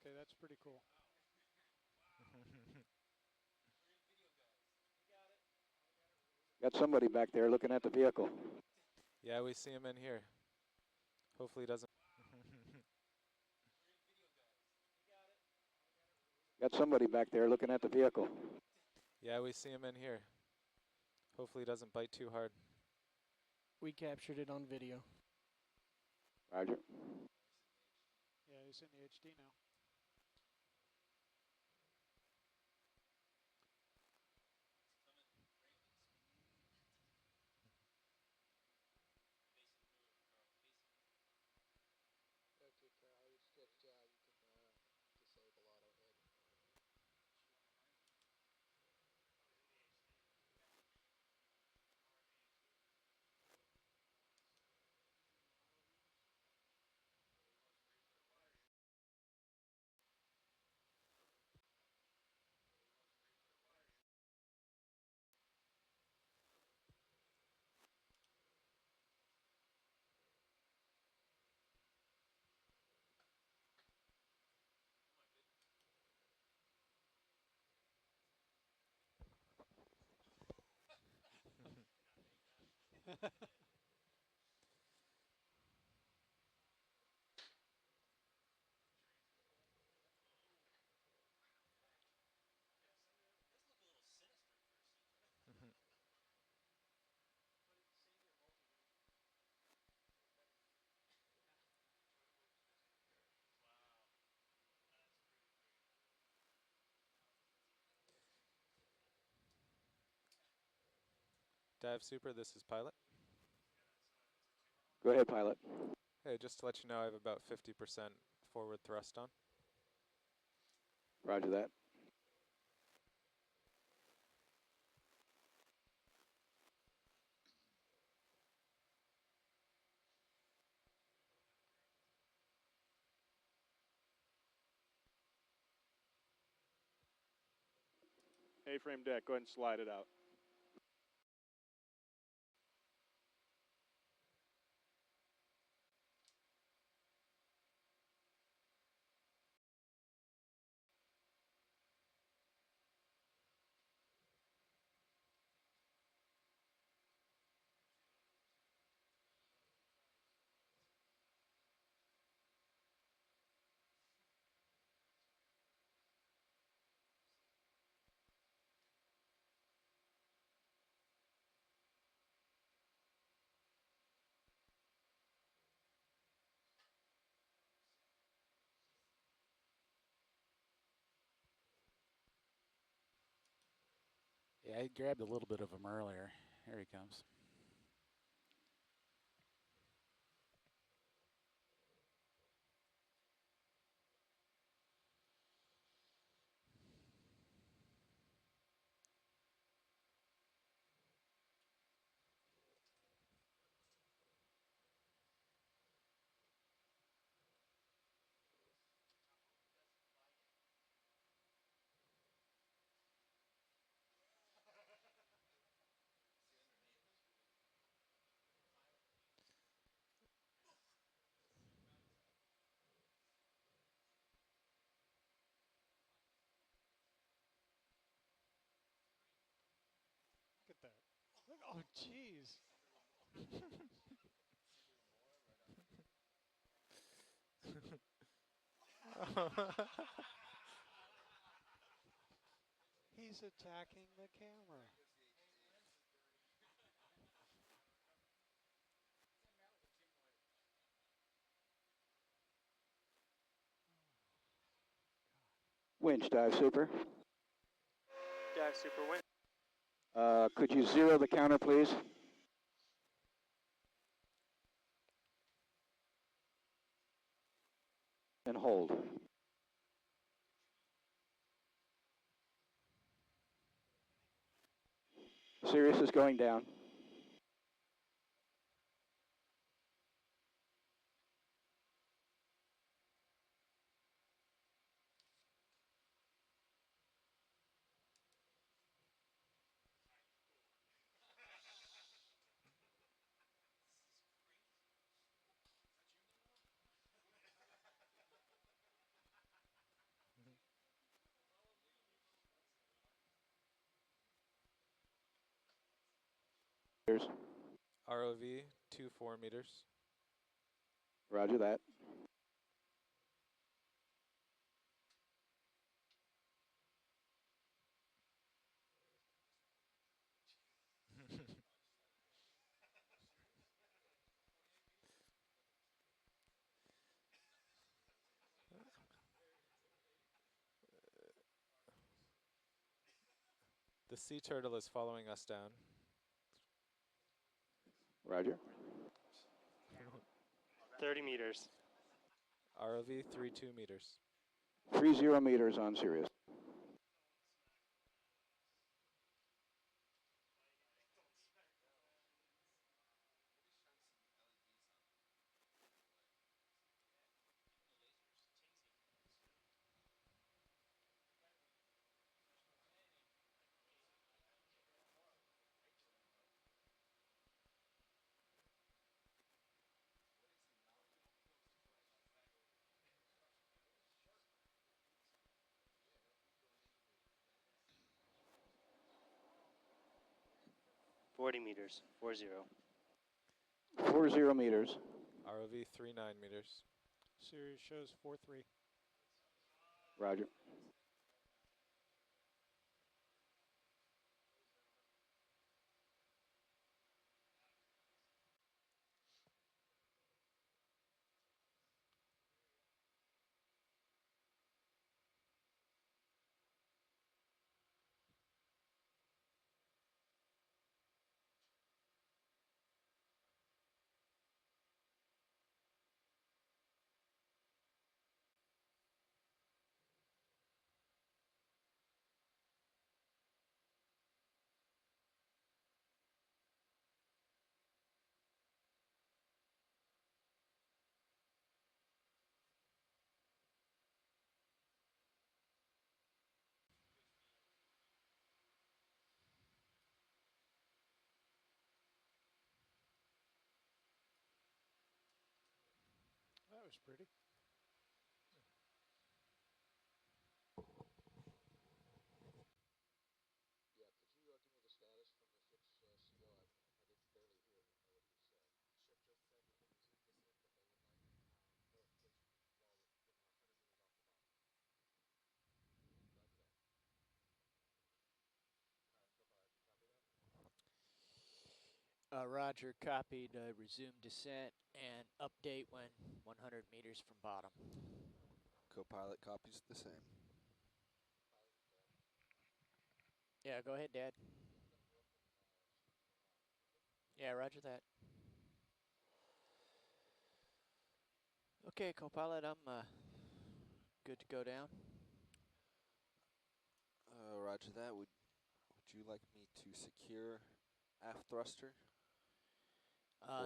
Okay, that's pretty cool. Got somebody back there looking at the vehicle. Yeah, we see him in here. Hopefully he doesn't. Got somebody back there looking at the vehicle. Yeah, we see him in here. Hopefully he doesn't bite too hard. We captured it on video. Roger. Yeah, he's in the HD now. Okay, Carl, you stretched out. You can disable auto head. Dive Super, this is Pilot. Go ahead, pilot. Hey, just to let you know, I have about 50% forward thrust on. Roger that. A-frame deck, go ahead and slide it out. Yeah, I grabbed a little bit of him earlier. Here he comes. Look at that. Look, oh, jeez. He's attacking the camera. Winch, dive super. Dive Super win. Could you zero the counter, please? And hold. Sirius is going down. meters. ROV 24 meters. Roger that. The sea turtle is following us down. Roger. 30 meters. ROV 32 meters. 30 meters on Sirius. Forty meters. 40. 40 meters. ROV 39 meters. Sirius shows 4-3. Roger. That was pretty. Yeah, could you give me the status from the ship's CO? I didn't barely hear what he said. Ship just said we can resume descent, but they would like notification while when we're 100 meters off the bottom. Roger that. Copilot, you copy that? Roger, copied. Resume descent and update when 100 meters from bottom. Copilot copies the same. Yeah, go ahead, Dad. Yeah, roger that. Okay, Copilot, I'm good to go down. Roger that. Would you like me to secure aft thruster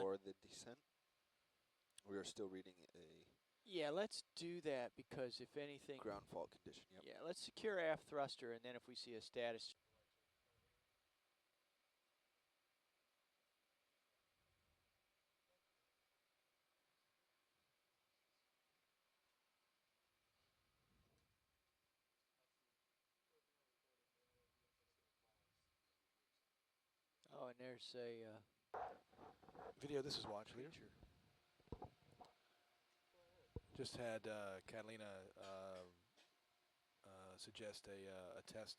for the descent? We are still reading a Yeah, let's do that because if anything... ground fault condition, yep. Yeah, let's secure aft thruster, and then if we see a status... Oh, and there's a... Video, this is Watch Leader. Just had Catalina suggest a test.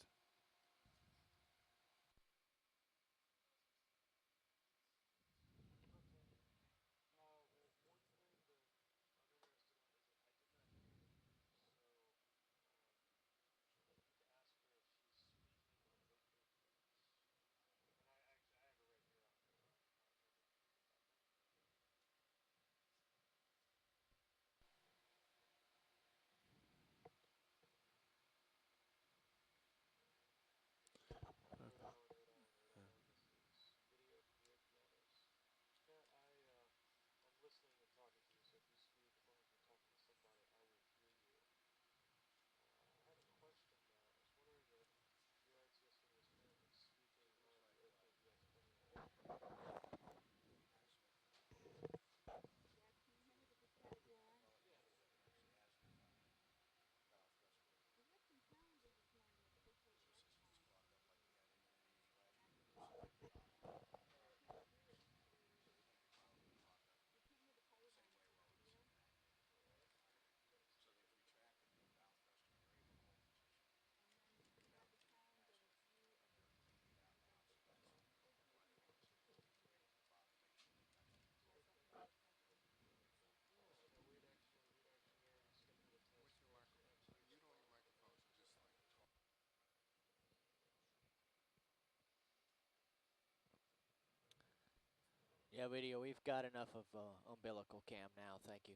Yeah, video, we've got enough of umbilical cam now, thank you.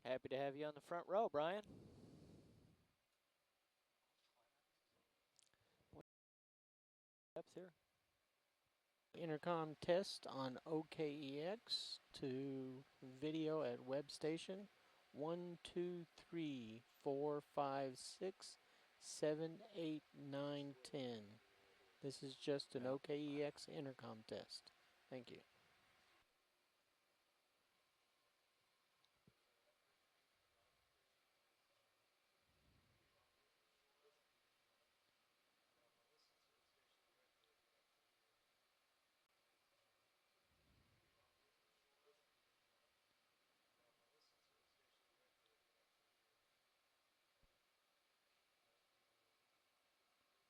Happy to have you on the front row, Brian. Depth here. Intercom test on OKEX to video at web station 1, 2, 3, 4, 5, 6, 7, 8, 9, 10. This is just an OKEX intercom test. Thank you.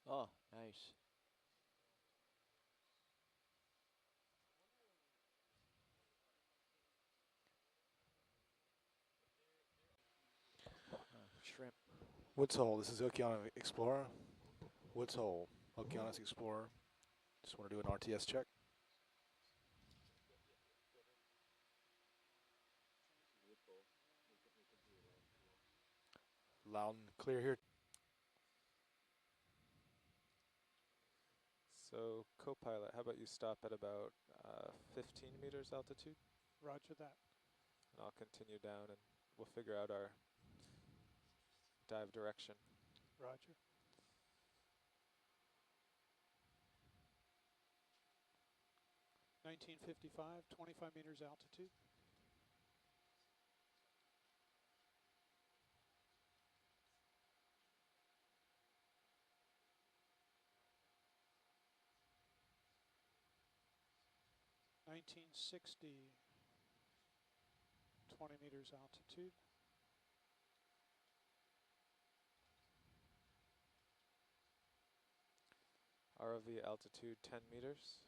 Oh, nice. Shrimp. Woods Hole. This is Okeanos Explorer. Woods Hole. Okeanos Explorer. Just want to do an RTS check. Loud and clear here. So, co-pilot, how about you stop at about 15 meters altitude? Roger that. And I'll continue down and we'll figure out our dive direction. Roger. (1955), 25 meters altitude. (1960), 20 meters altitude. ROV altitude 10 meters.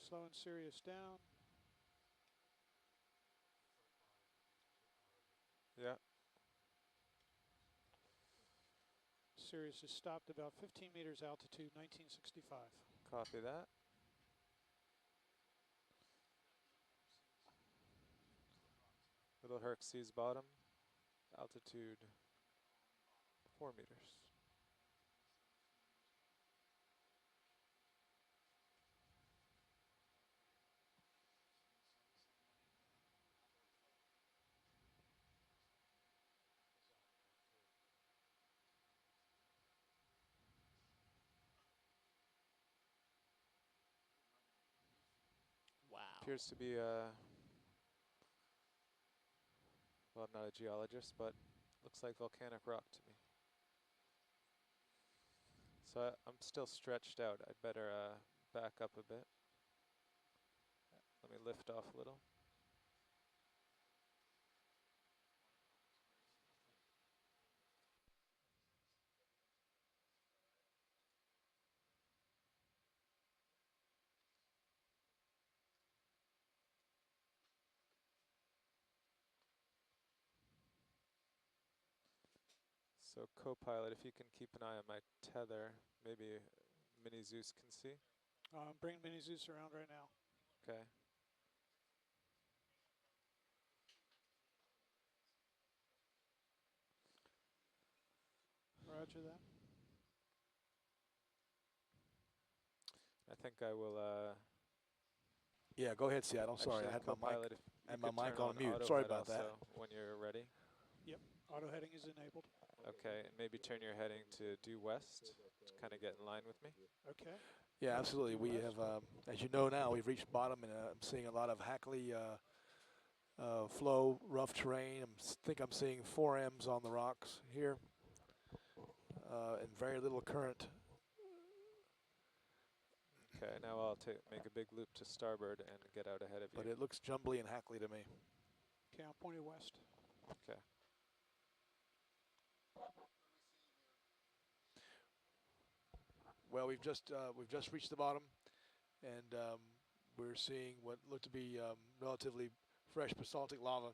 Slow and Sirius down. Yeah. Sirius is stopped about 15 meters altitude, 1965. Copy that. Little Herc sees bottom. Altitude 4 meters. Wow. Appears to be well, I'm not a geologist, but looks like volcanic rock to me. So I'm still stretched out. I'd better back up a bit. Let me lift off a little. So co-pilot, if you can keep an eye on my tether, maybe Mini Zeus can see. Bring Mini Zeus around right now. Okay. Roger that. I think I will. Yeah, go ahead, Seattle. Sorry, Actually, I had my mic. co-pilot, if you And my could mic turn on mute. auto Sorry head about that. also when you're ready. Yep, auto heading is enabled. Okay, and maybe turn your heading to due west to kind of get in line with me. Okay. Yeah, absolutely. Due We west. have, as you know now, we've reached bottom, and I'm seeing a lot of Hackley flow, rough terrain. Think I'm seeing 4Ms on the rocks here. and very little current. Okay, now I'll make a big loop to starboard and get out ahead of you. But it looks jumbly and hackly to me. Okay, I'm pointed west. Okay. Well, we've just reached the bottom, and we're seeing what looked to be relatively fresh basaltic lava,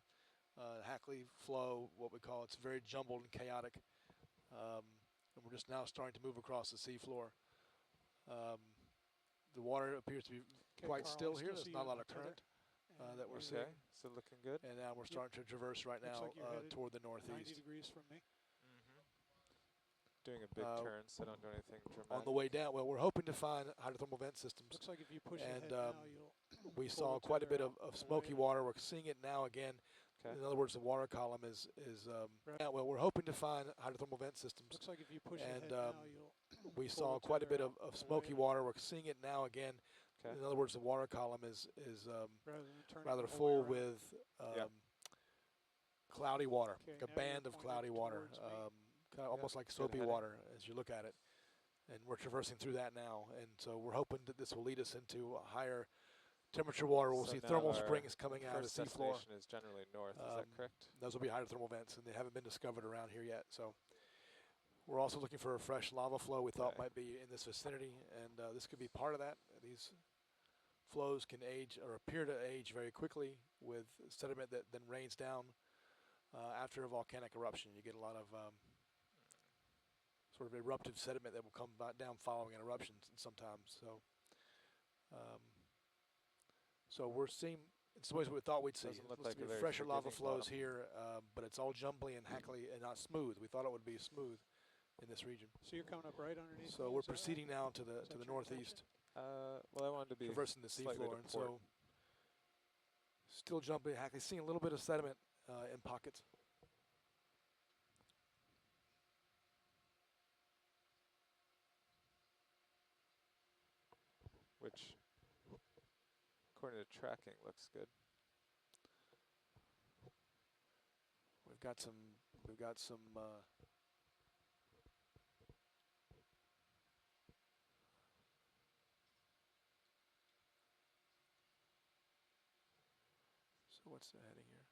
hackly flow, what we call. It's very jumbled and chaotic, and we're just now starting to move across the seafloor. The water appears to be quite Carl, still I here. still There's see not a you lot on of the tether. current that we're And seeing. Okay, so looking good. And now we're starting to traverse right Looks now like you're headed toward the 90 northeast. degrees from me. Doing a big turn, so don't do anything dramatic. On the way down, well, we're hoping to find hydrothermal vent systems. Looks like if you push And ahead now, you'll we pull saw the quite a tether bit out of the smoky way. water. We're seeing it now again. Okay. In other words, the water column is Right. well, we're hoping to find hydrothermal vent systems. Looks like if you push And ahead now, you'll we pull saw the quite a tether bit out of the smoky way. water. We're seeing it now again. Okay. In other words, the water column is Rather than turning rather the whole way full around. with cloudy water, Okay, like a now band you're of cloudy pointed water, towards me. kind of almost like soapy heading. water as you look at it. And we're traversing through that now, and so we're hoping that this will lead us into a higher temperature water. We'll So see now thermal our springs coming out of the first seafloor. destination is generally north, is that correct? Those will be hydrothermal vents, and they haven't been discovered around here yet. So we're also looking for a fresh lava flow we thought Okay. might be in this vicinity, and this could be part of that. These flows can age or appear to age very quickly with sediment that then rains down after a volcanic eruption. You get a lot of sort of eruptive sediment that will come down following an eruption sometimes. So we're seeing, in some ways, what we thought we'd see. Doesn't look Looks like to a be very fresher lava forgiving flows bottom. here, but it's all jumbly and hackly and not smooth. We thought it would be smooth in this region. So you're coming up right underneath. So me, we're is that right? proceeding now to Is the that your northeast, Well, I wanted to be traversing the slightly seafloor, to and port. so still jumpy, hackly, seeing a little bit of sediment in pockets. Which, according to tracking, looks good. We've got some. So what's the heading here?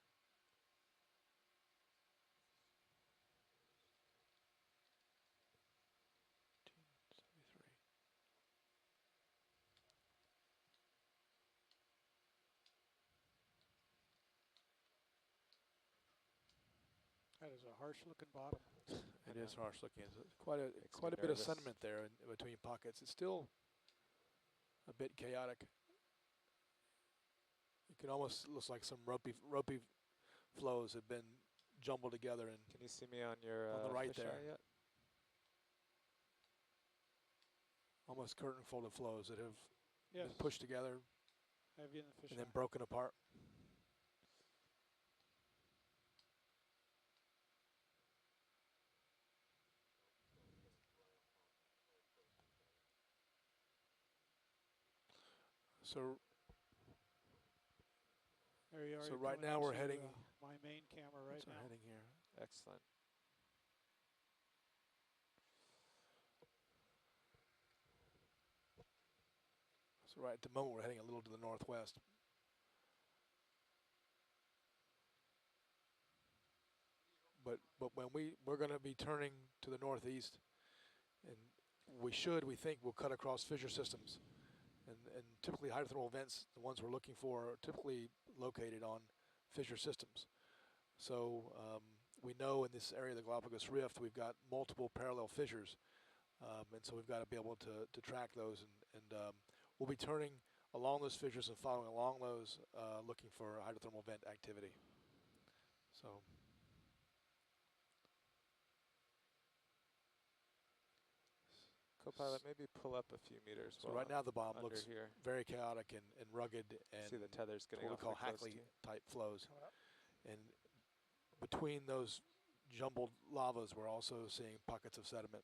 That is a harsh-looking bottom. It is harsh looking. It's quite a Makes quite me a bit of nervous. sediment there in between pockets. It's still a bit chaotic. It can almost look like some ropey flows have been jumbled together, and Can you see me on your On the right fisheye there. yet? almost curtain folded flows that have Yes. been pushed together I have you in the fish and then eye. broken apart. So There you are. So you're right coming now we're into, heading- my main camera right what's our now. heading here? Excellent. So right at the moment we're heading a little to the northwest. But when we're going to be turning to the northeast, and we think we'll cut across fissure systems, and typically hydrothermal vents, the ones we're looking for, are typically located on fissure systems. So we know in this area of the Galapagos Rift we've got multiple parallel fissures, and so we've got to be able to track those, and we'll be turning along those fissures and following along those, looking for hydrothermal vent activity. So. Co-pilot, maybe pull up a few meters. So right now the bottom under looks here. very chaotic and rugged, and See the tether's getting what we call awfully close to hackly you. type flows. And between those jumbled lavas, we're also seeing pockets of sediment.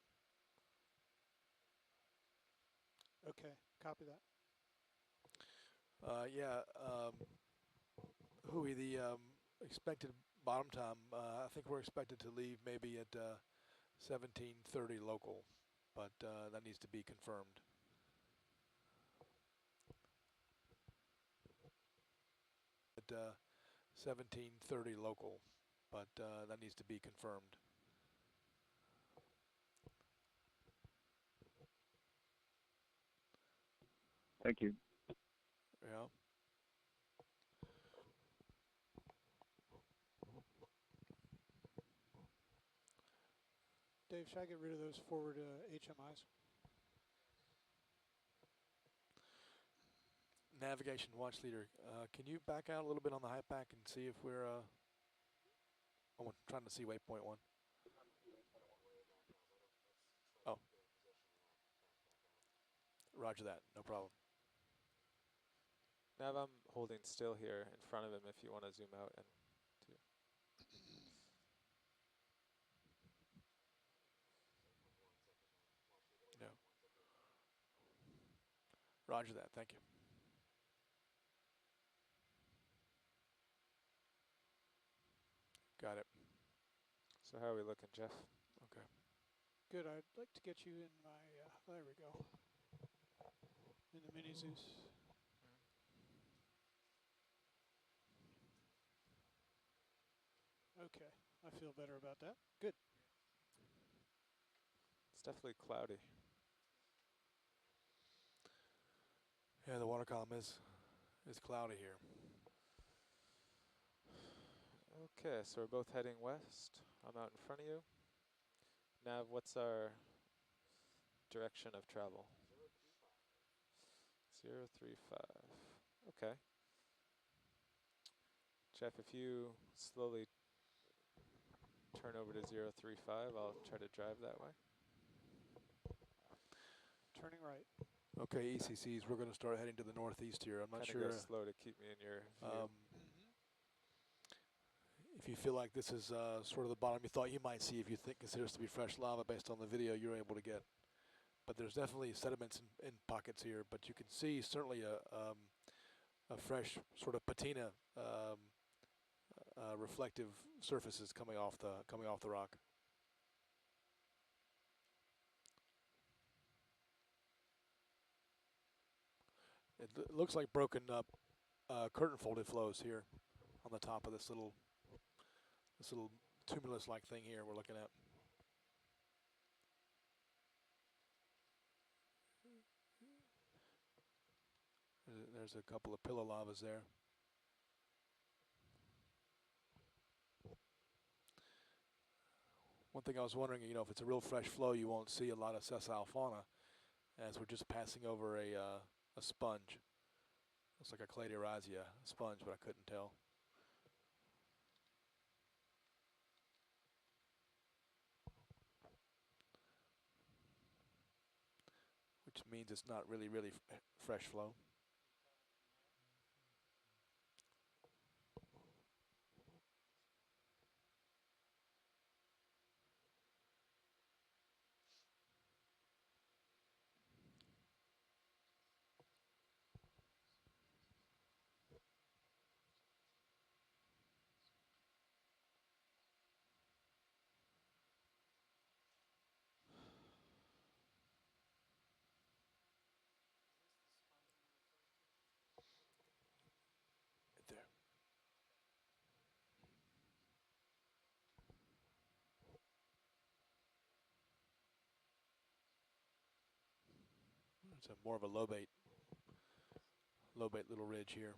Okay, copy that. Hui, the expected bottom time, I think we're expected to leave maybe at 1730 local, but that needs to be confirmed. At 1730 local, but that needs to be confirmed. Thank you. Yeah. Dave, should I get rid of those forward HMIs? Navigation watch leader, can you back out a little bit on the high pack and see if we're I'm trying to see waypoint 1. Oh, roger that, no problem. Nav, I'm holding still here in front of him if you want to zoom out and to. No. Roger that, thank you. Got it. So how are we looking, Jeff? Okay. Good. I'd like to get you in my, there we go, in the mini Zeus. Okay, I feel better about that. Good. It's definitely cloudy. Yeah, the water column is cloudy here. Okay, so we're both heading west. I'm out in front of you. Nav, what's our direction of travel? 035. Okay. Jeff, if you slowly turn over to 035, I'll try to drive that way. Turning right. Okay, ECCs, we're going to start heading to the northeast here. I'm not Kinda sure. go slow to keep me in your view. If you feel like this is sort of the bottom you thought you might see, if you consider this to be fresh lava based on the video you're able to get. But there's definitely sediments in pockets here, but you can see certainly a fresh sort of patina reflective surfaces coming off the rock. It looks like broken up curtain folded flows here on the top of this little tumulus-like thing here we're looking at. There's a couple of pillow lavas there. One thing I was wondering, if it's a real fresh flow, you won't see a lot of sessile fauna, as we're just passing over a sponge. Looks like a Cladiorazia sponge, but I couldn't tell. Which means it's not really fresh flow. Right there. It's more of a lobate little ridge here.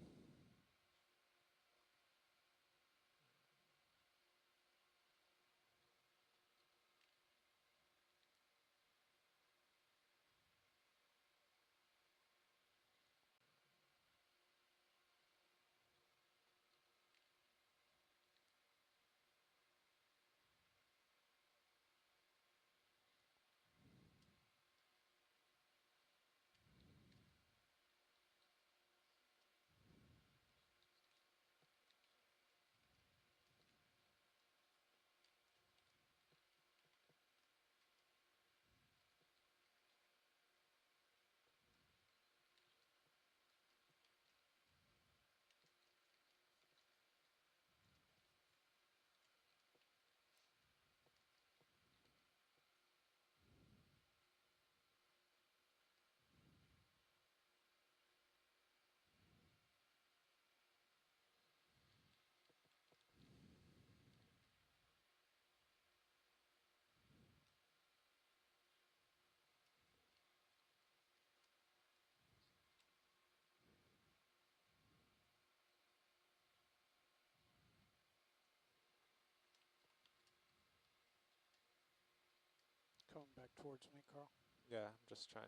back towards me, Carl. Yeah, I'm just trying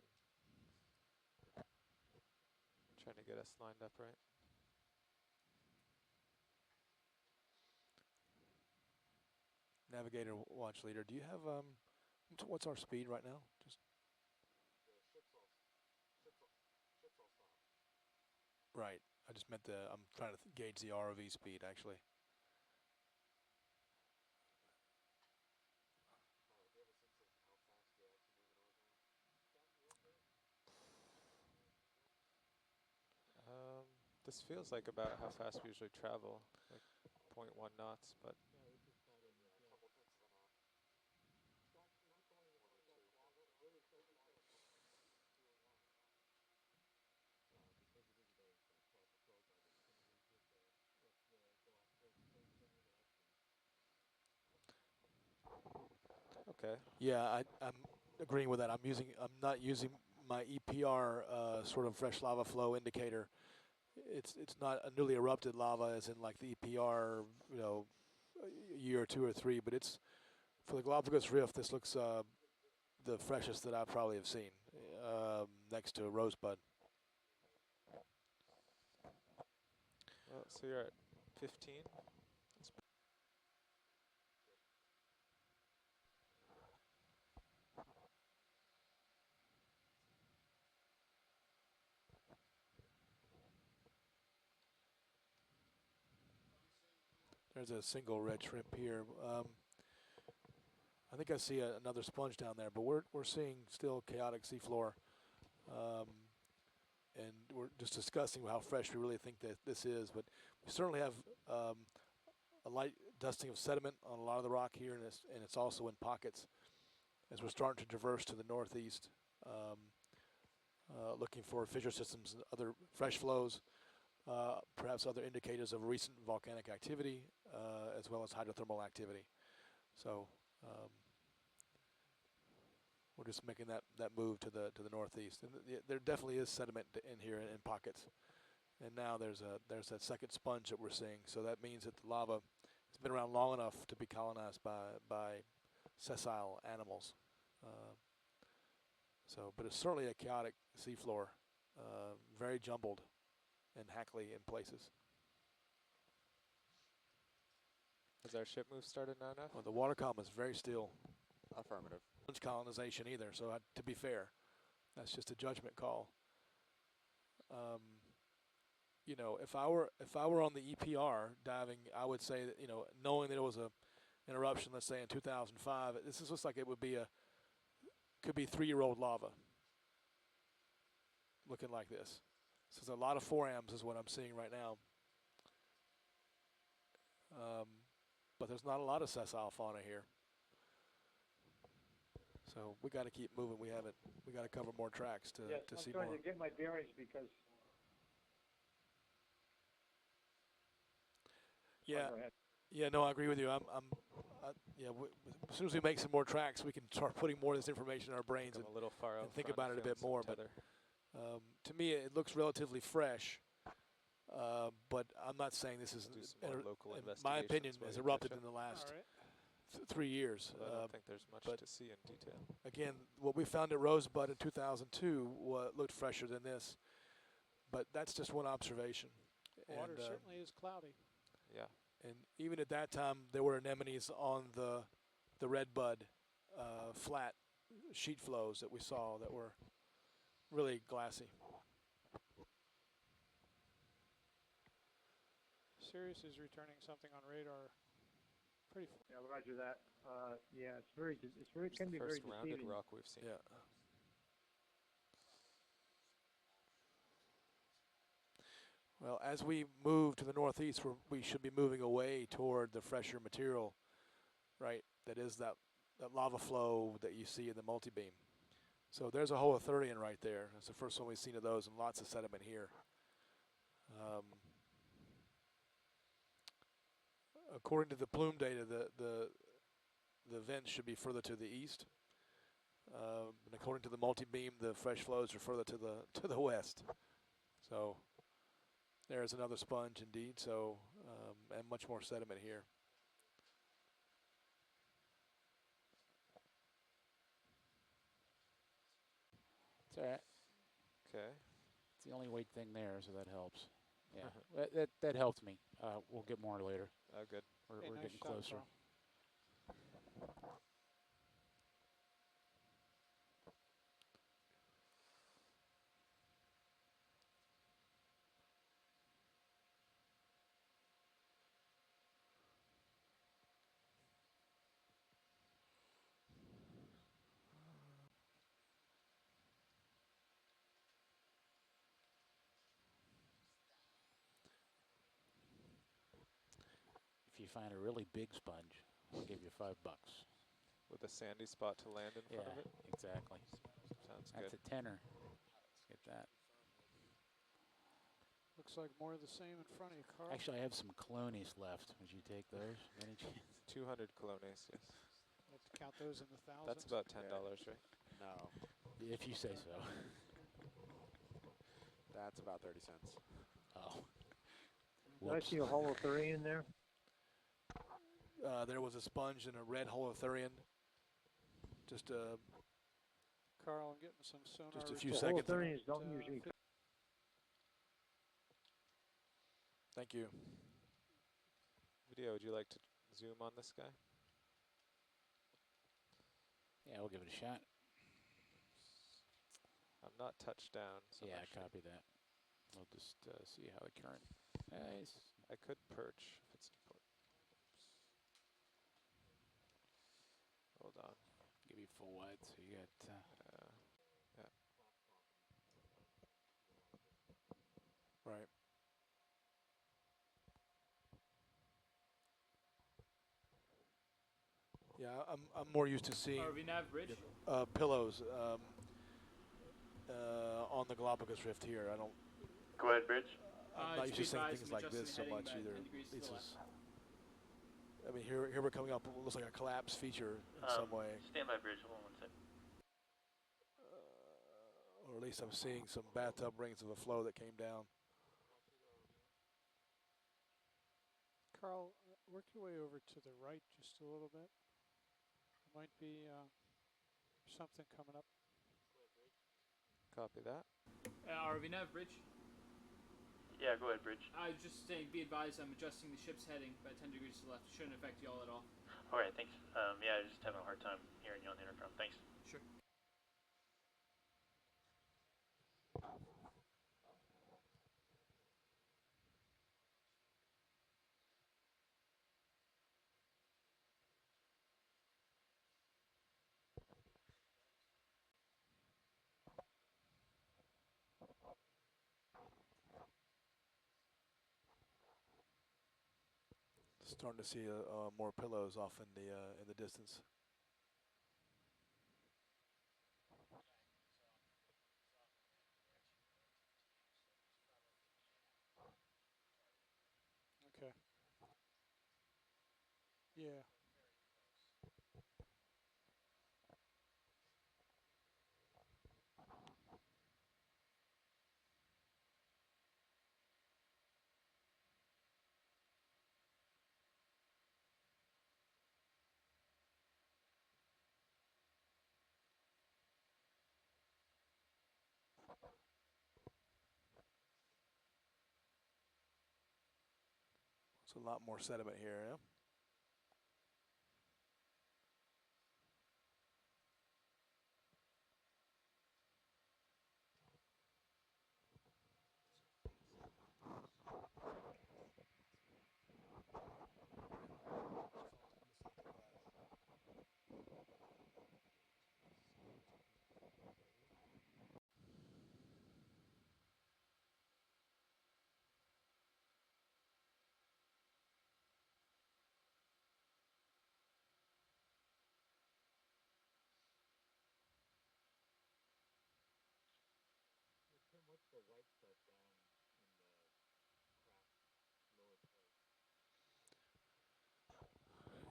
to get us lined up right. Navigator, watch leader. Do you have what's our speed right now? Just right. I just meant I'm trying to gauge the ROV speed actually. This feels like about how fast we usually travel, like 0.1 knots, but okay. Yeah, I'm agreeing with that. I'm not using my EPR sort of fresh lava flow indicator. It's not a newly erupted lava as in like the EPR, you know, a year or two or three, but it's for the Galapagos Rift. This looks the freshest that I probably have seen, next to Rosebud. Well, so you're at 15. There's a single red shrimp here. I think I see another sponge down there, but we're seeing still chaotic seafloor, and we're just discussing how fresh we really think that this is. But we certainly have a light dusting of sediment on a lot of the rock here, and it's also in pockets as we're starting to traverse to the northeast, looking for fissure systems and other fresh flows, perhaps other indicators of recent volcanic activity, as well as hydrothermal activity. So we're just making that move to the northeast, and there definitely is sediment in here in pockets. And now there's that second sponge that we're seeing. So that means that the lava has been around long enough to be colonized by sessile animals. But it's certainly a chaotic seafloor, very jumbled and hackly in places. Has our ship move started now enough? Well, the water column is very still. Affirmative. Colonization either. So to be fair, that's just a judgment call. You know, if I were on the EPR diving, I would say that, you know, knowing that it was an eruption, let's say in 2005, this looks like it would be could be 3-year-old lava. Looking like this. So there's a lot of forams is what I'm seeing right now. But there's not a lot of sessile fauna here. So we got to keep moving. We got to cover more tracks to see more. I'm trying to get my bearings because. Yeah, yeah, no, I agree with you. As soon as we make some more tracks, we can start putting more of this information in our brains and, a little far and think about it a bit more. But to me, it looks relatively fresh. But I'm not saying this is, in my opinion, has erupted in the last 3 years. I don't think there's much to see in detail. Again, what we found at Rosebud in 2002 looked fresher than this. But that's just one observation. Water certainly is cloudy. Yeah. And even at that time, there were anemones on the Redbud flat sheet flows that we saw that were really glassy. Sirius is returning something on radar. Pretty. Yeah, roger that. Yeah, it's very can be very deceiving. First rounded rock we've seen. Yeah. Well, as we move to the northeast, we should be moving away toward the fresher material, right? That is that lava flow that you see in the multi-beam. So there's a Hoathurian right there. That's the first one we've seen of those, and lots of sediment here. According to the plume data, the vents should be further to the east. And according to the multi-beam, the fresh flows are further to the west. So there's another sponge indeed, so and much more sediment here. It's all right. Okay. It's the only weight thing there, so that helps. Yeah, that helped me. We'll get more later. Oh, good. We're Hey, nice getting shot, closer. Carl. If you find a really big sponge, I'll give you $5. With a sandy spot to land in front of it? Exactly. Sounds That's good. a tenner. Let's get that. Looks like more of the same in front of you, Carl. Actually, I have some colones left. Would you take those? Any chance? 200 colones, yes. You have to count those in the thousands. That's about $10, right? No, If you say so. that's about 30 cents. Oh. Did I see a holothurian there? There was a sponge and a red holothurian. Just Carl, I'm getting some sonar. Just a few results. seconds. Holothurians don't usually. Thank you. Video, would you like to zoom on this guy? Yeah, we'll give it a shot. I'm not touched down, so Yeah, I'm not sure. copy that. We'll just see how the current. Nice. I could perch if it's important. Hold on. Give you full wide, so you got. Yeah. Right. Yeah, I'm more used to seeing pillows on the Galapagos Rift here. I don't. Go ahead, Bridge. I'm not used to seeing things like this so much either. This is. I mean, here we're coming up. It looks like a collapse feature in some way. Stand by, Bridge. Hold on 1 second. Or at least I'm seeing some bathtub rings of the flow that came down. Carl, work your way over to the right just a little bit. There might be something coming up. Copy that. RV Nav, Bridge. Yeah, go ahead, Bridge. I was just saying, be advised, I'm adjusting the ship's heading by 10 degrees to the left. Shouldn't affect you all at all. All right, thanks. Yeah, I just having a hard time hearing you on the intercom. Thanks. Sure. Starting to see more pillows off in the distance. Okay. Yeah. It's a lot more sediment here, yeah?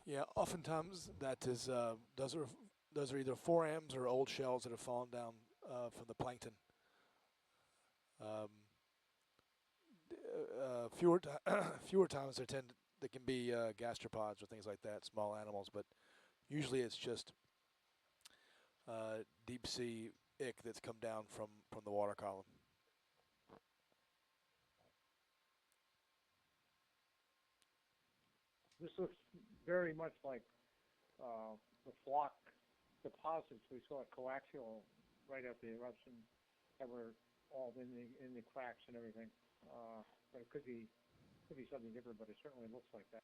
Yeah, oftentimes that is those are either forams or old shells that have fallen down from the plankton. Fewer times they can be gastropods or things like that, small animals, but usually it's just deep sea ick that's come down from the water column. This looks very much like the flock deposits we saw at coaxial right after the eruption that were all in the cracks and everything. But it could be something different, but it certainly looks like that.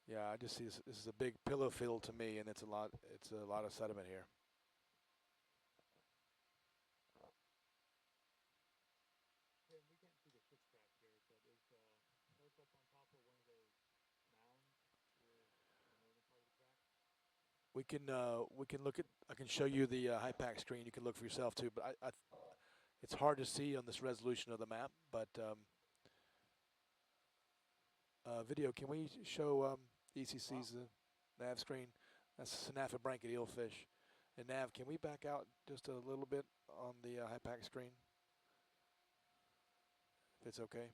Yeah, I just see this is a big pillow field to me, and it's a lot of sediment here. We can look at. I can show you the HYPACK screen. You can look for yourself too. But it's hard to see on this resolution of the map. But video, can we show ECC's nav screen? That's Synapha branchied eelfish. And Nav, can we back out just a little bit on the HYPACK screen? If it's okay.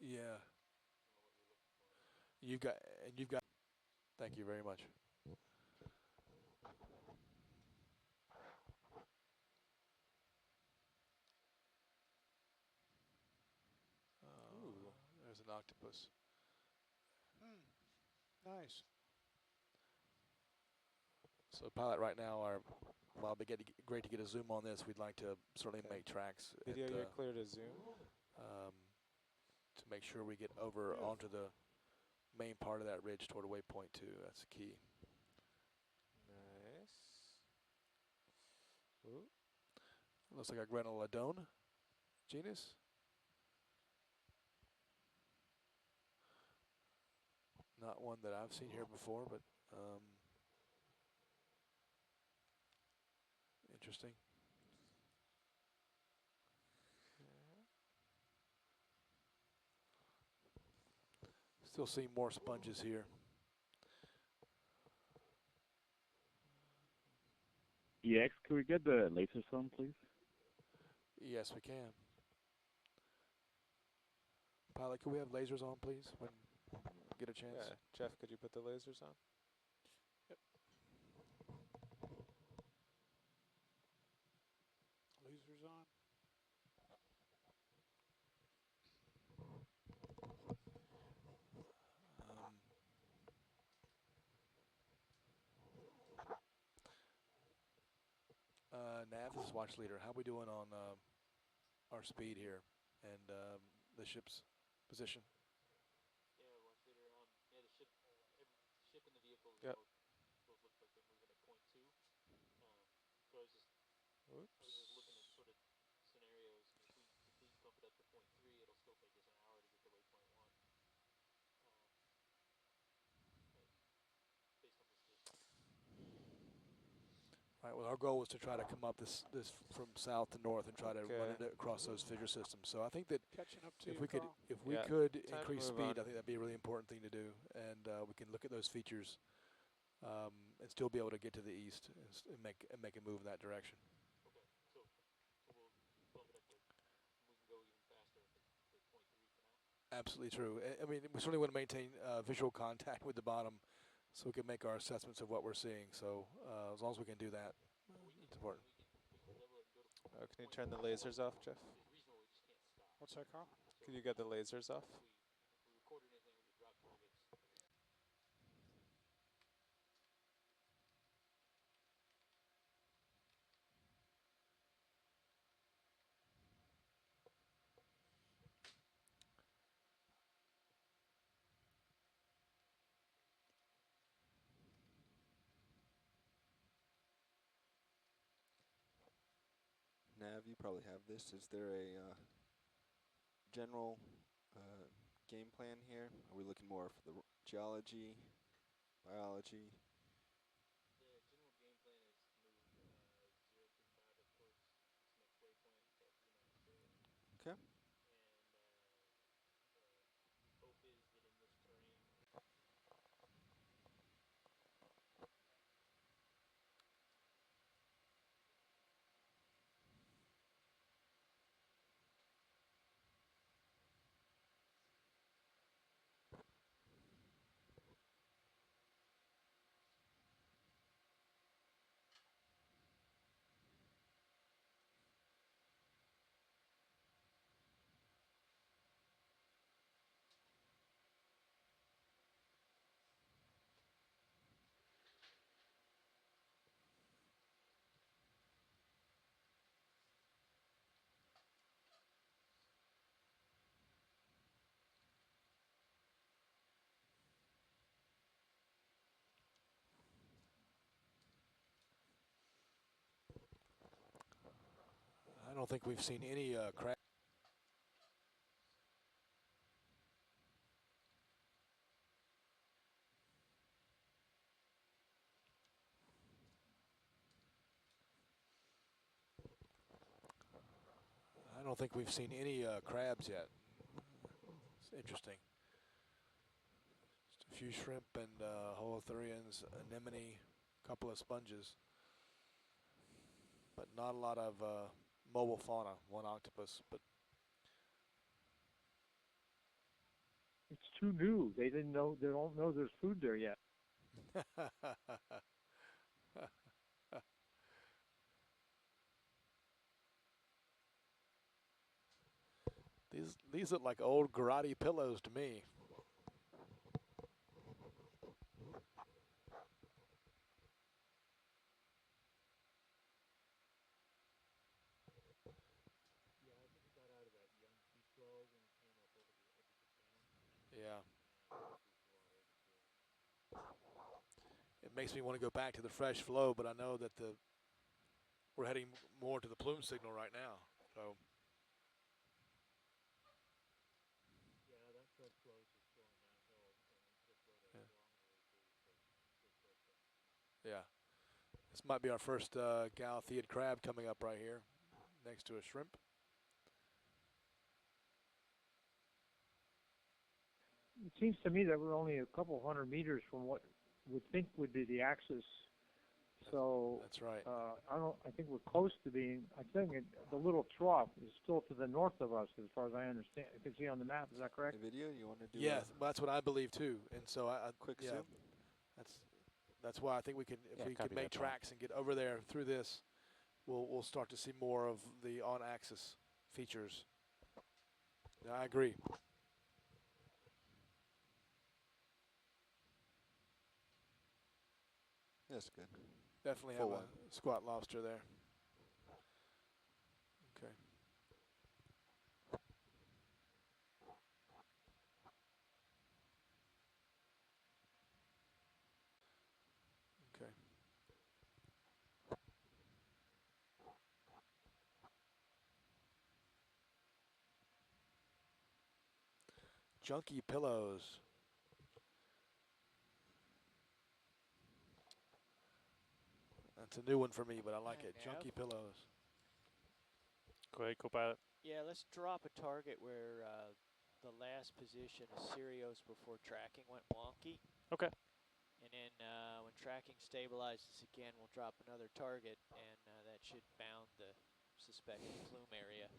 Yeah. You've got. Thank you very much. There's an octopus. Nice. So pilot right now, while we get great to get a zoom on this, we'd like to certainly make tracks. Video, you're clear to zoom. To make sure we get over onto the main part of that ridge toward waypoint 2. That's the key. Nice. Ooh. Looks like a Greneladone genus. Not one that I've seen here before, but interesting. Still seeing more sponges here. EX, could we get the lasers on, please? Yes, we can. Pilot, could we have lasers on, please, when we get a chance? Yeah, Jeff, could you put the lasers on? Yep. Lasers on. Nav, this is watch leader. How we doing on our speed here and the ship's position? Yeah, watch leader. Yeah, the ship and the vehicle Yep. both look like they're moving at point 2. So I was just looking at sort of scenarios. If we bump it up to point 3, it'll still take us an hour to get to waypoint 1. Based on this distance. Right. Well, our goal was to try to come up this from south to north and try to run it across those fissure systems. So I think that catching up to if you, we could Carl. increase speed, I think that'd be a really important thing to do, and we can look at those features and still be able to get to the east and make a move in that direction. Okay. So we'll bump it up to. We can go even faster at point 3 for now. Absolutely true. I mean, we certainly want to maintain visual contact with the bottom, so we can make our assessments of what we're seeing. So as long as we can do that, it's important. Can you turn the lasers off, Jeff? What's that, Carl? Can you get the lasers off? If we record anything, we can drop targets. Nav, you probably have this. Is there a general game plan here? Are we looking more for the geology, biology? The general game plan is move 035 up towards this next waypoint that we announced earlier. Okay. And I don't think we've seen any crab. I don't think we've seen any crabs yet. It's interesting. Just a few shrimp and holothurians, anemone, a couple of sponges, but not a lot of mobile fauna. One octopus, but It's too new. They didn't know. They don't know there's food there yet. These look like old karate pillows to me. Yeah. It makes me want to go back to the fresh flow, but I know that we're heading more to the plume signal right now. So. Yeah. This might be our first Galatheid crab coming up right here, next to a shrimp. It seems to me that we're only a couple hundred meters from what would think would be the axis. So that's right. I think we're close to being. I think the little trough is still to the north of us, as far as I understand. You can see on the map. Is that correct? The video you want to do? Yes, well, that's what I believe too. And so I quick yeah, zoom. That's why I think we can, if we can make tracks and get over there through this, we'll start to see more of the on-axis features. Yeah, I agree. That's good. Definitely Full have one. a squat lobster there. Okay. Okay. Junky pillows. That's a new one for me, but I like it. Nav. Junky pillows. Go ahead, co-pilot. Yeah, let's drop a target where the last position of Sirius before tracking went wonky. Okay. And then when tracking stabilizes again, we'll drop another target, and that should bound the suspected plume area.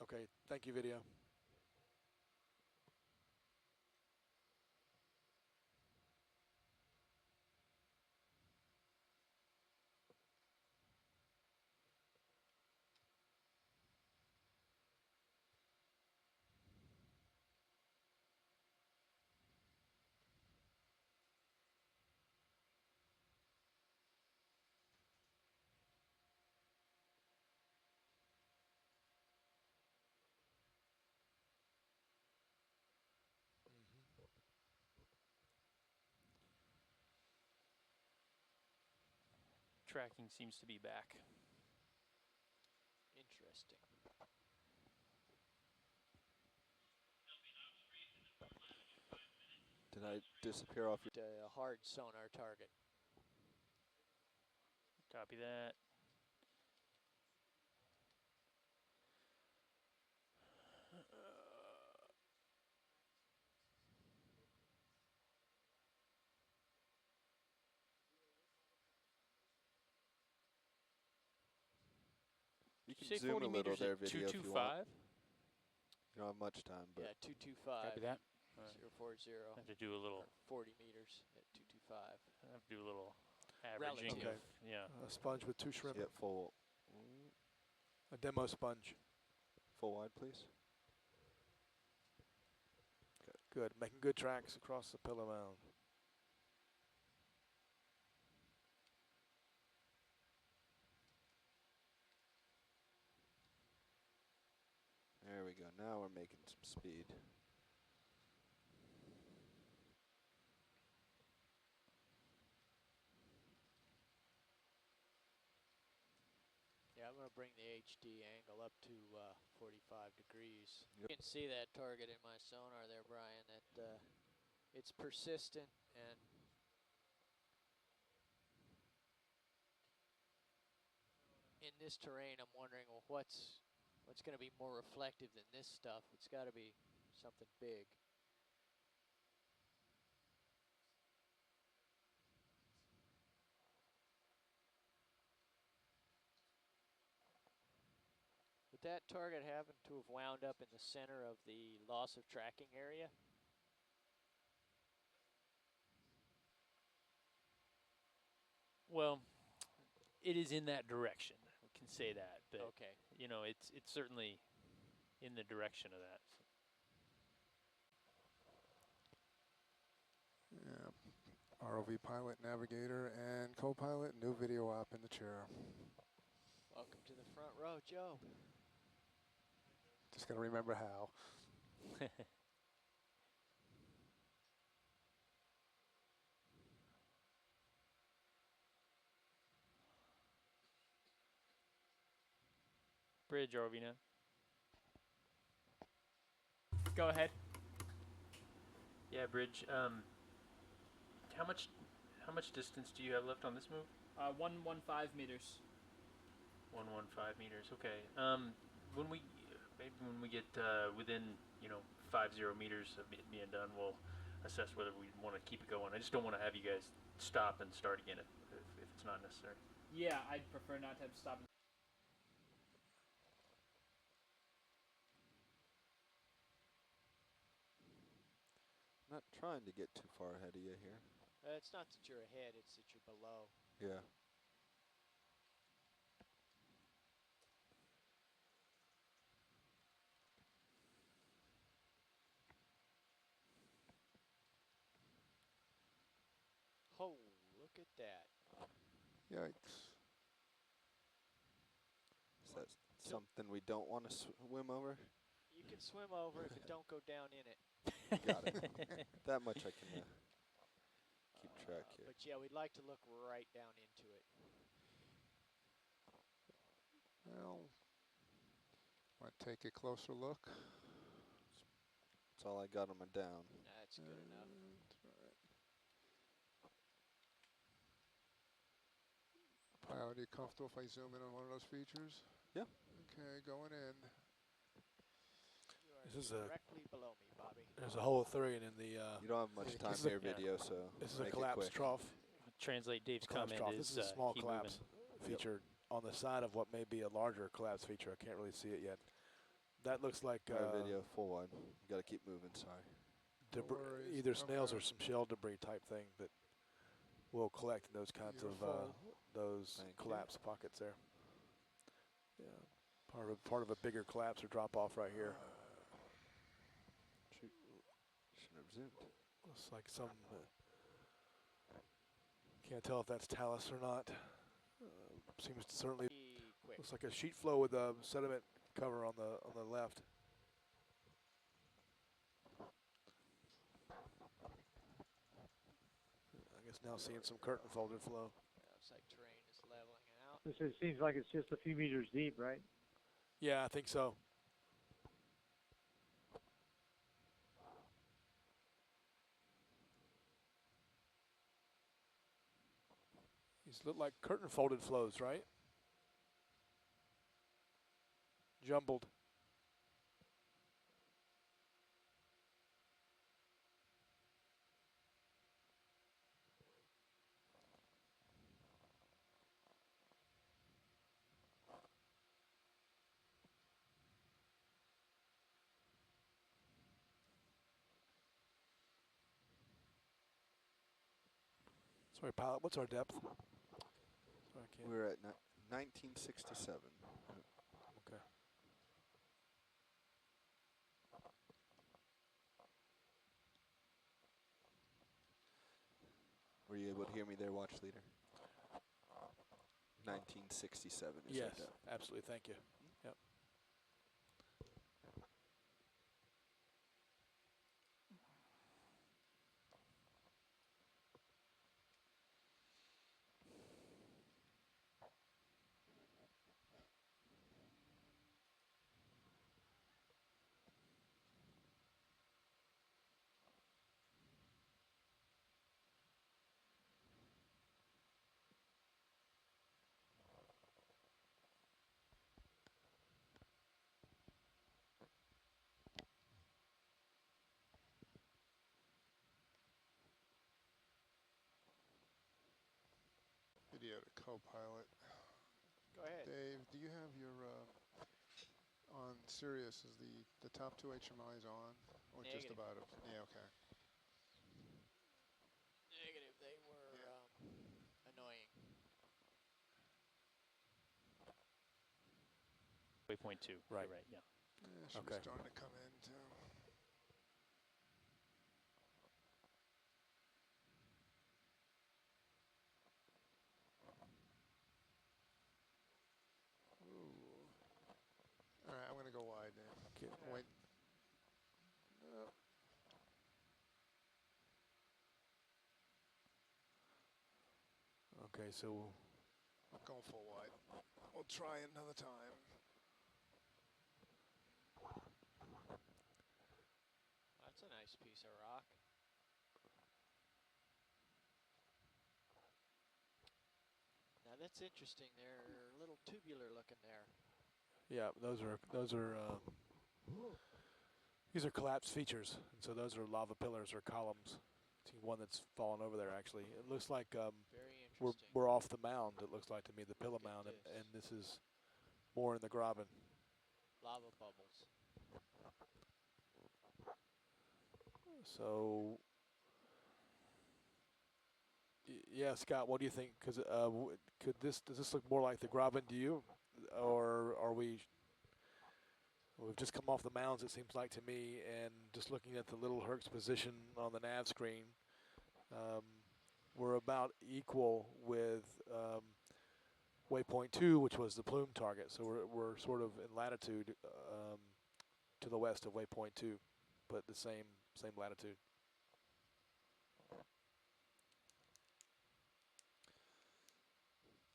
Okay, thank you, video. Tracking seems to be back. Interesting. disappear off your... A hard sonar target. Copy that. You Did can you say zoom 40 a little meters there, at video, if you want. 225? You don't have much time, but... Yeah, 225. Copy that. 040. I have to do a little. 40 meters at 225. I have to do a little averaging. Relative. Of, yeah. A sponge with 2 shrimp. Yeah, full. A demo sponge. Full wide, please. Good. Making good tracks across the pillow mound. There we go. Now we're making some speed. Yeah, I'm going to bring the HD angle up to 45 degrees. Yep. You can see that target in my sonar there, Brian, that it's persistent and in this terrain I'm wondering, well, what's going to be more reflective than this stuff? It's got to be something big. Would that target happen to have wound up in the center of the loss of tracking area? Well, it is in that direction. We can say that, but okay. You know, it's certainly in the direction of that. Yeah. ROV pilot, navigator, and co-pilot, new video op in the chair. Welcome to the front row, Joe. Just got to remember how. Bridge, Arvina. Go ahead. Yeah, Bridge. How much distance do you have left on this move? 115 meters. 115 meters. Okay. When we get within 50 meters of it being done, we'll assess whether we want to keep it going. I just don't want to have you guys stop and start again if it's not necessary. Yeah, I'd prefer not to have to stop. Not trying to get too far ahead of you here. It's not that you're ahead, it's that you're below. Yeah. Oh, look at that. Yikes. Is that something we don't want to swim over? You can swim over it, but don't go down in it. Got it. That much I can keep track here. But yeah, we'd like to look right down into it. Well, want to take a closer look? That's all I got on my down. That's good enough. Pilot, are you comfortable if I zoom in on one of those features? Yeah. Okay, going in. This is directly below me, Bobby. There's a hole 3 in the... you don't have much time here, video, so this is a collapse trough. Translate Dave's comment is this is a small collapse feature on the side of what may be a larger collapse feature. I can't really see it yet. That looks like... video, full wide. You got to keep moving, sorry. Either snails or some shell debris type thing that will collect in those kinds of collapse pockets there. Yeah, part of a bigger collapse or drop off right here. Shoot, shouldn't have zoomed. Looks like some. Can't tell if that's talus or not. Seems to certainly looks like a sheet flow with a sediment cover on the left. I guess now seeing some curtain folded flow. Looks like terrain is leveling out. It seems like it's just a few meters deep, right? Yeah, I think so. These look like curtain folded flows, right? Jumbled. Sorry, pilot, what's our depth? Sorry, I can't. We're at 1967. Okay. Were you able to hear me there, watch leader? 1967 is Yes, our depth. absolutely. Thank you. Yep. Video to co-pilot. Go ahead. Dave, do you have your on Sirius? Is the top two HMIs on, or just Negative. about it? Yeah, okay. Negative. They were annoying. Waypoint 2. Right. You're right. Yeah. Yeah, she Okay. was starting to come in too. Ooh. All right, I'm gonna go wide then. Okay. Wait. No. Okay, so I'm going full wide. We'll try it another time. That's a nice piece of rock. Now that's interesting. They're a little tubular looking there. yeah, these are collapsed features, and so those are lava pillars or columns. See one that's fallen over there. Actually, it looks like Very we're interesting. we're off the mound. It looks like to me the pillar Look at mound, this. and this is more in the graben. Lava bubbles. So, yeah, Scott, what do you think? Because does this look more like the graben to you, or are we? We've just come off the mounds, it seems like to me, and just looking at the little Hertz position on the nav screen, we're about equal with waypoint 2, which was the plume target. So we're sort of in latitude to the west of waypoint 2, but the same latitude.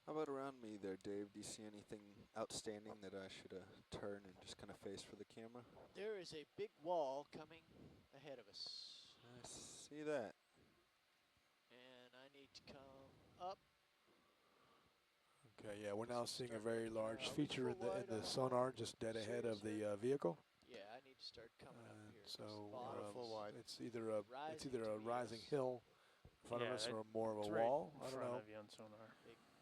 How about around me there, Dave? Do you see anything outstanding that I should turn and just kind of face for the camera? There is a big wall coming ahead of us. I see that. And I need to come up. Okay, yeah, we're now seeing a Start very looking large out. feature in the sonar just dead ahead of the vehicle. Yeah, I need to start coming up here. So full wide. it's either a rising yes. hill in front of us or more of a it's wall. Right I don't in front know. of you on sonar.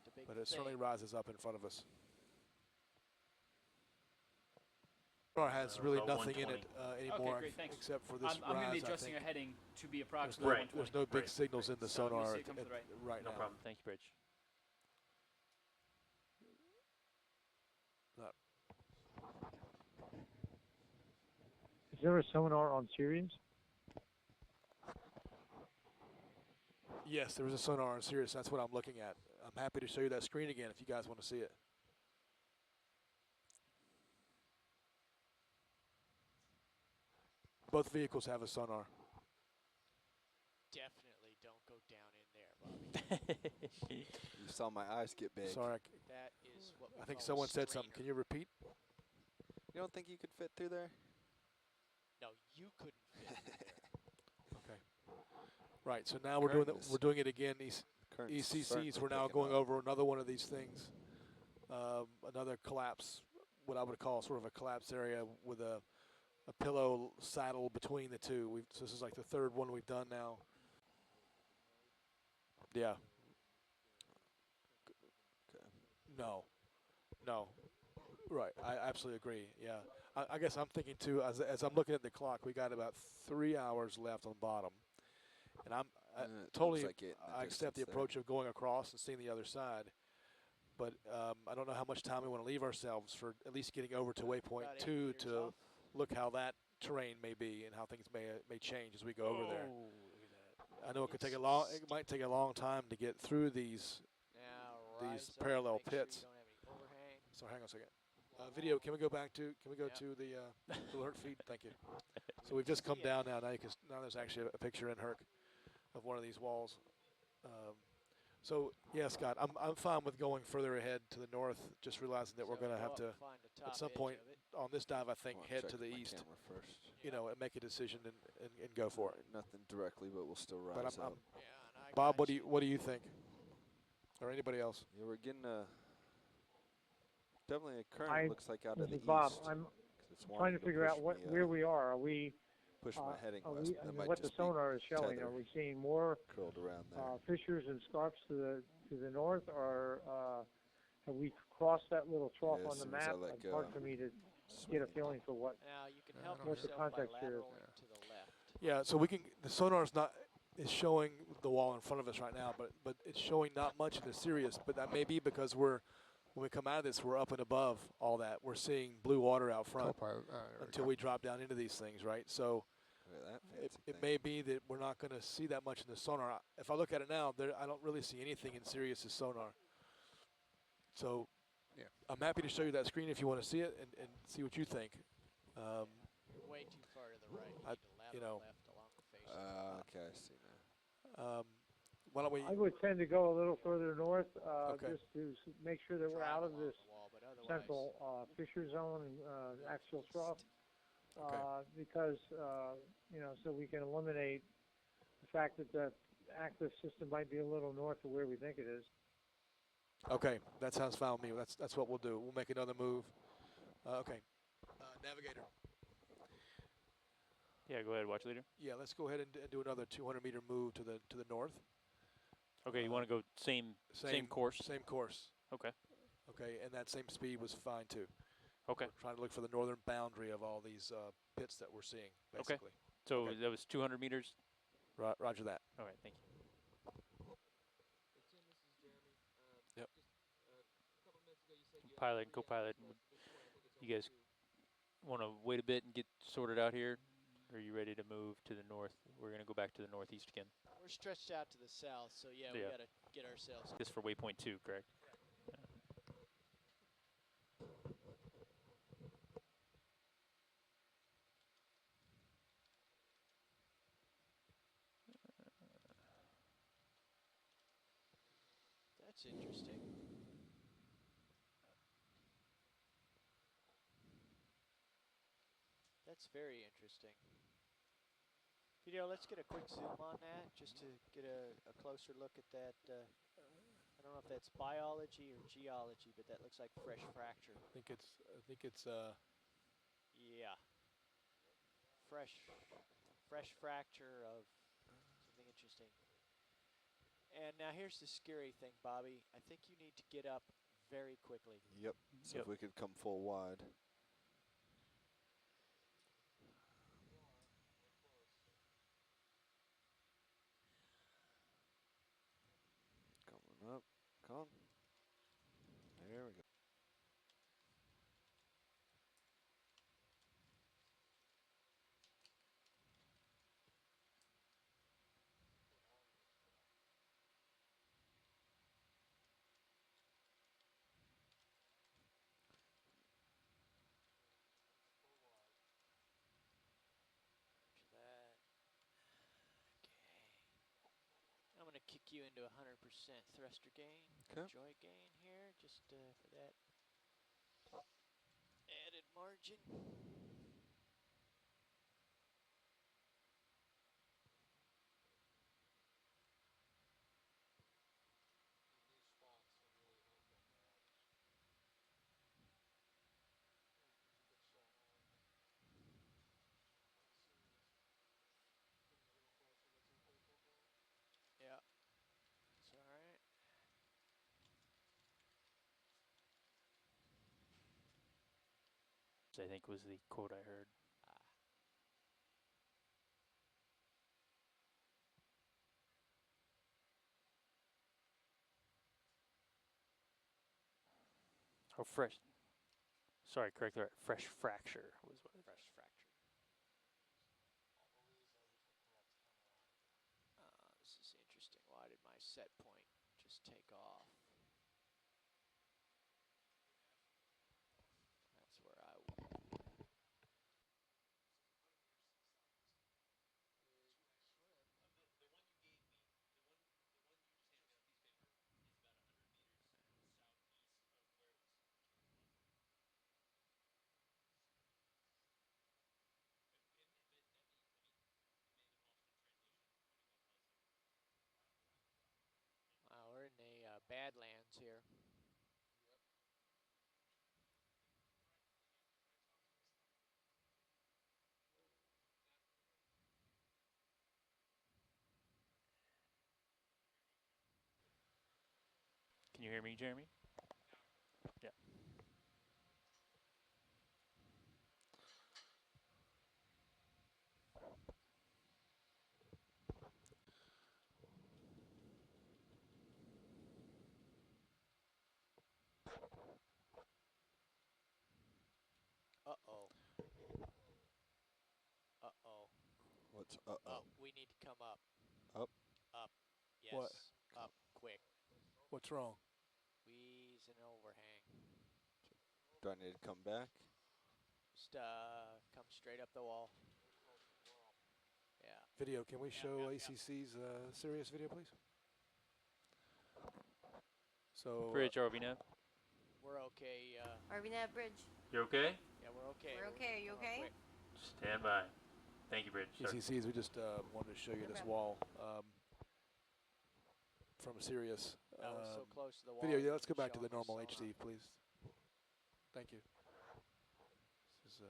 The big But it thing. certainly rises up in front of us. Sonar has really about nothing in it 120. anymore, Okay, great, thanks. except for this I'm going to be rise, I adjusting think. our heading to be There's approximately no, 120. there's no big Right, signals in the So let me sonar see it come to the right. right No now. problem. Thank you, Bridge. Is there a sonar on Sirius? Yes, there was a sonar on Sirius. That's what I'm looking at. I'm happy to show you that screen again if you guys want to see it. Both vehicles have a sonar. Definitely don't go down in there, Bobby. You saw my eyes get big. Sorry, That is what we I think call someone a said something. Can strainer. you repeat? You don't think you could fit through there? No, you couldn't fit through there. Okay. Right. So now we're doing Goodness. we're doing it again. Current's ECCs, certainly we're now picking going up. over another one of these things, another collapse, what I would call sort of a collapse area with a pillow saddle between the two. So this is like the third one we've done now. Yeah. Okay. No. Right. I absolutely agree. Yeah. I guess I'm thinking too, as I'm looking at the clock, we got about 3 hours left on bottom. And I'm It totally, looks like it in the I accept the distance there. approach of going across and seeing the other side. But I don't know how much time we want to leave ourselves for at least getting over to waypoint About 8 2 meters to off. look how that terrain may be and how things may change as we go over there. Oh, look at that. I know it could take a long. It might take a long time to get through these Now rise up, parallel make sure pits. you don't have any overhang. So hang on a second. Video. Can we go back to? Can we go Yep. to the alert feed? Thank you. So we've just come down now. Now there's actually a picture in Herc of one of these walls. So yeah, Scott, I'm fine with going further ahead to the north. Just realizing that we're going to have to, at some point on this dive, I think, Well, head check to the my east. camera first. You know, and make a decision and go for it. Nothing directly, but we'll still rise But up. Yeah, and I Bob, got what do you think? Or anybody else? Yeah, we're getting definitely a current I- looks like out This of the is Bob. east. I'm 'Cause it's trying wanting to figure out push me, where we are. Are we push my heading are west. we, That I mean, might what the just be sonar is showing? tether Are we seeing more curled around there. fissures and scarps to the north, or have we crossed that little trough Yeah, on as the soon as I map? let It's go, hard for me to get a feeling for what Now you can help what the yourself by context here is. lateraling to the left. Yeah, so we can. The sonar is showing the wall in front of us right now, but it's showing not much in the Sirius. But that may be because when we come out of this, we're up and above all that. We're seeing blue water out front until we drop down into these things, right? So Look at that fancy it thing. may be that we're not going to see that much in the sonar. If I look at it now, I don't really see anything in Sirius's sonar. So Yeah. I'm happy to show you that screen if you want to see it and see what you think. You're way too far to the right. You need to lateral left along the face. Okay, I see now. Why don't we? I would tend to go a little further north, Okay. just to make sure that we're Drive out of along this the wall, but otherwise, central fissure zone and axial trough, Okay. because so we can eliminate the fact that the active system might be a little north of where we think it is. Okay, that sounds fine with me. That's what we'll do. We'll make another move. Okay, navigator. Yeah, go ahead, watch leader. Yeah, let's go ahead and do another 200-meter move to the north. Okay, you want to go same course? Same course. Okay. Okay, and that same speed was fine too. Okay. We're trying to look for the northern boundary of all these pits that we're seeing, basically. Okay. So Okay. that was 200 meters. Roger that. All right, thank you. Yep. Pilot and co-pilot, you guys want to wait a bit and get sorted out here? Or are you ready to move to the north? We're going to go back to the northeast again. we're stretched out to the south, so yeah, we Yeah. got to get ourselves. Just for waypoint 2, correct? That's interesting. That's very interesting. Video, let's get a quick zoom on that, just to get a closer look at that. I don't know if that's biology or geology, but that looks like fresh fracture. I think it's. Yeah. Fresh fracture of something interesting. And now here's the scary thing, Bobby. I think you need to get up very quickly. Yep. So if we could come full wide. Coming up. Come. There we go. That. Okay. I'm going to kick you into 100% thruster gain, Okay. joy gain here, just for that added margin. I think was the quote I heard. Oh, fresh. Sorry, correct. Right. Fresh fracture was what it. Fresh fracture. This is interesting. Why did my set point just take off? That's where I would. We're in the Badlands here. Can you hear me, Jeremy? Yeah. Uh-oh. Uh-oh. What's uh-oh? Up. We need to come up. Up? Up. Yes. What? Up. Quick. What's wrong? We's an overhang. Do I need to come back? Just come straight up the wall. Yeah. Video, can we show ACC's Sirius video, please? So Bridge, RVNAV. We're okay. RVNAV bridge. You okay? Yeah, we're okay. We're okay. Are you okay? Stand by. Thank you, Bridge. Sorry. ACC's, we just wanted to show you this wall from Sirius. That was so close to the wall. Video, yeah, let's go back to the normal HD, please. Thank you. This is,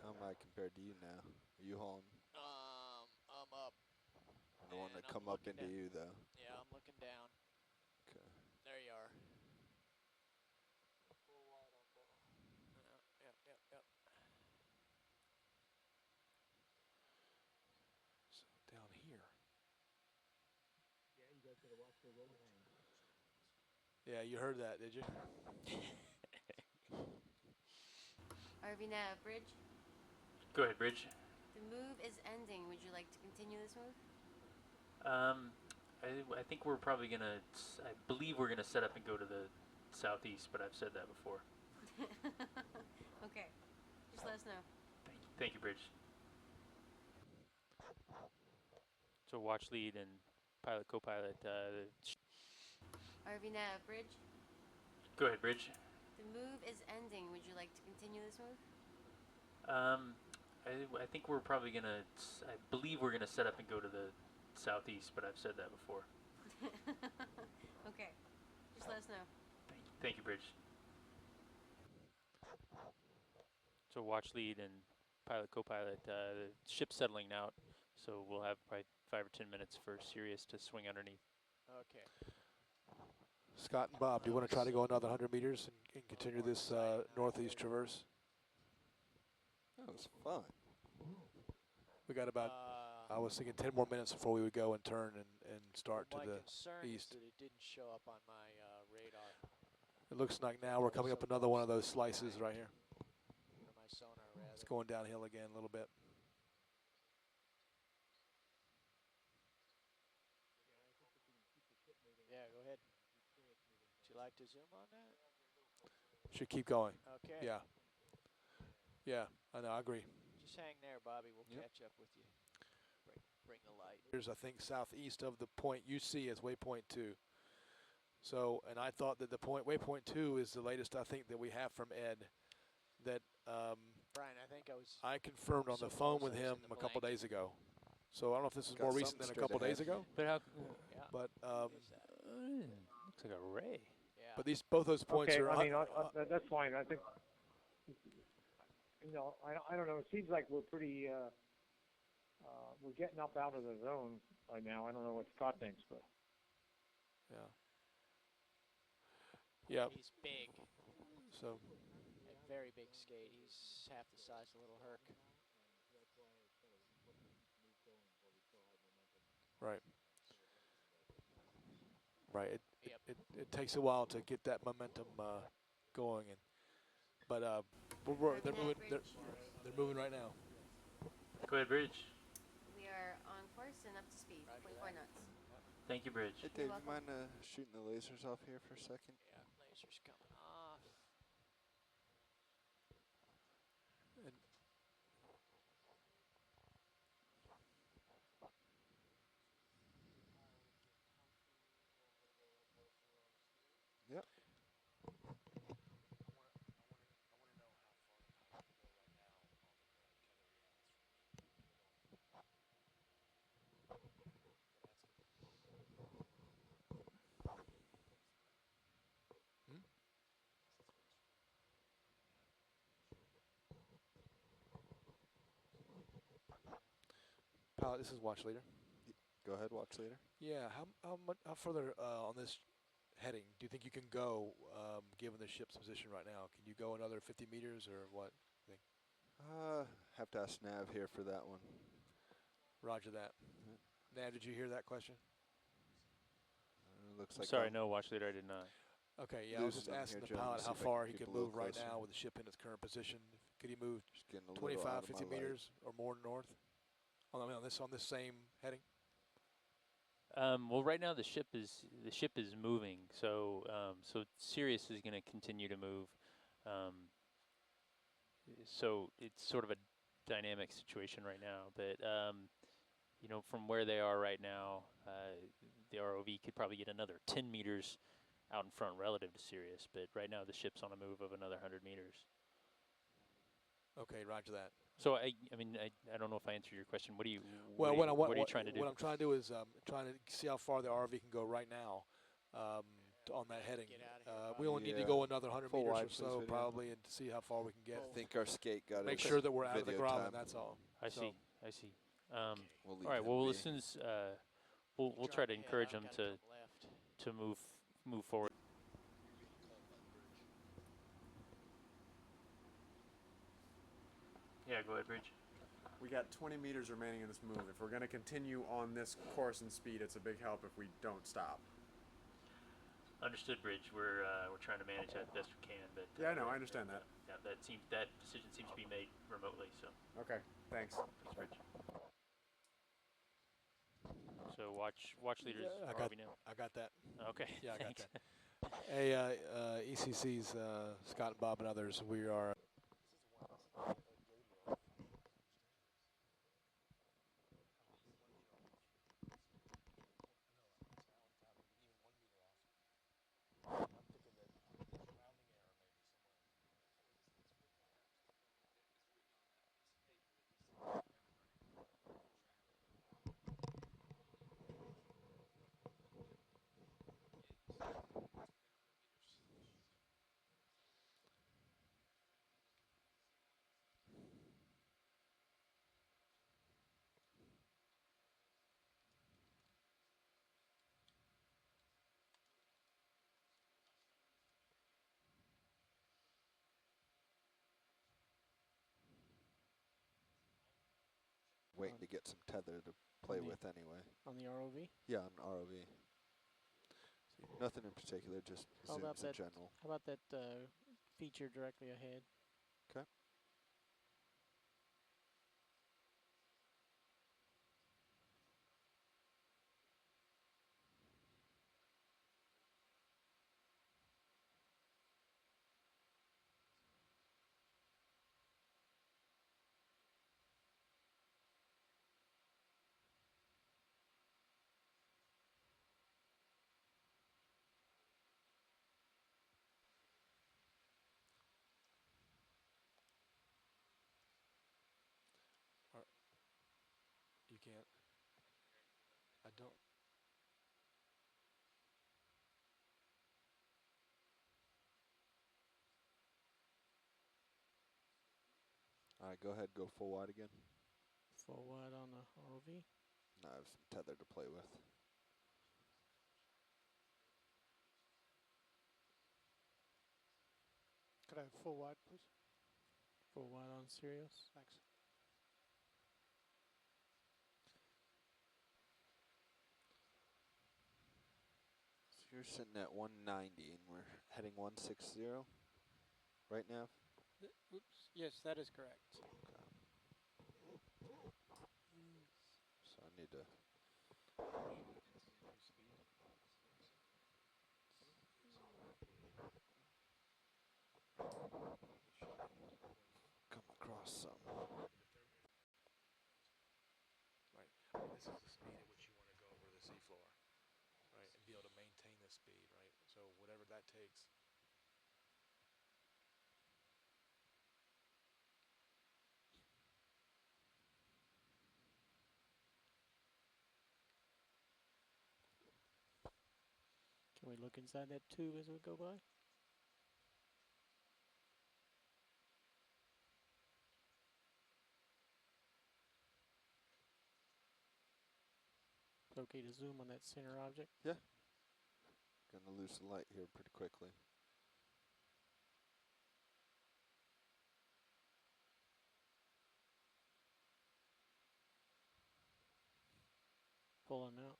How am I compared to you now? Are you hauling? I'm up. I don't want to come up into you, though. Yeah, I'm looking down. Okay. There you are. Yep. So down here. Yeah, you guys gotta watch the overhang. Yeah, you heard that, did you? RVNAV bridge. Go ahead, Bridge. The move is ending. Would you like to continue this move? I think we're probably gonna. I believe we're gonna set up and go to the southeast, but I've said that before. Okay. Just let us know. Thank you, Bridge. So watch lead and pilot, co-pilot. RVNAV bridge. Go ahead, Bridge. The move is ending. Would you like to continue this move? I think we're probably gonna. I believe we're gonna set up and go to the southeast, but I've said that before. Okay. Just let us know. Thank you, Bridge. So watch lead and pilot, co-pilot. The ship's settling out, so we'll have probably 5 or 10 minutes for Sirius to swing underneath. Okay. Scott and Bob, do you want to try to go another 100 meters and continue this northeast traverse? That was fun. We got about, I was thinking 10 more minutes before we would go and turn and start to the east. That it didn't show up on my radar. It looks like now we're coming up another one of those slices right here. Or my sonar, rather. It's going downhill again a little bit. Yeah, go ahead. Would you like to zoom on that? Should keep going. Okay. Yeah. Yeah, I know, I agree. Just hang there, Bobby. We'll catch up with you. Bring the light. Here's, I think, southeast of the point you see as waypoint 2. So, and I thought that the waypoint 2 is the latest, I think, that we have from Ed. That Brian, I think I confirmed on the phone with him a couple days ago. So I don't know if this is more recent than a couple days ago. But how? But looks like a ray. Yeah. But both those points okay, are. I mean, that's fine. I think. You know, I don't know. It seems like we're pretty. We're getting up out of the zone right now. I don't know what Scott thinks, but. Yeah. Yeah. He's big. So. very big skate. He's half the size of Little Herc. Right. Right. It takes a while to get that momentum going, but they're moving. They're moving right now. Go ahead, Bridge. We are on course and up to speed. 24 knots. Thank you, Bridge. Hey, Dave, you mind shooting the lasers off here for a second? Yeah, lasers coming off. And yep. Pilot, this is watch leader. Go ahead, watch leader. Yeah, how further on this heading do you think you can go, given the ship's position right now? Can you go another 50 meters or what? Think? Have to ask Nav here for that one. Roger that. Nav, did you hear that question? Looks like Sorry, no, watch leader, I did not. Okay, yeah, I was just asking the pilot how far he could move right now with the ship in its current position. Could he move 25, 50 meters or more north? On this same heading? Well, right now the ship is moving, so so Sirius is going to continue to move. So it's sort of a dynamic situation right now. But you know, from where they are right now, the ROV could probably get another 10 meters out in front relative to Sirius. But right now the ship's on a move of another 100 meters. Okay, roger that. So I mean, I don't know if I answered your question. What are you? Well, what are you trying to do? What I'm trying to do is trying to see how far the RV can go right now on that heading. We only need to go another 100 meters or so probably, and to see how far we can get. I think our skate got Make sure that we're out of the grommet. That's all. I see. I see. We'll all right. Well, as soon as we'll try to encourage them to move forward. Yeah, go ahead, Bridge. We got 20 meters remaining in this move. If we're going to continue on this course and speed, it's a big help if we don't stop. Understood, Bridge. We're trying to manage that best we can, but yeah, no, I understand that. Yeah, that decision seems to be made remotely. So. Okay, thanks. Thanks, Bridge. So watch leaders. I got that. Okay. Yeah, I got that. Hey, ECC's Scott and Bob and others. We are. Waiting to get some tether to play with anyway. On the ROV? Yeah, on ROV. Nothing in particular, just zooms in general. How about that feature directly ahead? Okay. You can't. I don't. All right, go ahead, go full wide again. Full wide on the ROV? No, I have some tether to play with. Could Okay, full wide, please. Full wide on Sirius. Thanks. So you're sitting at 190 and we're heading 160 right now? Oops. Yes, that is correct. So I need to come across some. Right. This is the speed at which you want to go over the seafloor, right, and be able to maintain this speed, right? So whatever that takes. Can we look inside that tube as we go by? It's okay to zoom on that center object? Yeah. Gonna lose the light here pretty quickly. Pulling out.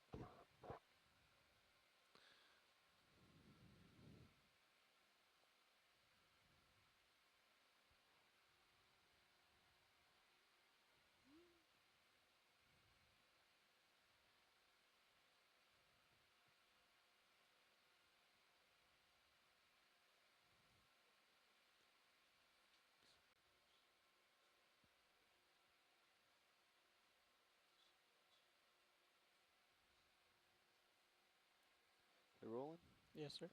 Hey, rolling? Yes, sir.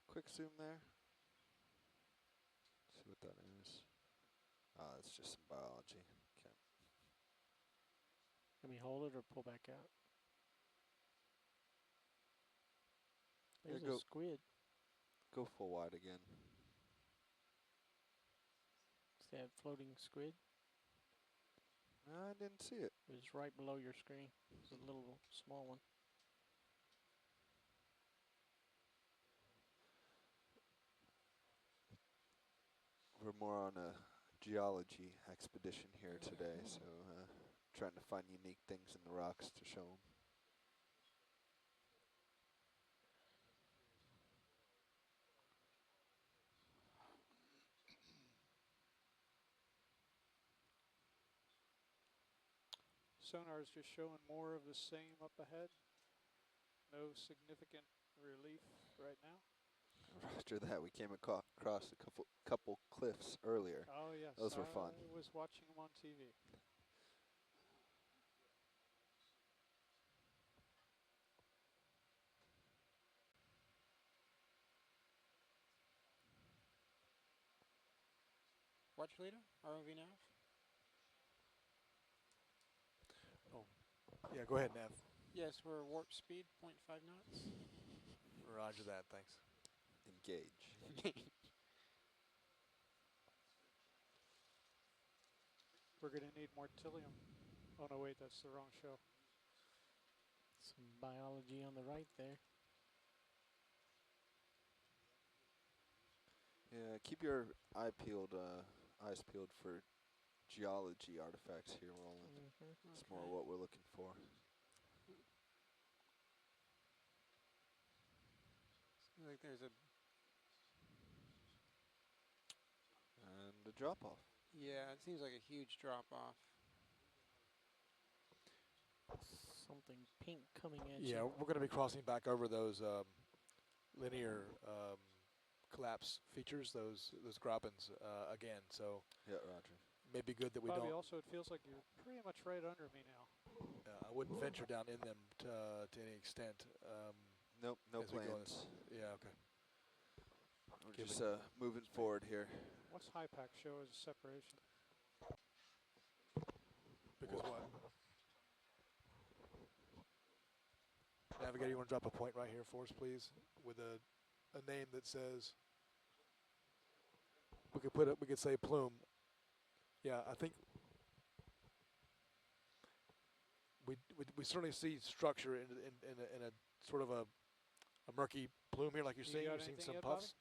Quick zoom there. See what that is. Ah, it's just some biology. Okay. Can we hold it or pull back out? There's Yeah, a squid. Go full wide again. Is that floating squid? I didn't see it. It was right below your screen. It's a little small one. We're more on a geology expedition here today, so trying to find unique things in the rocks to show them. Sonar is just showing more of the same up ahead. No significant relief right now. After that, we came across a couple cliffs earlier. Oh yes, Those were fun. I was watching them on TV. Watch leader, ROV nav. Oh, yeah, go ahead, Nav. Yes, we're warp speed, 0.5 knots. Roger that, thanks. Engage. We're going to need more Tillium. Oh no, wait, that's the wrong show. Some biology on the right there. Yeah, keep your eyes peeled for geology artifacts here, Roland. It's more what we're looking for. Seems like there's a... And a drop-off. Yeah, it seems like a huge drop-off. Something pink coming at you. Yeah, we're going to be crossing back over those linear collapse features, those grabens again. So yeah, Roger. Maybe good that we Bobby, don't. also it feels like you're pretty much right under me now. I wouldn't venture down in them to any extent. Nope, no plans. Yeah, okay. We're just moving forward here. What's high pack show as a separation? Because what? Navigator, you want to drop a point right here for us, please, with a name that says. We could say plume. Yeah, I think we certainly see structure in a sort of a murky plume here, like you're seeing. You're seeing some puffs.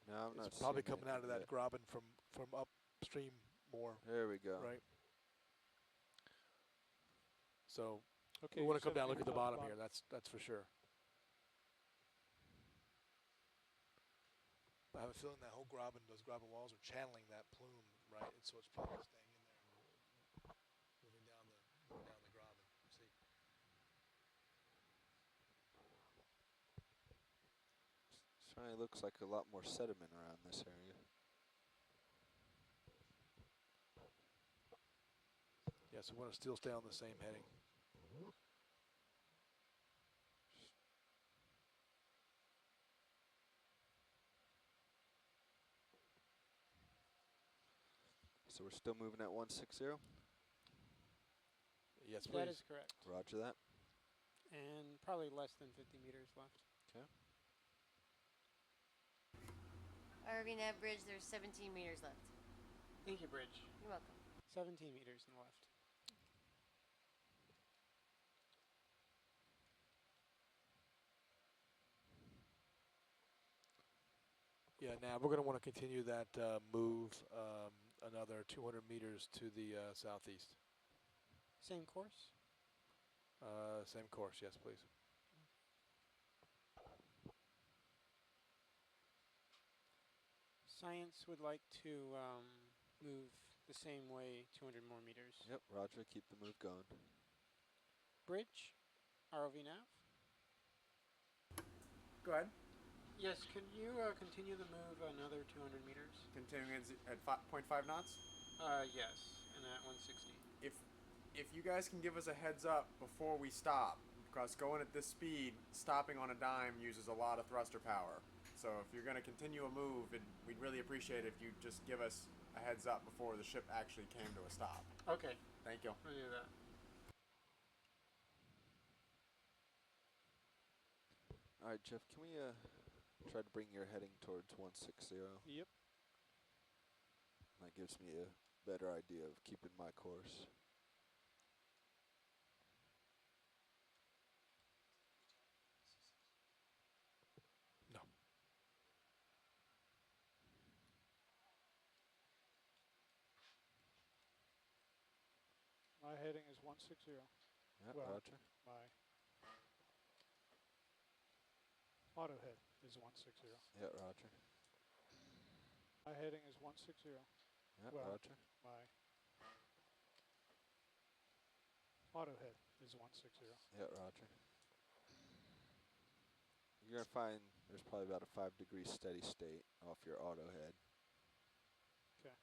No, I'm not It's probably seeing coming out of that anything graben from upstream more. yet. There we go. Right. So Okay, we want to you come down and said look at the bottom. bottom here. That's for sure. I have a feeling that whole those graben walls are channeling that plume, right? And so it's probably staying in there and moving down the graben. See. Certainly looks like a lot more sediment around this area. Yes, we want to still stay on the same heading. So we're still moving at 160? Yes, please. That is correct. Roger that. And probably less than 50 meters left. Okay. RV Nav Bridge, there's 17 meters left. Thank you, Bridge. You're welcome. 17 meters in the left. Yeah, now we're going to want to continue that move another 200 meters to the southeast. Same course? Same course, yes, please. Science would like to move the same way 200 more meters. Yep, roger, keep the move going. Bridge, ROV nav. Go ahead. Yes, could you continue the move another 200 meters? Continuing at 0.5 knots? Yes, and at 160. If you guys can give us a heads up before we stop, because going at this speed, stopping on a dime uses a lot of thruster power. So if you're going to continue a move, we'd really appreciate it if you just give us a heads up before the ship actually came to a stop. Okay. Thank you. I'll do that. All right, Jeff, can we try to bring your heading towards 160? Yep. That gives me a better idea of keeping my course. No. My heading is 160. Yeah, well, roger. My auto head is 160. Yeah, roger. My heading is 160. Yeah, well, roger. My auto head is 160. Yeah, roger. You're going to find there's probably about a 5-degree steady state off your auto head. Okay.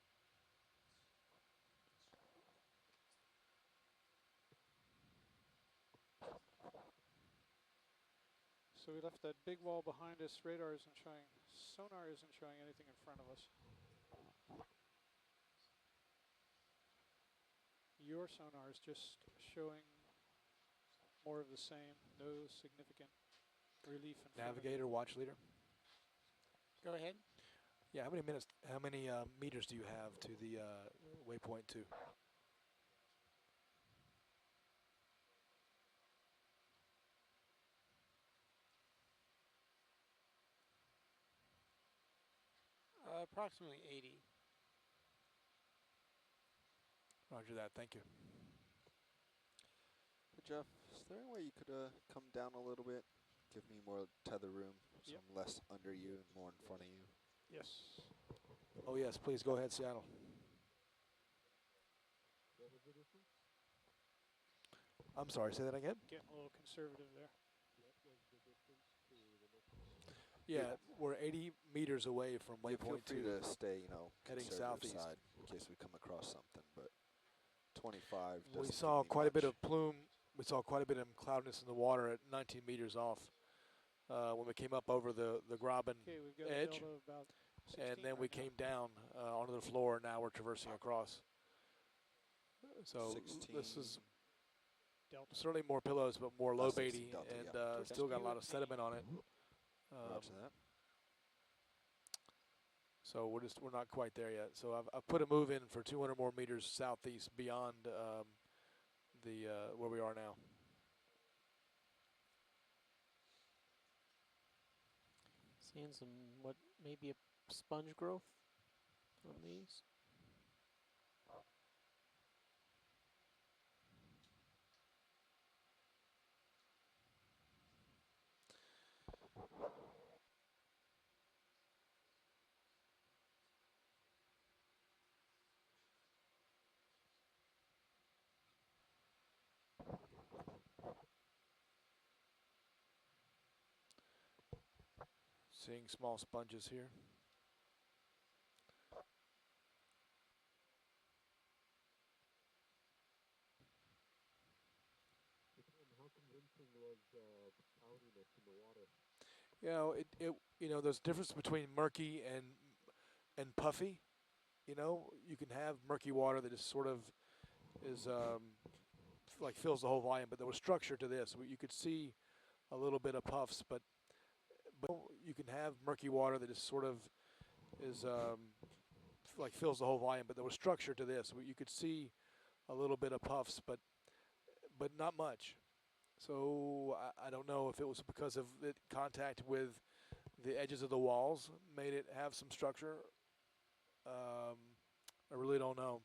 So we left that big wall behind us. Radar isn't showing, sonar isn't showing anything in front of us. Your sonar is just showing more of the same, no significant relief in front of Navigator, watch leader. Go ahead. Yeah, how many meters do you have to the waypoint 2? Approximately 80. Roger that, thank you. Hey Jeff, is there any way you could come down a little bit? Give me more tether room, so Yep. I'm less under you and more in front of you. Yes. Oh yes, please go ahead, Seattle. I'm sorry, say that again? Getting a little conservative there. Yeah, we're 80 meters away from Yeah, waypoint 2. feel free to stay, heading conservative southeast. side in case we come across something, but 25 We doesn't saw give me quite a bit much. of plume. We saw quite a bit of cloudiness in the water at 19 meters off when we came up over the graben Okay, we've got edge, a delta of about 16 and then right we now. came down onto the floor. And now we're traversing across. So 16. this is Delta. certainly more pillows, but more low 16 baity, delta, and yeah. still got a lot of sediment on it. Roger that. So we're not quite there yet. So I've put a move in for 200 more meters southeast beyond the where we are now. Seeing some what maybe sponge growth on these. Seeing small sponges here. How convincing was the cloudiness in the water? You know, there's a difference between murky and puffy. You know, you can have murky water that is sort of like fills the whole volume, but there was structure to this. You could see a little bit of puffs, but you can have murky water that is sort of like fills the whole volume, but there was structure to this. You could see a little bit of puffs, but not much. So I don't know if it was because of the contact with the edges of the walls made it have some structure. I really don't know.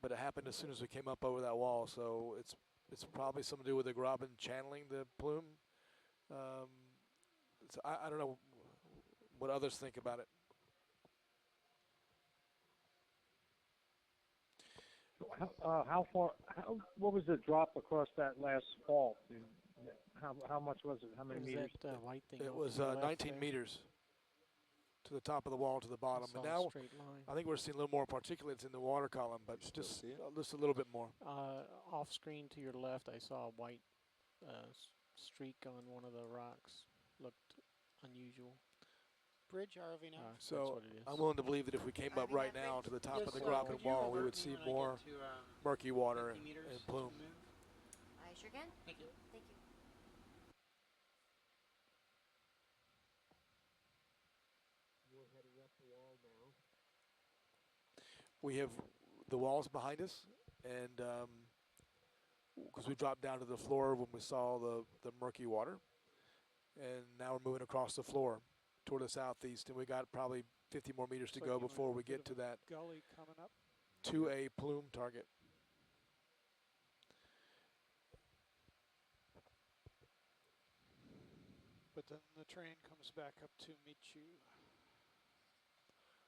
But it happened as soon as we came up over that wall, so it's probably something to do with the graben channeling the plume. I don't know what others think about it. What was the drop across that last fault? How much was it? How many meters? That white thing It off was to the left 19 there? meters to the top of the wall to the bottom. Saw And a now straight line. I think we're seeing a little more particulates in the water column, but just a little bit more. Off screen to your left, I saw a white streak on one of the rocks. Looked unusual. Bridge RV now. So that's what it is. I'm willing to believe that if we came up right now to the top of the graben wall, we would see more murky water and plume. I sure can. Thank you. Thank you. We're heading up the wall now. We have the walls behind us, and because we dropped down to the floor when we saw the murky water, and now we're moving across the floor toward the southeast, and we got probably 50 more meters to go before we get to that gully coming up. 2A plume target. But then the train comes back up to meet you.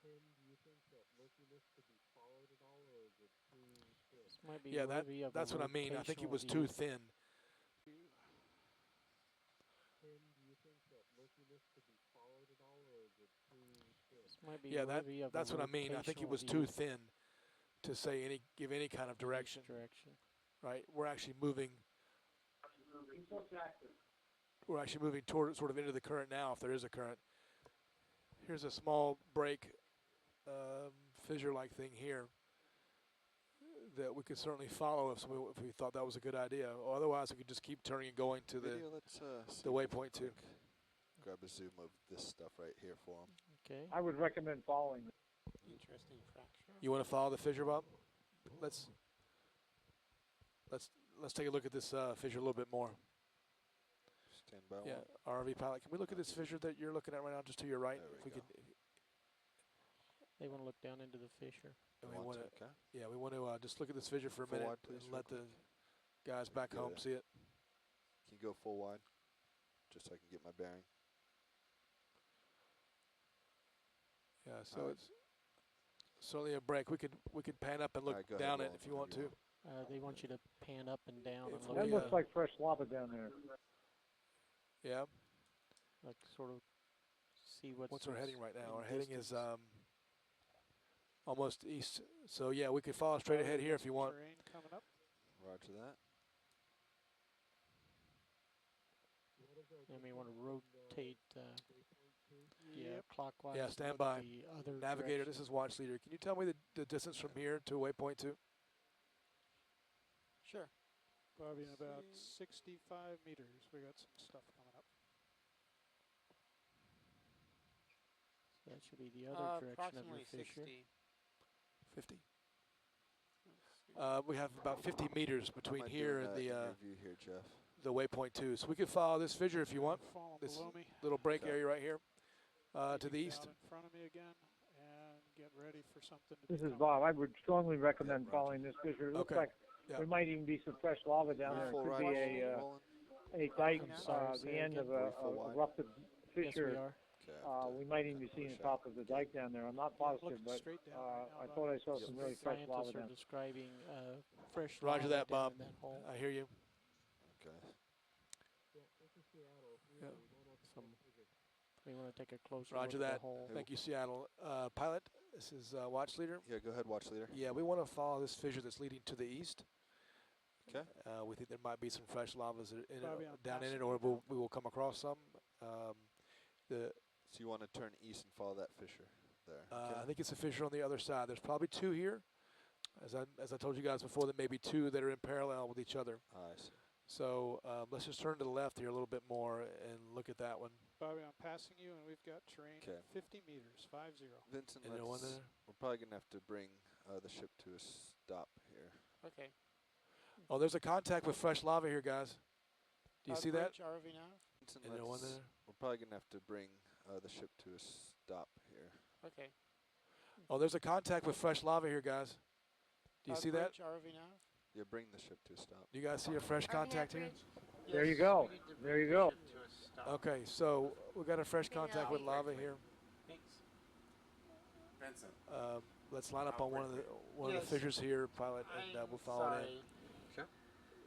Tim, do you think that murkiness could be followed at all, or is it too thin? This might be Yeah, worthy of that's a what I mean. I think it was rotational too view. thin. Tim, do you think that murkiness could be followed at all, or is it too thin? This might be Yeah, worthy of a that's what I mean. I think it rotational was view. too thin to say give any kind of direction. Right, we're actually moving. We're actually moving toward sort of into the current now, if there is a current. Here's a small break, fissure-like thing here that we could certainly follow if we thought that was a good idea. Or otherwise, we could just keep turning and going to Video, let's the waypoint too. Grab a zoom of this stuff right here for him. Okay. I would recommend following. Interesting fracture. You want to follow the fissure, Bob? Let's take a look at this fissure a little bit more. Stand by. Yeah, RV pilot. Can we look at this fissure that you're looking at right now, just to your right? There If we we go. could. They want to look down into the fissure. And we Want want to, to. okay. Yeah, we want to just look at this fissure for a Full minute wide, please, and real let the quick. guys back Go home there. see it. Can you go full wide, just so I can get my bearing? Yeah, so Alright. it's certainly a break. We could pan up and look Alright, go ahead, down it roll if you want to. They want you to pan up and down If and look That we, looks like fresh lava down there. Yeah. like sort of see What's our heading right now? in Our heading is distance. almost east. So yeah, we could follow straight ahead here if you want. Terrain coming up. Roger that. You may want to rotate. Yeah, clockwise. Yeah, and stand look by. The other Navigator, direction. this is watch leader. Can you tell me the distance from here to waypoint 2? Sure. Probably in about 65 meters. We got some stuff coming up. So that should be the other direction of your Approximately fissure. 60. 50. We have about 50 meters between Am I here doing and that in the your view here, Jeff? waypoint 2. So we could follow this fissure if you want. Falling This below me. little break Okay. area right here. To the east. Down in front of me again, and get ready for something to This is become Bob. I would strongly recommend following this fissure. It looks Okay. like there might even be some fresh lava down there. It Full could ride be rolling. a dike, I'm sorry, say the end again? of a erupted Yes, fissure. we are. Okay, We might even be seeing the top of the dike down there. I'm not positive, but I thought I saw some really fresh lava Scientists are down. describing fresh Roger lava that, down Bob. in that hole. I hear you. Okay. Some, we want to take a closer Roger look that. at the hole. Thank you, Seattle. Pilot, this is watch leader. Yeah, go ahead, watch leader. Yeah, we want to follow this fissure that's leading to the east. Okay. We think there might be some fresh lavas in Bobby, it, I'm down in passing it, or we will come across some. So you want to turn east and follow that fissure there. I think it's a fissure on the other side. There's probably two here. As I told you guys before, there may be two that are in parallel with each other. I see. So let's just turn to the left here a little bit more and look at that one. Bobby, I'm passing you, and we've got terrain 50 meters, 50. Vincent, And no one there? we're probably going to have to bring the ship to a stop here. Okay. Oh, there's a contact with fresh lava here, guys. Do you see that? Bridge, ROV nav. Vincent, And no one there? we're probably going to have to bring the ship to a stop here. Okay. Oh, there's a contact with fresh lava here, guys. Do you see that? Bridge, ROV nav. Yeah, bring the ship to a stop. Do you guys see a fresh contact here? There you go. There you go. Okay, so we got a fresh contact with lava here. Thanks. Vincent. Let's line up on one of the fissures here, pilot, and we'll follow it in. Okay.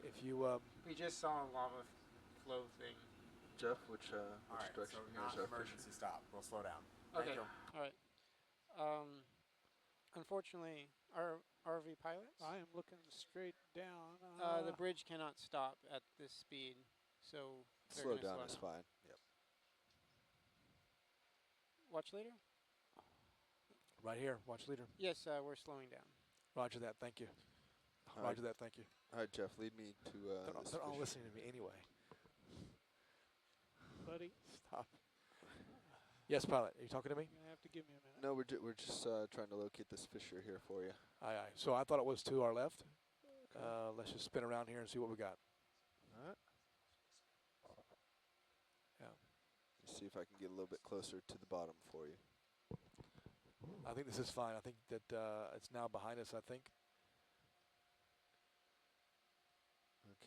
If you we just saw a lava flow thing. Jeff, which All right, direction so is not our emergency stop. We'll slow down. Okay. Thank you. All right. Unfortunately, our RV pilots. I am looking straight down. The bridge cannot stop at this speed, so they're slow gonna down is fine. Yep. Watch leader. right here, watch leader. Yes, we're slowing down. Roger that. Thank you. Roger that. Thank you. All right, Jeff, lead me to. They're all listening to me anyway. Buddy. Stop. Yes, pilot. Are you talking to me? You're gonna have to give me a minute. No, we're just trying to locate this fissure here for you. Aye, aye. So I thought it was to our left. Let's just spin around here and see what we got. All right. Yeah. Let's see if I can get a little bit closer to the bottom for you. I think this is fine. I think that it's now behind us, I think.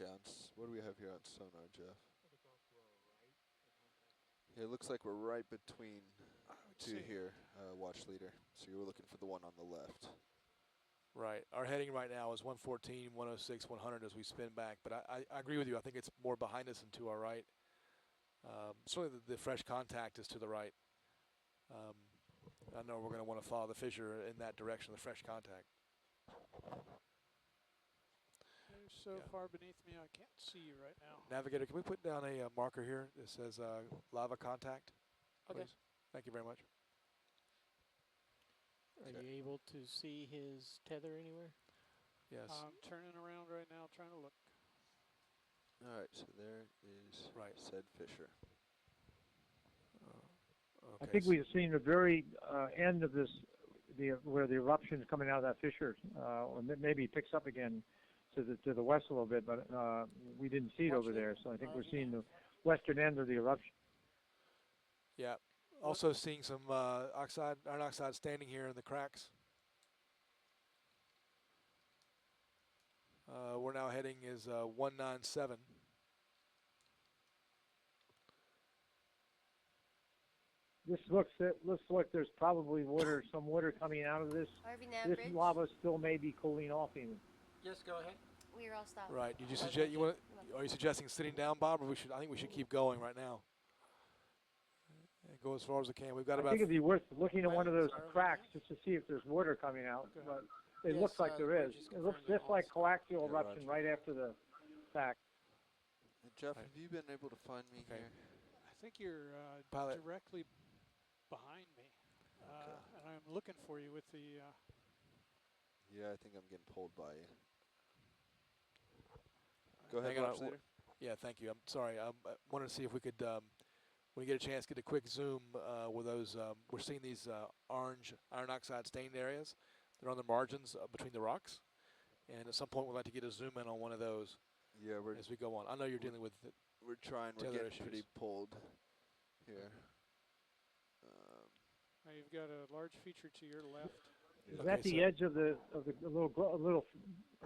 Okay, what do we have here on sonar, Jeff? Yeah, it looks like we're right between two here, watch leader. So you were looking for the one on the left. Right. Our heading right now is 114, 106, 100 as we spin back. But I agree with you. I think it's more behind us and to our right. Certainly the fresh contact is to the right. I know we're going to want to follow the fissure in that direction, the fresh contact. You're so far beneath me, I can't see you right now. Navigator, can we put down a marker here that says lava contact? Okay. Please? Thank you very much. Are you able to see his tether anywhere? Yes. I'm turning around right now, trying to look. All right, so there is said fissure. I think we've seen the very end of this, where the eruption is coming out of that fissure, or maybe it picks up again to the west a little bit, but we didn't see it over there. So I think we're seeing the western end of the eruption. Yeah. Also seeing some iron oxide standing here in the cracks. We're now heading is 197. This looks like there's probably some water coming out of this. This lava still may be cooling off even. Yes, go ahead. We are all stopped. Right. Did you suggest are you suggesting sitting down, Bob, or I think we should keep going right now. Go as far as we can. We've got I about. think it'd be worth looking at one of those cracks just to see if there's water coming out. But it looks like there is. It looks just like coaxial eruption right after the fact. Jeff, have you been able to find me here? I think you're Pilot. directly behind me, and I'm looking for you with the. Yeah, I think I'm getting pulled by you. Go ahead, Hang on, watch leader. Yeah, thank you. I'm sorry. I wanted to see if we could, when you get a chance, get a quick zoom with those. We're seeing these orange iron oxide stained areas. They're on the margins between the rocks. And at some point, we'd like to get a zoom in on one of those. Yeah, as we go on. I know you're dealing with. We're trying. We're getting pretty pulled here. you've got a large feature to your left. Is that the edge of the little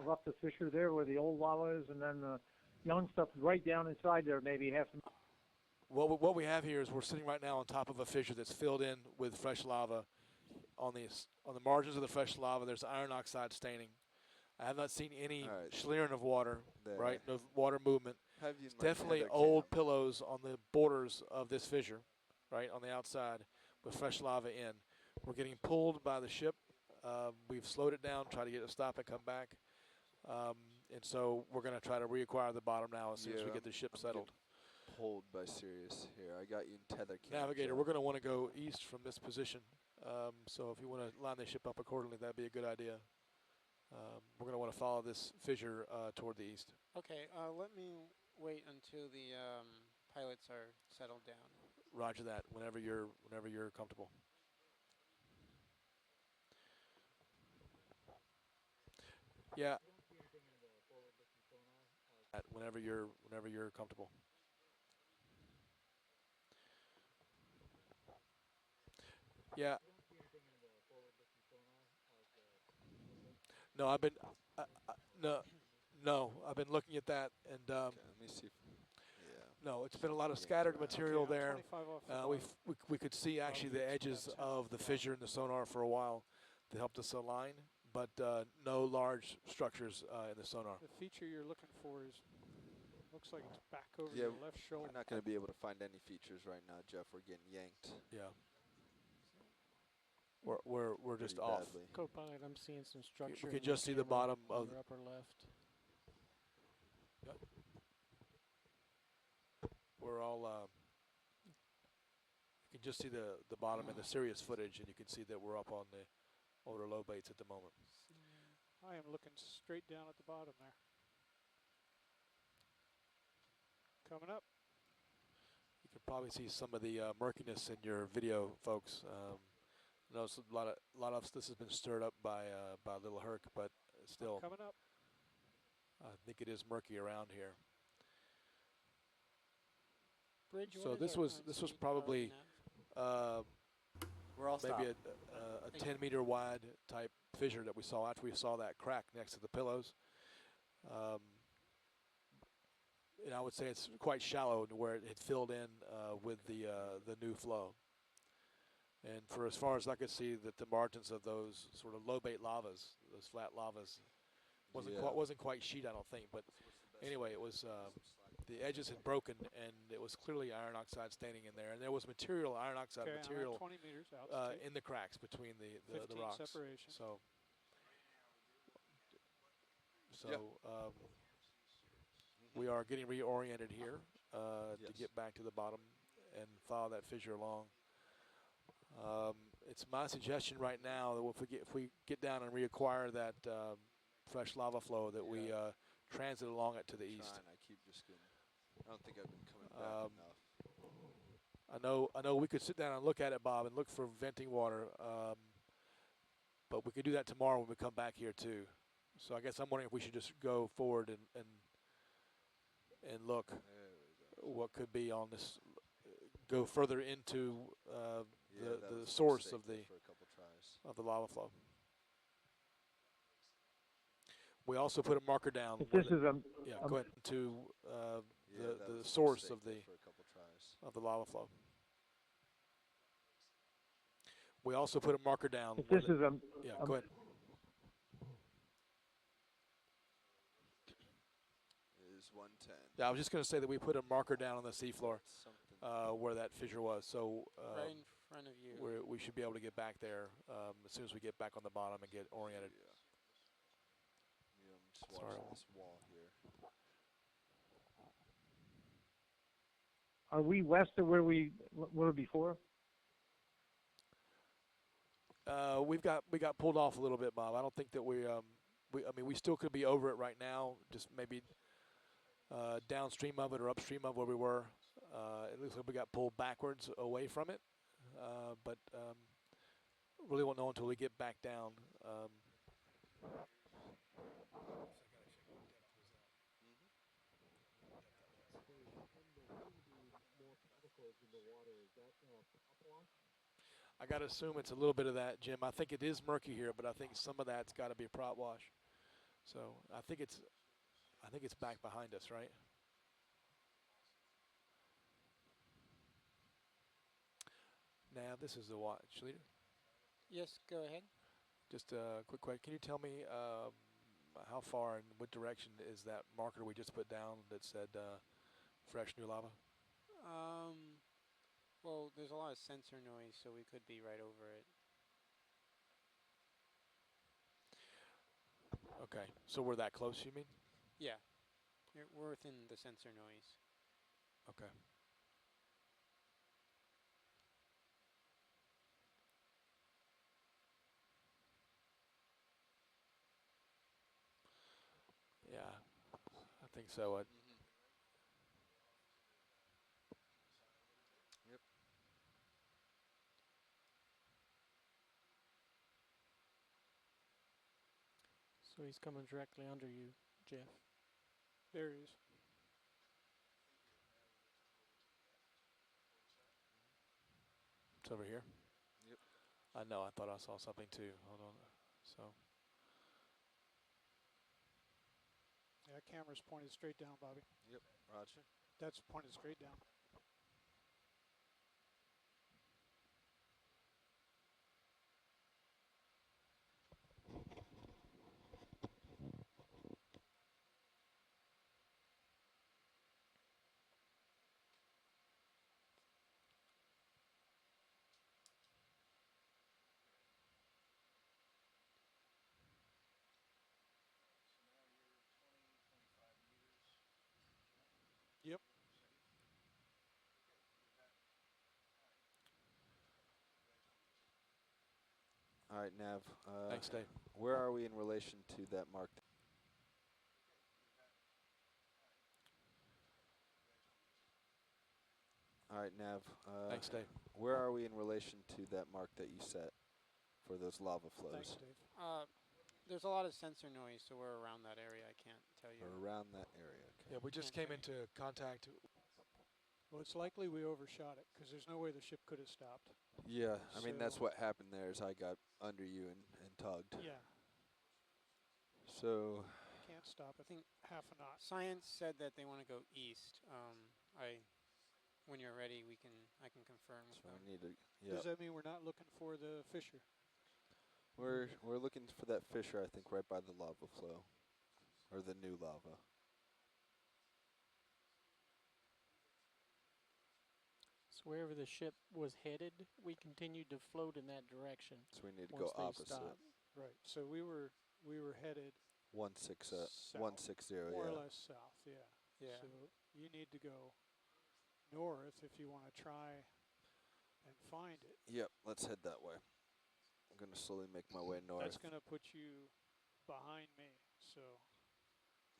rough the fissure there where the old lava is, and then the young stuff right down inside there, maybe half. What we have here is we're sitting right now on top of a fissure that's filled in with fresh lava. On the margins of the fresh lava, there's iron oxide staining. I have not seen any schlieren of water, right? No water movement. It's definitely old pillows on the borders of this fissure, right, on the outside, with fresh lava in. We're getting pulled by the ship. We've slowed it down, try to get it to stop and come back. And so we're going to try to reacquire the bottom now as soon as we get the ship settled. Pulled by Sirius here. I got you in tether cam. Navigator, we're going to want to go east from this position. So if you want to line the ship up accordingly, that'd be a good idea. We're going to want to follow this fissure toward the east. Okay, let me wait until the pilots are settled down. Roger that. Whenever you're comfortable. Yeah. Whenever you're comfortable. Yeah. No, I've been I've been looking at that, and let me see. no, it's been a lot of scattered material there. We could see actually the edges of the fissure in the sonar for a while that helped us align, but no large structures in the sonar. The feature you're looking for is looks like it's back over Yeah, your left shoulder. we're not going to be able to find any features right now, Jeff. We're getting yanked. Yeah. We're just off. Badly. Co-pilot, I'm seeing some structure. We can just see the bottom of your upper left. Yep. We're all. You can just see the bottom in the Sirius footage, and you can see that we're up on the older low baits at the moment. I am looking straight down at the bottom there. Coming up. You can probably see some of the murkiness in your video, folks. Notice a lot of this has been stirred up by Little Herc, but still, coming up. I think it is murky around here. Bridge, so this was probably we're all maybe a 10-meter wide type fissure that we saw after we saw that crack next to the pillows. And I would say it's quite shallow where it had filled in with the new flow. And for as far as I could see, that the margins of those sort of low bait lavas, those flat lavas, wasn't quite sheet, I don't think. But anyway, it was the edges had broken, and it was clearly iron oxide staining in there, and there was material, iron oxide material, 20 meters out in the cracks between the rocks. Separation. So we are getting reoriented here to get back to the bottom and follow that fissure along. It's my suggestion right now that if we get down and reacquire that fresh lava flow, that we transit along it to the east. I keep just getting. I don't think I've been coming back enough. I know. We could sit down and look at it, Bob, and look for venting water. But we could do that tomorrow when we come back here too. So I guess I'm wondering if we should just go forward and look what could be on this. Go further into the source of the lava flow. We also put a marker down. If this is go ahead to the source of the lava flow. We also put a marker down. If this is go ahead. Is 110. Yeah, I was just going to say that we put a marker down on the seafloor where that fissure was. So right in front of you. We should be able to get back there as soon as we get back on the bottom and get oriented. I'm just watching this wall here. Are we west of where we were before? We got pulled off a little bit, Bob. I don't think that I mean, we still could be over it right now. Just maybe downstream of it or upstream of where we were. It looks like we got pulled backwards away from it, but really won't know until we get back down. I got to assume it's a little bit of that, Jim. I think it is murky here, but I think some of that's got to be a prop wash. So I think it's back behind us, right? Now this is the watch leader. Yes, go ahead. Just a quick question. Can you tell me how far and what direction is that marker we just put down that said fresh new lava? Well, there's a lot of sensor noise, so we could be right over it. Okay, so we're that close, you mean? Yeah, we're within the sensor noise. Okay. Yeah, I think so. Yep. So he's coming directly under you, Jeff. There he is. It's over here? Yep. I know, I thought I saw something too. Hold on. So. Yeah, camera's pointed straight down, Bobby. Yep, roger. That's pointed straight down. Yep. All right, Nav. Thanks, Dave. Where are we in relation to that mark? All right, Nav. Thanks, Dave. Where are we in relation to that mark that you set for those lava flows? Thanks, Dave. There's a lot of sensor noise, so we're around that area. I can't tell you. Or around that area. Okay. Yeah, we just came into contact. Well, it's likely we overshot it because there's no way the ship could have stopped. Yeah, I mean, that's So- what happened there is I got under you and tugged. Yeah. So Can't stop it. I think half a knot. Science said that they want to go east. When you're ready, I can confirm with so them. we need to. Yeah. Does that mean we're not looking for the fisher? We're looking for that fisher, I think, right by the lava flow, or the new lava. So wherever the ship was headed, we continued to float in that direction. So we need to once go they opposite. stopped. Right. So we were headed 160. more or Yeah. less south. Yeah. Yeah. So you need to go north if you want to try and find it. Yep. Let's head that way. I'm gonna slowly make my way north. That's going to put you behind me. So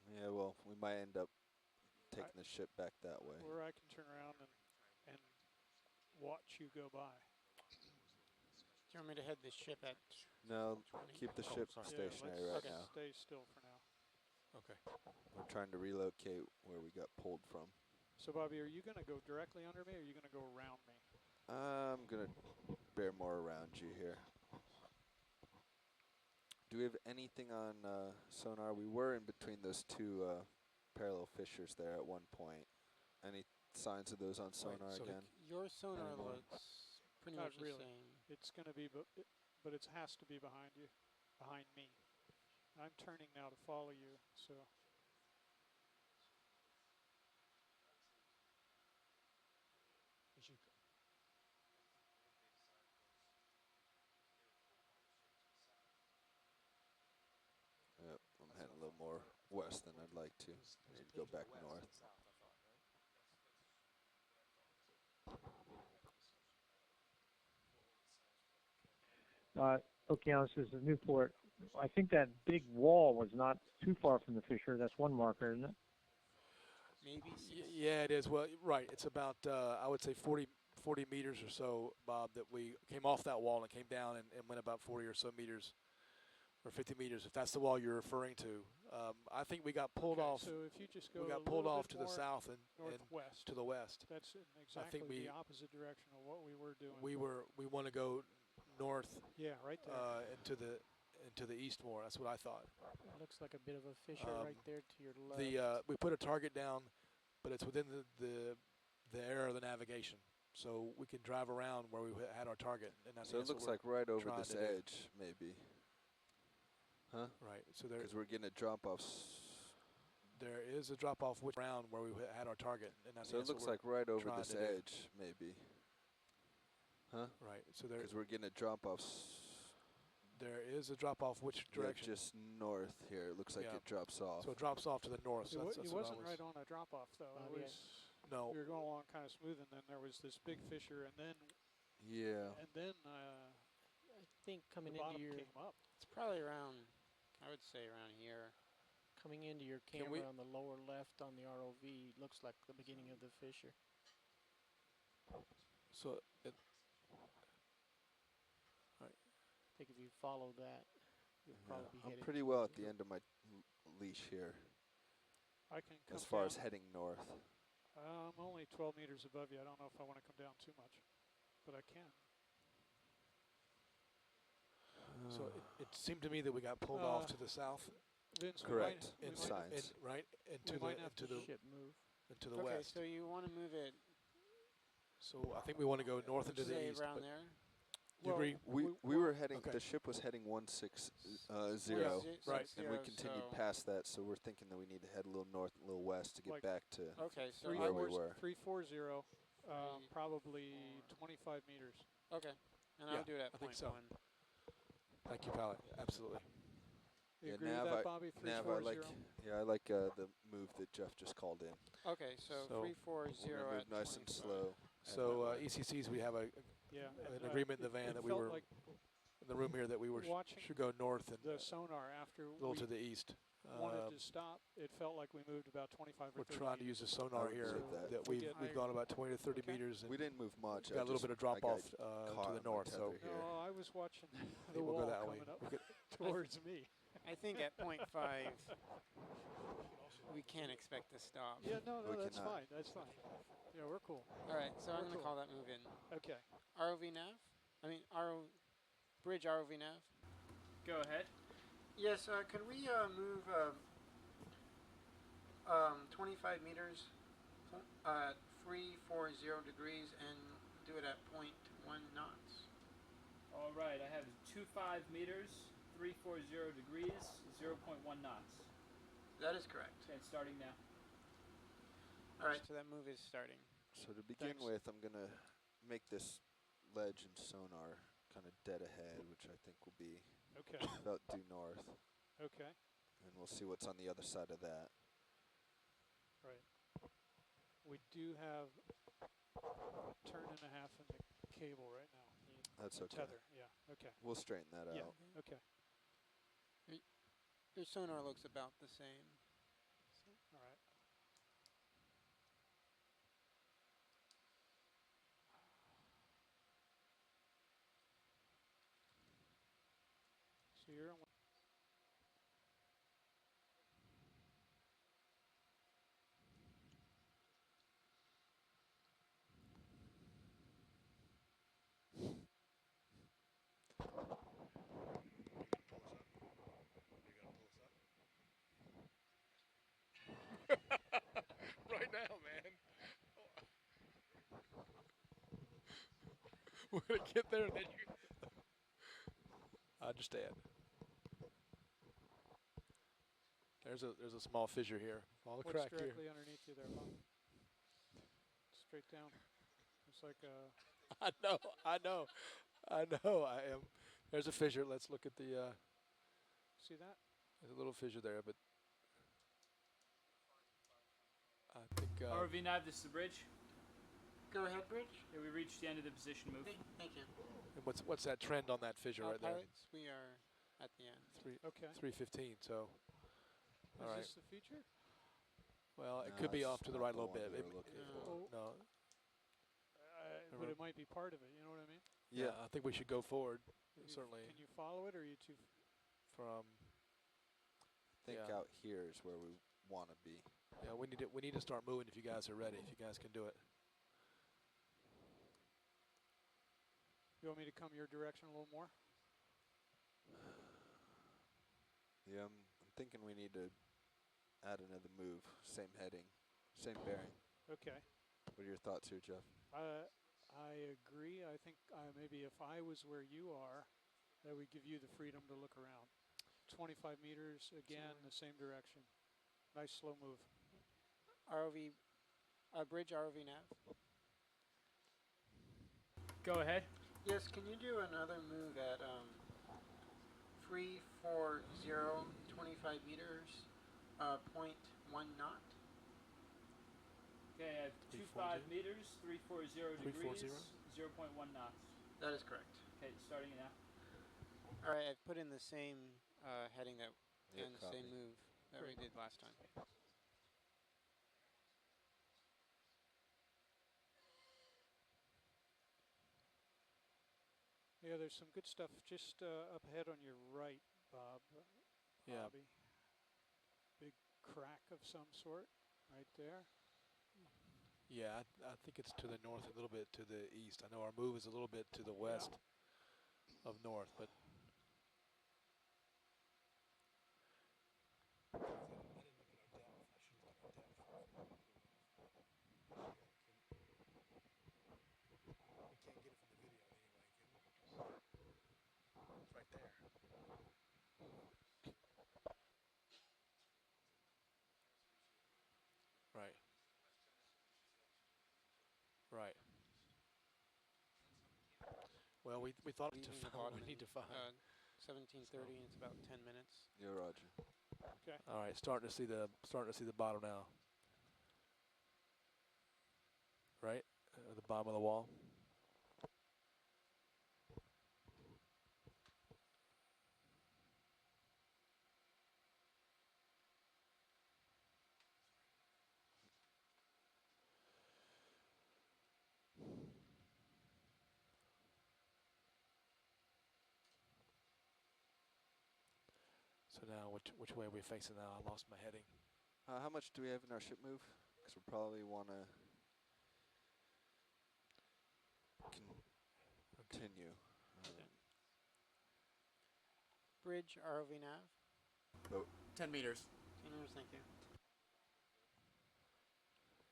Yeah. Well, we might end up taking the ship back that way. where I can turn around and watch you go by. Do you want me to head the ship at? No, 20? keep the Oh, ship sorry. stationary Yeah, right let's now. stay still for now. Okay. We're trying to relocate where we got pulled from. So Bobby, are you going to go directly under me or are you going to go around me? I'm gonna bear more around you here. Do we have anything on sonar? We were in between those two parallel fissures there at one point. Any signs of those on sonar so again? Your sonar Anymore? looks pretty Not much the really. same. It's going to be, but it has to be behind you, behind me. I'm turning now to follow you, so. Yep, I'm heading a little more west than I'd like to. I need to go back north. Okeanos is a Newport. I think that big wall was not too far from the fissure. That's one marker, isn't it? Maybe Yeah, it is. Well, right. It's about, I would say 40 meters or so, Bob, that we came off that wall and came down and went about 40 or so meters or 50 meters, if that's the wall you're referring to. I think we got pulled Okay, off. so if you just go we got a pulled little off bit to the more south and northwest, to the west. that's in I think exactly the opposite direction of what we were doing. we want to go north. Yeah, right there. Into the east more. That's what I thought. It looks like a bit of a fissure right there to your left. We put a target down, but it's within the area of the navigation, so we can drive around where we had our target. And So it looks like right over this edge, maybe. Huh? Right. So there. Because we're getting a drop off. There is a drop off which round where we had our target, and that's so it looks like right over this edge, maybe. Huh? Right. So there. Because we're getting a drop off. There is a drop off which direction? Yeah, just north here. It looks like it drops off. So it drops off to the north. It, So it wasn't right on a drop off though. It was. No. We were going along kind of smooth, and then there was this big fissure, and then. Yeah. And then. I think coming the into your. came up. It's probably around. I would say around here. Coming into your camera on the lower left on the ROV looks like the beginning of the fissure. So it. I think if you follow that, you'll probably be headed. I'm pretty well at the end of my leash here. I can come as far down. as heading north. I'm only 12 meters above you. I don't know if I want to come down too much, but I can. So it seemed to me that we got pulled off to the south. Vince, correct. In signs. Right into the ship move. Into the okay, west. so you want to move it. So I think we want to go north into the east. Around there. You agree? We were heading. The ship was heading 160, right, and we continued past that. So we're thinking that we need to head a little north, a little west to get back to so where we were. 340, probably 25 meters. Okay, and I'll do it at point one. Thank you, Pilot. Absolutely. You agree with that, Bobby? 340. I like the move that Jeff just called in. Okay, so 340 move at nice and slow. So ECCs, we have an agreement in the van that we were like in the room here that we were should go north and the sonar after a little to the east. Wanted to stop. It felt like we moved about 25 or 30 We're trying to use a sonar here that we've gone about 20 to 30 meters. And we didn't move much. Got a little bit of drop off to the north. So no, I was watching the we'll wall go that coming way. up towards me. I think at point 5, we can't expect to stop. Yeah, no, that's fine. That's fine. Yeah, we're cool. All right, so I'm going to call that move in. Okay. ROV nav? Bridge ROV nav? Go ahead. Yes, could we move 25 meters at 340 degrees and do it at 0.1 knots? All right, I have 25 meters, 340 degrees, 0.1 knots. That is correct. Okay, it's starting now. All right, so that move is starting. So to begin with, I'm going to make this ledge and sonar kind of dead ahead, which I think will be about due north. Okay. And we'll see what's on the other side of that. Right. We do have a turn and a half in the cable right now. That's okay. Tether, yeah, okay. We'll straighten that out. Okay. Your sonar looks about the same. All right. So you're in right now, man. We're going to get there and then you... I understand. There's a small fissure here. All the What's crack here. directly underneath you there, Bob? Straight down. It's like I know. I am. There's a fissure. Let's look at the... see that? There's a little fissure there, but... I think... ROV nav, this is the bridge. Go ahead, bridge. Yeah, we reached the end of the position move. Thank you. And what's that trend on that fissure right there? Pilots, we are at the end. 315, so... Is this the feature? Well, it could be off to the right a little bit. No. But it might be part of it, you know what I mean? Yeah, I think we should go forward, certainly. Can you follow it, or are you too from. I think out here is where we want to be. Yeah, we need to start moving if you guys are ready. If you guys can do it. You want me to come your direction a little more? Yeah, I'm thinking we need to add another move. Same heading, same bearing. Okay. What are your thoughts here, Jeff? I agree. I think maybe if I was where you are, that would give you the freedom to look around. 25 meters, again, the same direction. Nice slow move. ROV, bridge ROV nav. Go ahead. Yes, can you do another move at 340, 25 meters, 0.1 knot? Okay, I have 25 meters, 340 degrees, 0.1 knots. That is correct. Okay, starting now. All right, I've put in the same heading that Yeah, and the same move that we did last time. Yeah, there's some good stuff just up ahead on your right, Bob. Yeah. Bobby. Big crack of some sort right there. Yeah, I think it's to the north, a little bit to the east. I know our move is a little bit to the west of north, but. Right. Right. Well, we thought Leaving to the find bottom we need to find. 17:30, and it's about 10 minutes. Yeah, Roger. Okay. All right, starting to see the bottom now. Right, the bottom of the wall. So now, which way are we facing now? I lost my heading. How much do we have in our ship move? Because we'll probably want to continue. Bridge ROV nav. Oh. 10 meters. 10 meters, thank you.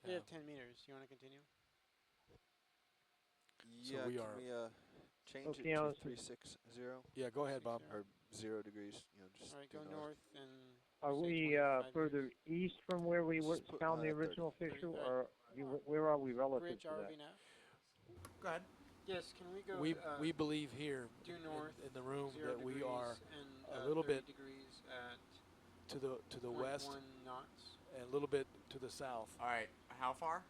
Yeah. We have 10 meters. You want to continue? Yeah, so we can are. we change it Okeanos to 360? Yeah, go ahead, Bob. Or 0 degrees. You know, just All right, do go north and. Are say we 25 further meters. east from where we Just put found the 30. original fissure, 30, or where are we relative Bridge to that? ROV nav. Go ahead. Yes, can we go? We believe here due north in the room 0 that degrees we are and, a little 30 bit degrees at to the west 1 knots. and a little bit to the south. All right. How far?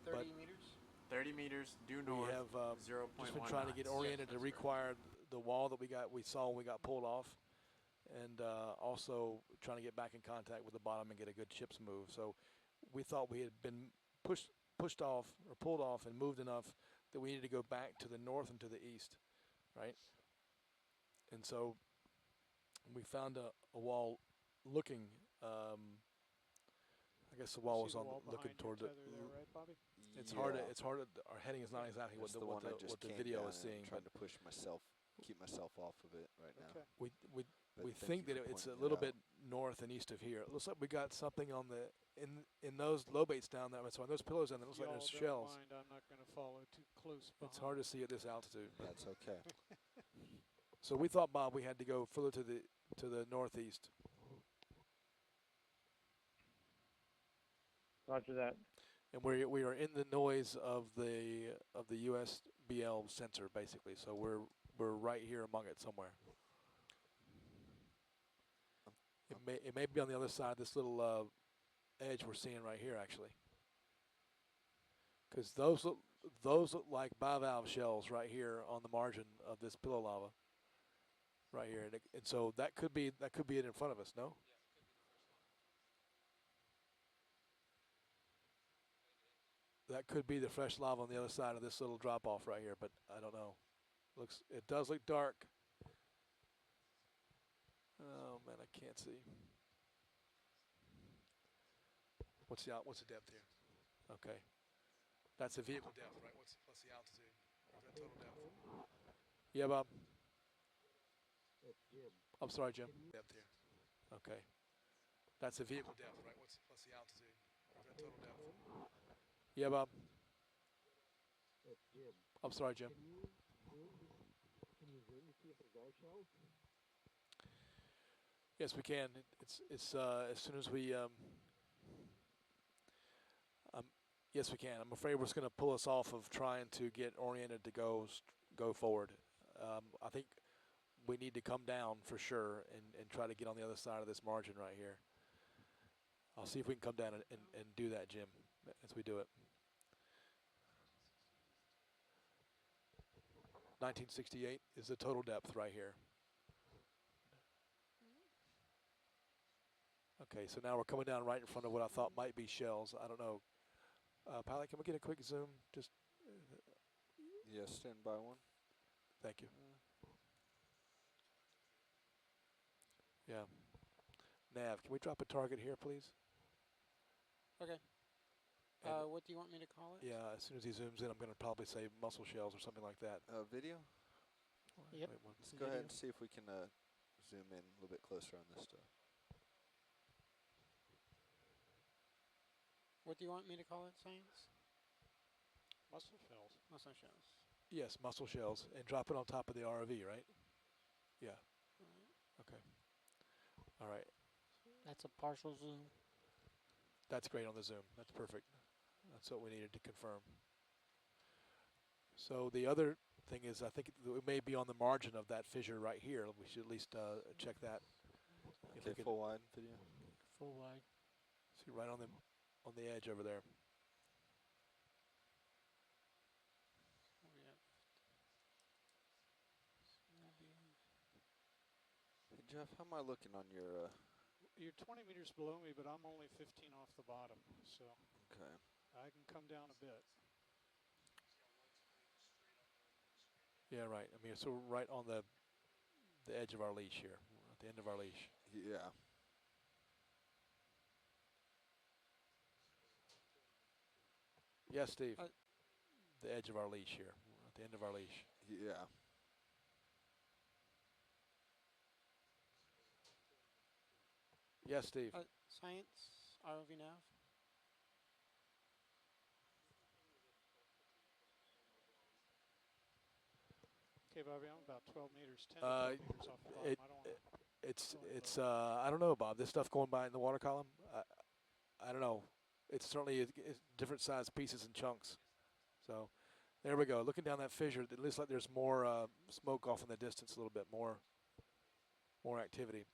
30 meters. 30 meters due north. We have 0.1 just been trying to get knots. oriented to require the wall that we saw when we got pulled off, and also trying to get back in contact with the bottom and get a good ship's move. So we thought we had been pushed off or pulled off and moved enough that we needed to go back to the north and to the east, right? And so we found a wall looking. I guess the wall was on looking toward the. There, right, Bobby? It's hard. Our heading is not exactly what the video is seeing. I'm trying to push myself, keep myself off of it right now. We think that it's a little bit north and east of here. It looks like we got something on the in those low baits down there. So on those pillows down there, it looks like there's shells. Mind, I'm not going to follow too close. It's hard to see at this altitude. That's okay. So we thought, Bob, we had to go further to the northeast. Roger that. And we are in the noise of the USBL sensor basically. So we're right here among it somewhere. It may be on the other side of this little edge we're seeing right here actually. Because those look like bivalve shells right here on the margin of this pillow lava. Right here, and so that could be it in front of us. No. That could be the fresh lava on the other side of this little drop off right here, but I don't know. It does look dark. Oh man, I can't see. What's the depth here? Okay, that's the vehicle depth, right? What's the altitude? Or is that total depth? Yeah, Bob. I'm sorry, Jim. Depth here. Okay, that's the vehicle depth, right? What's the altitude? Or is that total depth? Yeah, Bob. I'm sorry, Jim. Can you zoom to see if there's air shells? Yes, we can. It's as soon as we yes, we can. I'm afraid we're just going to pull us off of trying to get oriented to go forward. I think we need to come down for sure and try to get on the other side of this margin right here. I'll see if we can come down and do that, Jim, as we do it. 1968 is the total depth right here. Okay, so now we're coming down right in front of what I thought might be shells. I don't know. Pilot, can we get a quick zoom? Just. Yes, stand by one. Thank you. Yeah. Nav, can we drop a target here, please? Okay. What do you want me to call it? Yeah, as soon as he zooms in, I'm going to probably say mussel shells or something like that. Video? Yep. Let's go ahead and see if we can zoom in a little bit closer on this stuff. What do you want me to call it, Science? Mussel shells. Mussel shells. Yes, mussel shells, and drop it on top of the ROV, right? Yeah. Okay. All right. That's a partial zoom. That's great on the zoom. That's perfect. That's what we needed to confirm. So the other thing is, I think we may be on the margin of that fissure right here. We should at least check that. Okay, full wide video. Full wide. See right on the edge over there. Hey Jeff, how am I looking on your? You're 20 meters below me, but I'm only 15 off the bottom, so Okay. I can come down a bit. Yeah, right. I mean, so we're right on the edge of our leash here, at the end of our leash. Yeah. Yes, Steve. The edge of our leash here, at the end of our leash. Yeah. Yes, Steve. Science, ROV nav. Okay, Bobby, I'm about 12 meters, 10 to 12 meters off the bottom. I don't want It's I don't know, Bob. This stuff going by in the water column, I don't know. It's certainly it's different size pieces and chunks. So there we go. Looking down that fissure, it looks like there's more smoke off in the distance a little bit, more activity.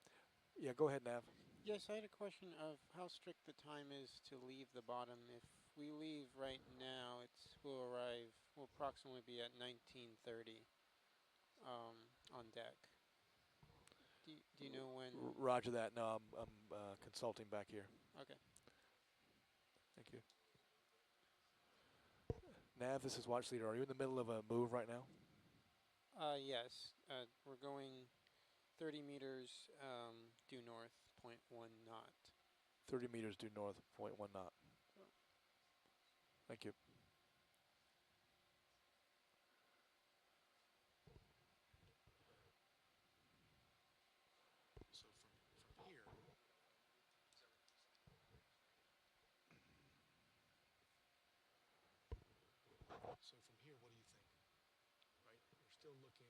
Yeah, go ahead, Nav. Yes, I had a question of how strict the time is to leave the bottom. If we leave right now, we'll approximately be at 1930 on deck. Do you know when? Roger that. No, I'm consulting back here. Okay. Thank you. Nav, this is Watch Leader. Are you in the middle of a move right now? Yes. We're going 30 meters due north, 0.1 knot. 30 meters due north, 0.1 knot. Thank you. So from here, what do you think? Right, we're still looking.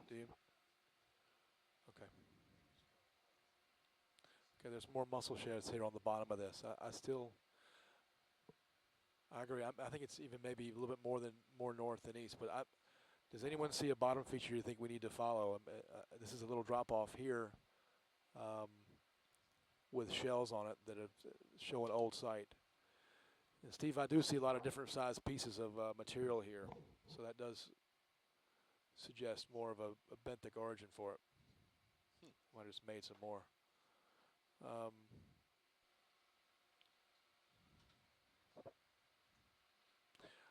Do you? Okay. Okay, there's more mussel sheds here on the bottom of this. I agree. I think it's even maybe a little bit more north than east. But does anyone see a bottom feature you think we need to follow? This is a little drop off here with shells on it that show an old site. And Steve, I do see a lot of different size pieces of material here, so that does suggest more of a benthic origin for it. Might have just made some more.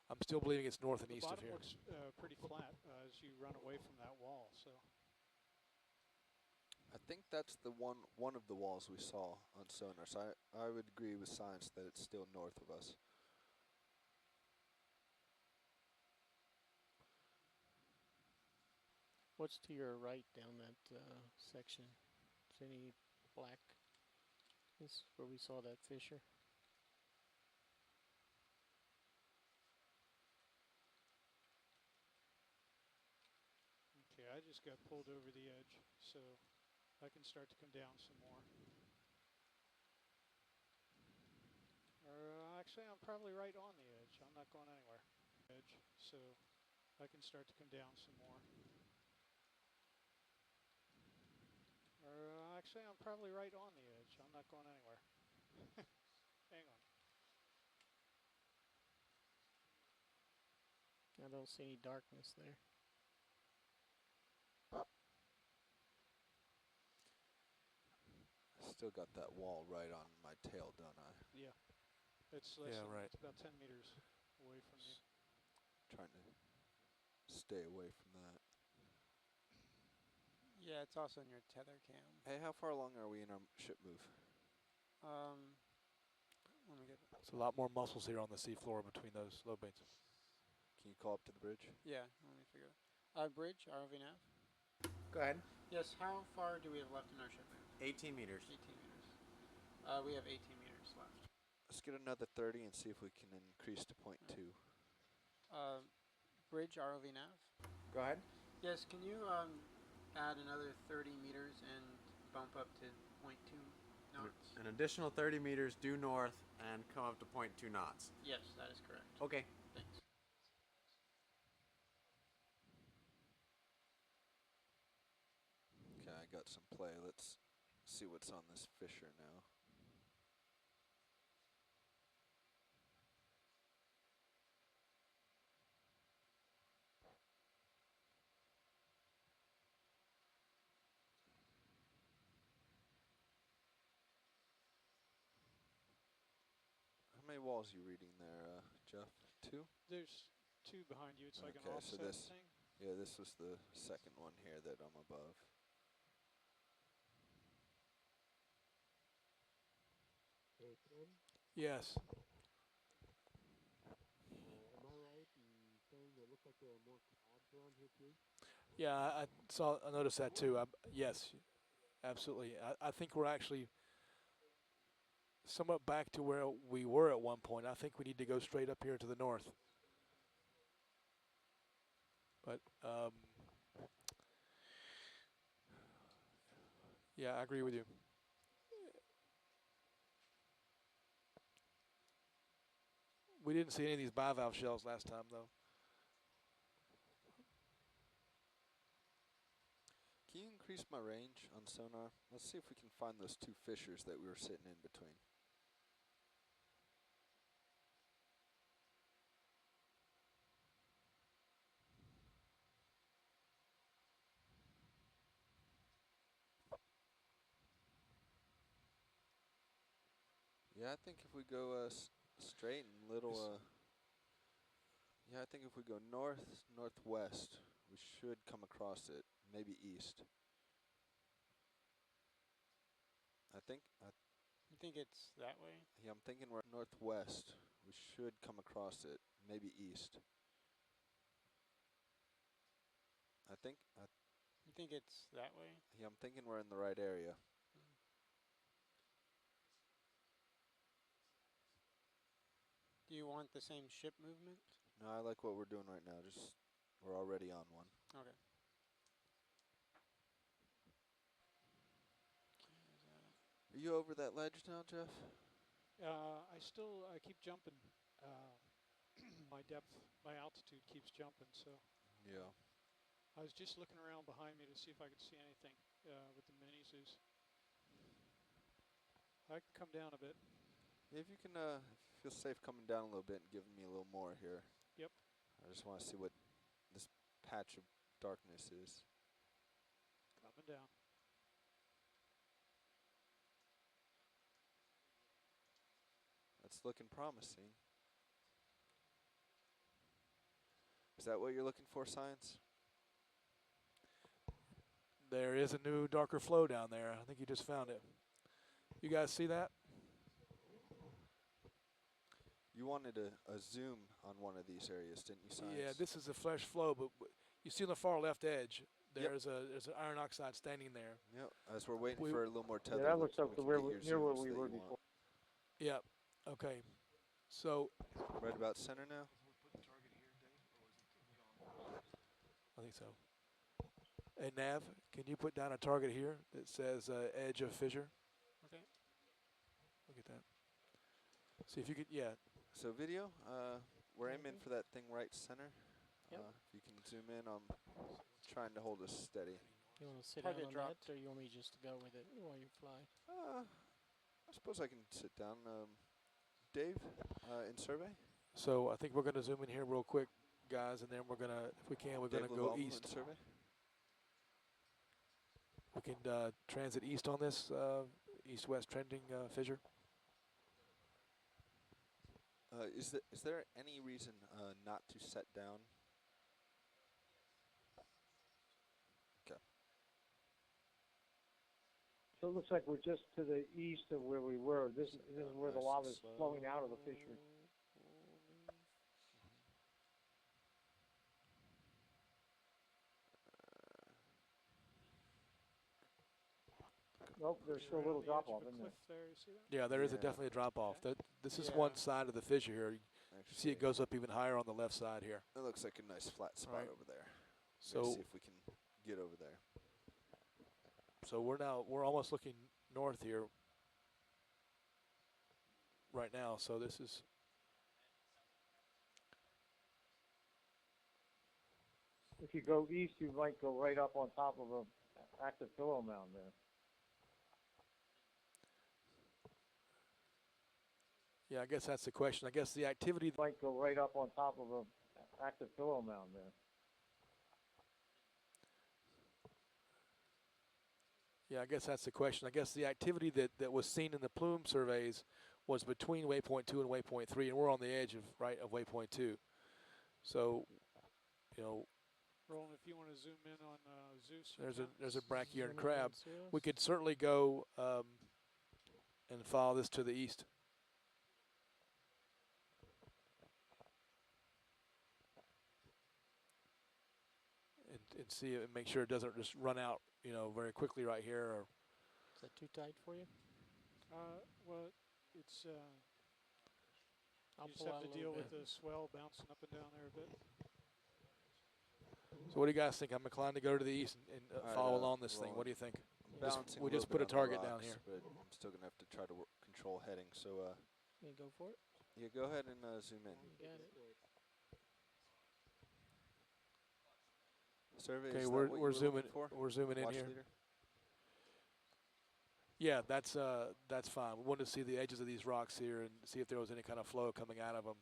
I'm still believing it's north and The east of bottom here. looks pretty flat as you run away from that wall. So I think that's the one of the walls we saw on sonar. So I would agree with science that it's still north of us. What's to your right down that section? Is any black? This is where we saw that fissure. okay, I just got pulled over the edge, so I can start to come down some more. Actually, I'm probably right on the edge. I'm not going anywhere. Edge, so I can start to come down some more. Actually, I'm probably right on the edge. I'm not going anywhere. Hang on. I don't see any darkness there. I still got that wall right on my tail, don't I? Yeah. It's less than, right. it's about 10 meters away from you. Trying to stay away from that. Yeah, it's also in your tether cam. Hey, how far along are we in our ship move? Let me get. It's a lot more muscles here on the seafloor between those low baits. Can you call up to the bridge? Yeah, let me figure it out. Bridge, ROV nav. Go ahead. Yes, how far do we have left in our ship move? 18 meters. 18 meters. We have 18 meters left. Let's get another 30 and see if we can increase to point 2. Bridge, ROV nav. Go ahead. Yes, can you add another 30 meters and bump up to 0.2 knots? An additional 30 meters due north and come up to 0.2 knots. Yes, that is correct. Okay. Thanks. Okay, I got some play. Let's see what's on this fissure now. How many walls are you reading there, Jeff? 2? There's 2 behind you. It's like an Okay, so offset this, thing. yeah, this was the second one here that I'm above. Yes. Am I right in saying it looks like there are more crabs around here too? Yeah, I noticed that too. Yes, absolutely. I think we're actually somewhat back to where we were at one point. I think we need to go straight up here to the north. But yeah, I agree with you. We didn't see any of these bivalve shells last time, though. Can you increase my range on sonar? Let's see if we can find those 2 fissures that we were sitting in between. Yeah, I think if we go straight and little, yeah, I think if we go north, northwest, we should come across it. Maybe east. I think. You think it's that way? Yeah, I'm thinking we're northwest. We should come across it. Maybe east. I think. You think it's that way? Yeah, I'm thinking we're in the right area. Do you want the same ship movement? No, I like what we're doing right now. Just we're already on one. Okay. Are you over that ledge now, Jeff? I keep jumping. My depth, my altitude keeps jumping, so. Yeah. I was just looking around behind me to see if I could see anything with the mini zoos. I can come down a bit. Yeah, if you can, if you feel safe coming down a little bit and giving me a little more here. Yep. I just want to see what this patch of darkness is. Coming down. That's looking promising. that what you're looking for, Science? There is a new darker flow down there. I think you just found it. You guys see that? You wanted a zoom on one of these areas, didn't you, Science? Yeah, this is a fresh flow, but you see on the far left edge, there's an iron oxide standing there. Yep. As we're waiting for a little more tether. Yeah, that looks like near near where we were before. Yep. Okay. So. Right about center now. I think so. Hey, Nav, can you put down a target here that says edge of fissure? Okay. Look at that. See if you could, yeah. So video, we're aiming for that thing right center. Yep. If you can zoom in, I'm trying to hold us steady. You want to sit Target down on dropped. that, or you want me just to go with it while you fly? I suppose I can sit down. Dave, in survey? So I think we're going to zoom in here real quick, guys, and then we're going to, if we can, we're going to go east. In survey? We can transit east on this east-west trending fissure. Is there any reason not to set down? Okay. So it looks like we're just to the east of where we were. This is where the lava is flowing out of the fissure. Nope, there's still a little drop off, isn't there? There, you see that? Yeah, there is definitely a drop off. This is one side of the fissure here. You see it goes up even higher on the left side here. It looks like a nice flat spot over there. So Let's see if we can get over there. So we're almost looking north here right now. So this is If you go east, you might go right up on top of a active pillow mound there. Yeah, I guess that's the question. I guess the activity might go right up on top of a active pillow mound there. Yeah, I guess that's the question. I guess the activity that was seen in the plume surveys was between waypoint 2 and waypoint 3, and we're on the edge of waypoint 2. So, you know, Roland, if you want to zoom in on Zeus. there's a brachioran crab. We could certainly go and follow this to the east. And see it and make sure it doesn't just run out, you know, very quickly right here. Or is that too tight for you? Well, it's I'll you just pull have out to a deal little with the swell bouncing up and down there a bit. So what do you guys think? I'm inclined to go to the east and follow along this thing. What do you think? We just put a target down here. But I'm still going to have to try to control heading. So you go for it? Yeah, go ahead and zoom in. You got it. Survey, okay, is we're that what you were zooming. looking for? We're zooming in Watch here. leader? Yeah, that's fine. We wanted to see the edges of these rocks here and see if there was any kind of flow coming out of them.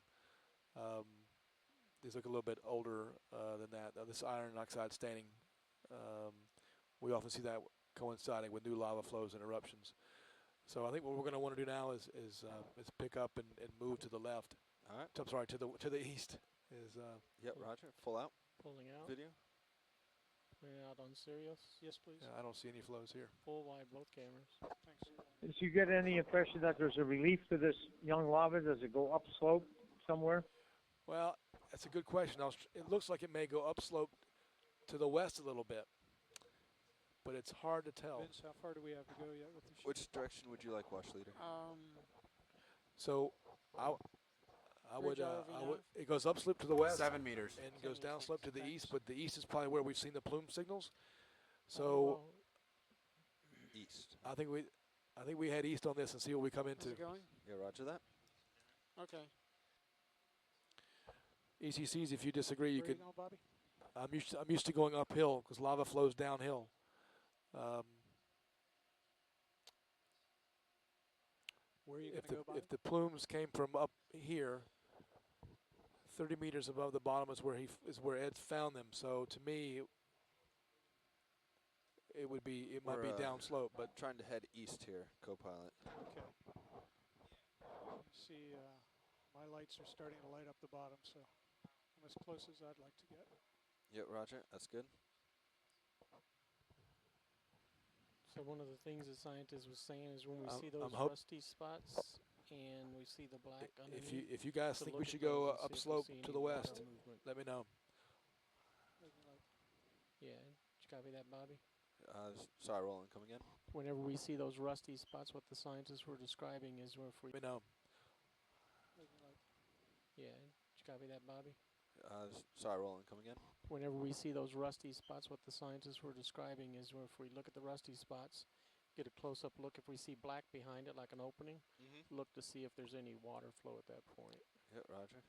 These look a little bit older than that. This iron oxide staining, we often see that coinciding with new lava flows and eruptions. So I think what we're going to want to do now is pick up and move to the left. All right. I'm sorry, to the east. Yep, Roger. Full out. Pulling out. Video. Pulling out on Sirius. Yes, please. I don't see any flows here. Full wide, both cameras. Thanks. Did you get any impression that there's a relief to this young lava? Does it go upslope somewhere? Well, that's a good question. It looks like it may go upslope to the west a little bit, but it's hard to tell. Vince, how far do we have to go yet with the shoot? Which direction would you like, Watch Leader? So I would, it goes upslope to the west. 7 meters. And goes downslope to the east, but the east is probably where we've seen the plume signals. So east. I think we head east on this and see what we come into. How's it going? Yeah, Roger that. Okay. ECCs, if you disagree, you Where could. you going, Bobby? I'm used to going uphill because lava flows downhill. Where are you going to go, Bobby? If the plumes came from up here, 30 meters above the bottom is where Ed found them. So to me, it might be downslope, but trying to head east here, co-pilot. Okay. You see, my lights are starting to light up the bottom, so I'm as close as I'd like to get. Yep, roger. That's good. So one of the things the scientist was saying is when we see I'm those rusty spots and we see the black underneath. If you guys to think look we at should those go and see if we upslope see to any the water west, movement. let me know. Yeah, did you copy that, Bobby? Sorry, Roland, come again? Whenever we see those rusty spots, what the scientists were describing is if we... Let me know. Yeah, did you copy that, Bobby? Sorry, Roland, come again? Whenever we see those rusty spots, what the scientists were describing is if we look at the rusty spots, get a close-up look, if we see black behind it like an opening, look to see if there's any water flow at that point. Yep, roger.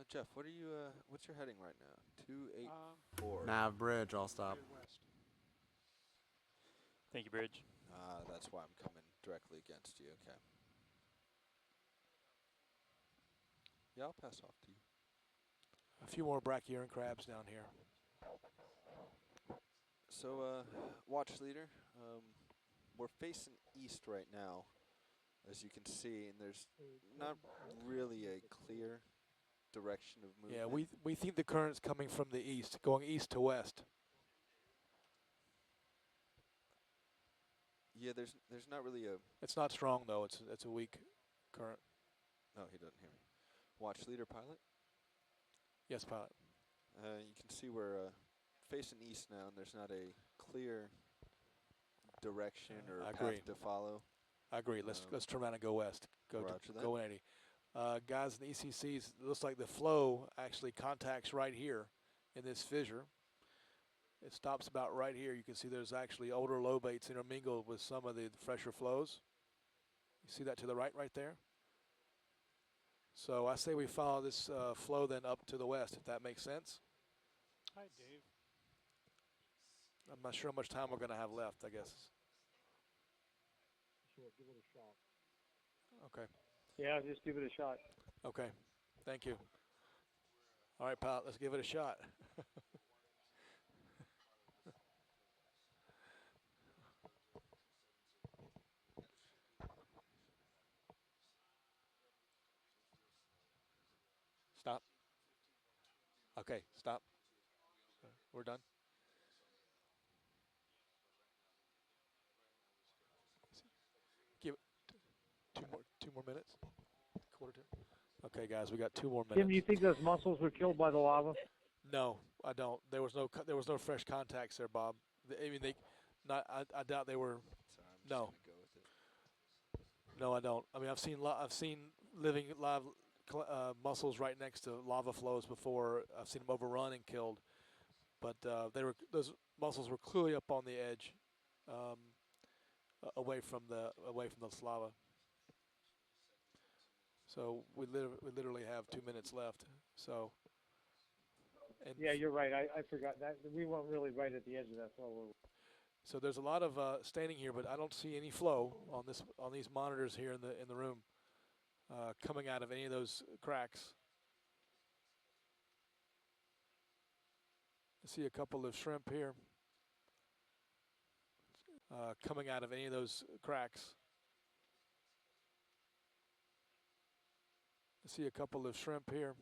Jeff, what are you? What's your heading right now? 284. Nav bridge. I'll stop. West. Thank you, Bridge. That's why I'm coming directly against you. Okay. Yeah, I'll pass off to you. A few more brachyuran crabs down here. So, watch leader, we're facing east right now, as you can see, and there's not really a clear direction of movement. Yeah, we think the current's coming from the east, going east to west. Yeah, there's not really a... It's not strong, though. It's a weak current. No, he doesn't hear me. Watch leader, pilot? Yes, pilot. You can see we're facing east now, and there's not a clear direction or path to follow. I agree. Let's turn around and go west. Go 80. Guys in the ECCs, it looks like the flow actually contacts right here in this fissure. It stops about right here. You can see there's actually older lobates intermingled with some of the fresher flows. You see that to the right there? So I say we follow this flow then up to the west, if that makes sense. Hi, Dave. I'm not sure how much time we're going to have left, I guess. Sure, give it a shot. Okay. Yeah, just give it a shot. Okay. Thank you. All right, pilot, let's give it a shot. Stop. Okay, stop. We're done. Give it two more minutes. Quarter to. Okay, guys, we got 2 more minutes. Tim, do you think those mussels were killed by the lava? No, I don't. There was no fresh contacts there, Bob. I mean, I doubt they were. No. No, I don't. I mean, I've seen living live mussels right next to lava flows before. I've seen them overrun and killed, but those mussels were clearly up on the edge, away from the lava. So we literally have 2 minutes left. So. Yeah, you're right. I forgot that we weren't really right at the edge of that flow. So there's a lot of staining here, but I don't see any flow on these monitors here in the room coming out of any of those cracks. I see a couple of shrimp here coming out of any of those cracks. I see a couple of shrimp here.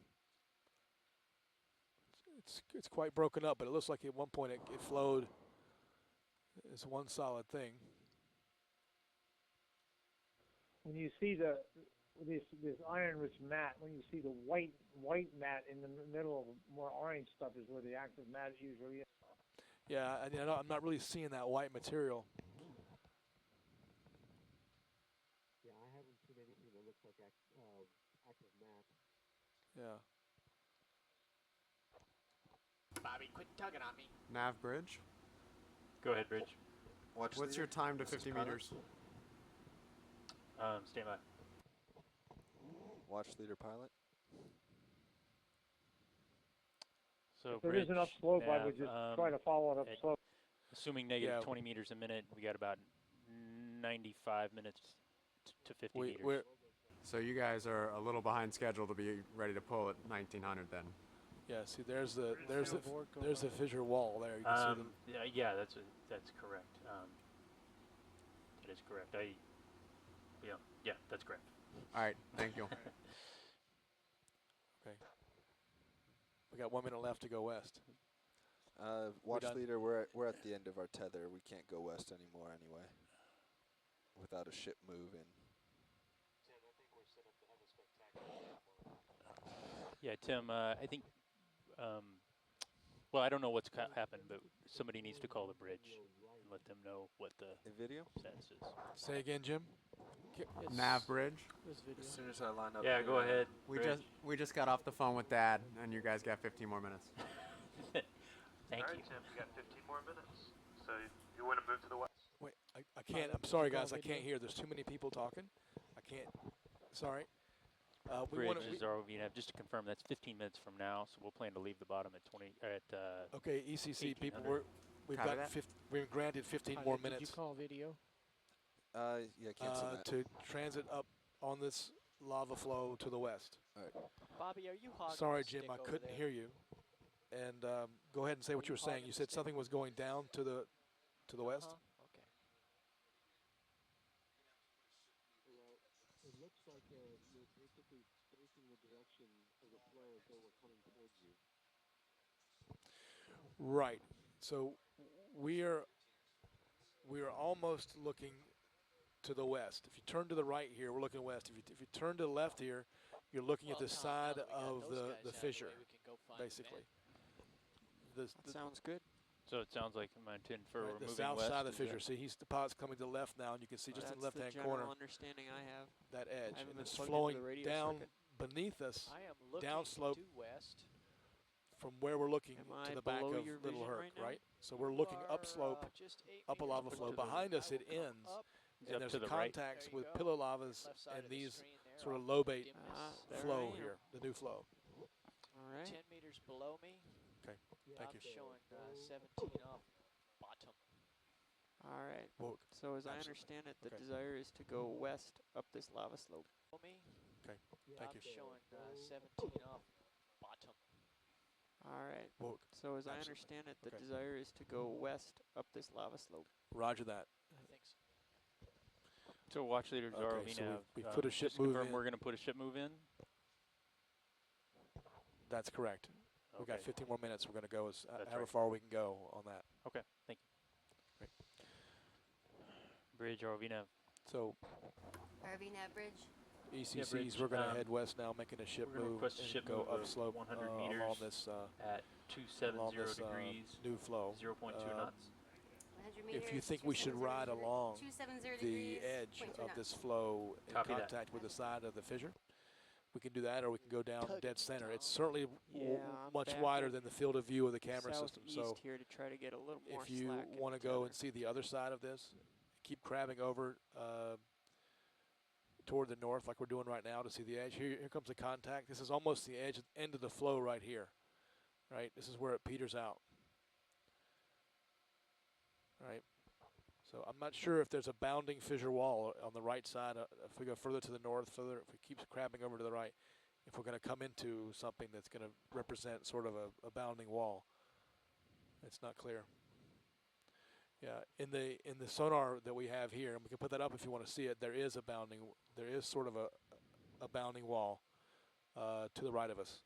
It's quite broken up, but it looks like at one point it flowed as one solid thing. When you see this iron-rich mat, when you see the white mat in the middle of more orange stuff is where the active mat usually is. Yeah, I'm not really seeing that white material. Yeah, I haven't seen anything that looks like active mat. Yeah. Bobby, quit tugging on me. Nav bridge. Go ahead, Bridge. What's your time to 50 meters? Stand by. Watch leader, pilot. So if there is enough slope, I would just try to follow it up slope. Assuming negative 20 meters a minute, we got about 95 minutes to 50 meters. So you guys are a little behind schedule to be ready to pull at 1900 then. Yeah, see, there's the fissure wall there. You can see them. Yeah, that's correct. That is correct. Yeah, that's correct. All right, thank you. Okay. We got 1 minute left to go west. Watch done? leader, we're at the end of our tether. We can't go west anymore anyway. Without a ship moving. Yeah, Tim, I think, well, I don't know what's happened, but somebody needs to call the bridge and let them know what the video status is. Say again, Jim. Nav bridge. As soon as I line up. Yeah, go ahead. We just got off the phone with Dad, and you guys got 15 more minutes. Thank All right, you. Tim, you got 15 more minutes. So you want to move to the west? Wait, I can't. I'm sorry, guys. I can't hear. There's too many people talking. I can't. Sorry. Bridge is ROV-nav. Just to confirm, that's 15 minutes from now, so we'll plan to leave the bottom at 20. Okay, ECC people, we've Copy got that. we're granted 15 more Did you minutes call video? Yeah, can't see that. to transit up on this lava flow to the west. All right. Bobby, are you hogging Sorry, the Jim, stick I over couldn't there? hear you. And go ahead and say what you were saying. You said something was going down to the west. Okay. Well, it looks like you're basically facing the direction of the flow as though we're coming towards you. Right. So we are almost looking to the west. If you turn to the right here, we're looking west. If you turn to the left here, you're looking at the side of the fissure, basically. That sounds good. So it sounds like I'm to infer we're The moving south west. side of the is that- fissure. See, the pot's coming to the left now, and you can see just in the left-hand corner Understanding I have. that edge, I haven't and been it's plugged into flowing the radio down circuit. beneath us, I am looking downslope due west. from where we're looking Am I to the back below of your Little vision Herc, right now? right? So we're looking You upslope, are, just 8 up a meters lava below flow. me. Behind us, I it will come ends, up Is and up there's to the right? contacts There you with go. pillow lavas left side and of the these screen there sort of off lobate dimness. there flow I am. here, the new flow. All right. 10 meters below me. Okay, thank I'm you. showing 17 off bottom. All right. Well, So as I absolutely. understand it, the Okay. desire is to go west up this lava slope. Below me. Okay, thank I'm you. showing 17 off bottom. All right. Well, So as I absolutely. understand it, the Okay. desire is to go west up this lava slope. Roger that. I think so. So watch leaders Okay, ROV so nav. we've put a ship just to move confirm in. we're going to put a ship move in. That's correct. We've got Okay. 15 more minutes. We're going to go as That's however right. far we can go on that. Okay, thank you. Great. Bridge ROV nav. So RV Nav Bridge. ECCs, Bridge, we're going to head west now, making a ship we're gonna move request a and ship go move of upslope 100 along meters this at 270 degrees, new flow. 0.2 knots. 100 meters. If you think we should ride along 270 the degrees, edge 0.2 of knots. this flow in Copy that. contact with the side of the fissure, we can do that, or we can go down Tug dead it center. down. It's certainly Yeah, I'm much back wider in than the field of view of the camera system. Southeast So here to try to get a little more if you slack in want to the go tether. and see the other side of this, keep crabbing over toward the north like we're doing right now to see the edge. Here comes the contact. This is almost the edge, end of the flow right here. Right? This is where it peters out. Right? So I'm not sure if there's a bounding fissure wall on the right side. If we go further to the north, if we keep crabbing over to the right, if we're going to come into something that's going to represent sort of a bounding wall. It's not clear. Yeah, in the sonar that we have here, and we can put that up if you want to see it. There is sort of a bounding wall to the right of us.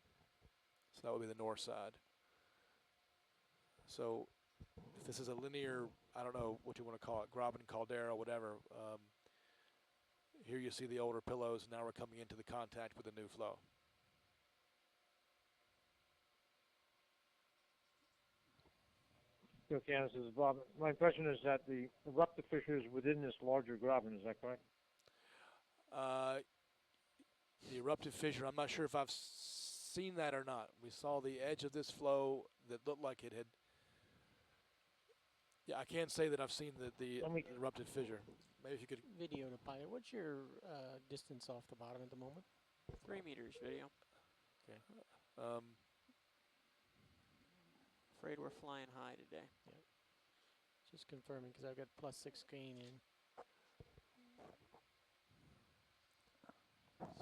So that would be the north side. So if this is a linear, I don't know what you want to call it, Graben caldera, whatever. Here you see the older pillows. Now we're coming into the contact with the new flow. Okeanos, this is Bob. My impression is that the eruptive fissure is within this larger graben. Is that correct? The eruptive fissure, I'm not sure if I've seen that or not. We saw the edge of this flow that looked like it had. Yeah, I can't say that I've seen the eruptive fissure. Maybe if you could. Video to pilot. What's your distance off the bottom at the moment? 3 meters video. Okay. Afraid we're flying high today. Yep. Just confirming because I've got +6 gain in.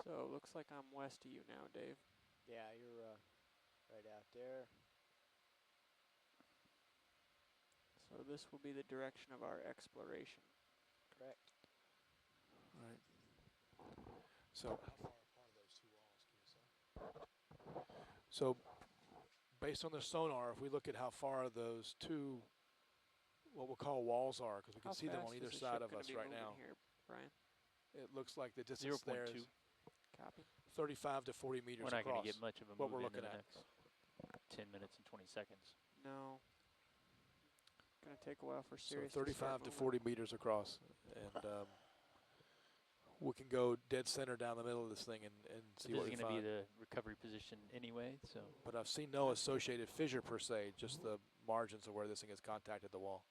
So it looks like I'm west of you now, Dave. Yeah, you're right out there. So this will be the direction of our exploration. Correct. All right. So how far apart are those two walls? Can you say? So based on the sonar, if we look at how far those two, what we'll call walls are, because we can see them on either side of us right now. Here, Brian? It looks like the distance there is copy. 35 to 40 meters We're not across. going to get much of a what move we're in looking the at. next 10 minutes and 20 seconds. No. Gonna take a while for So Sirius 35 to 40 meters across, and we can go dead center down the middle of this thing and see This what is we going to be find. the recovery position anyway, so. But I've seen no associated fissure per se, just the margins of where this thing has contacted the wall.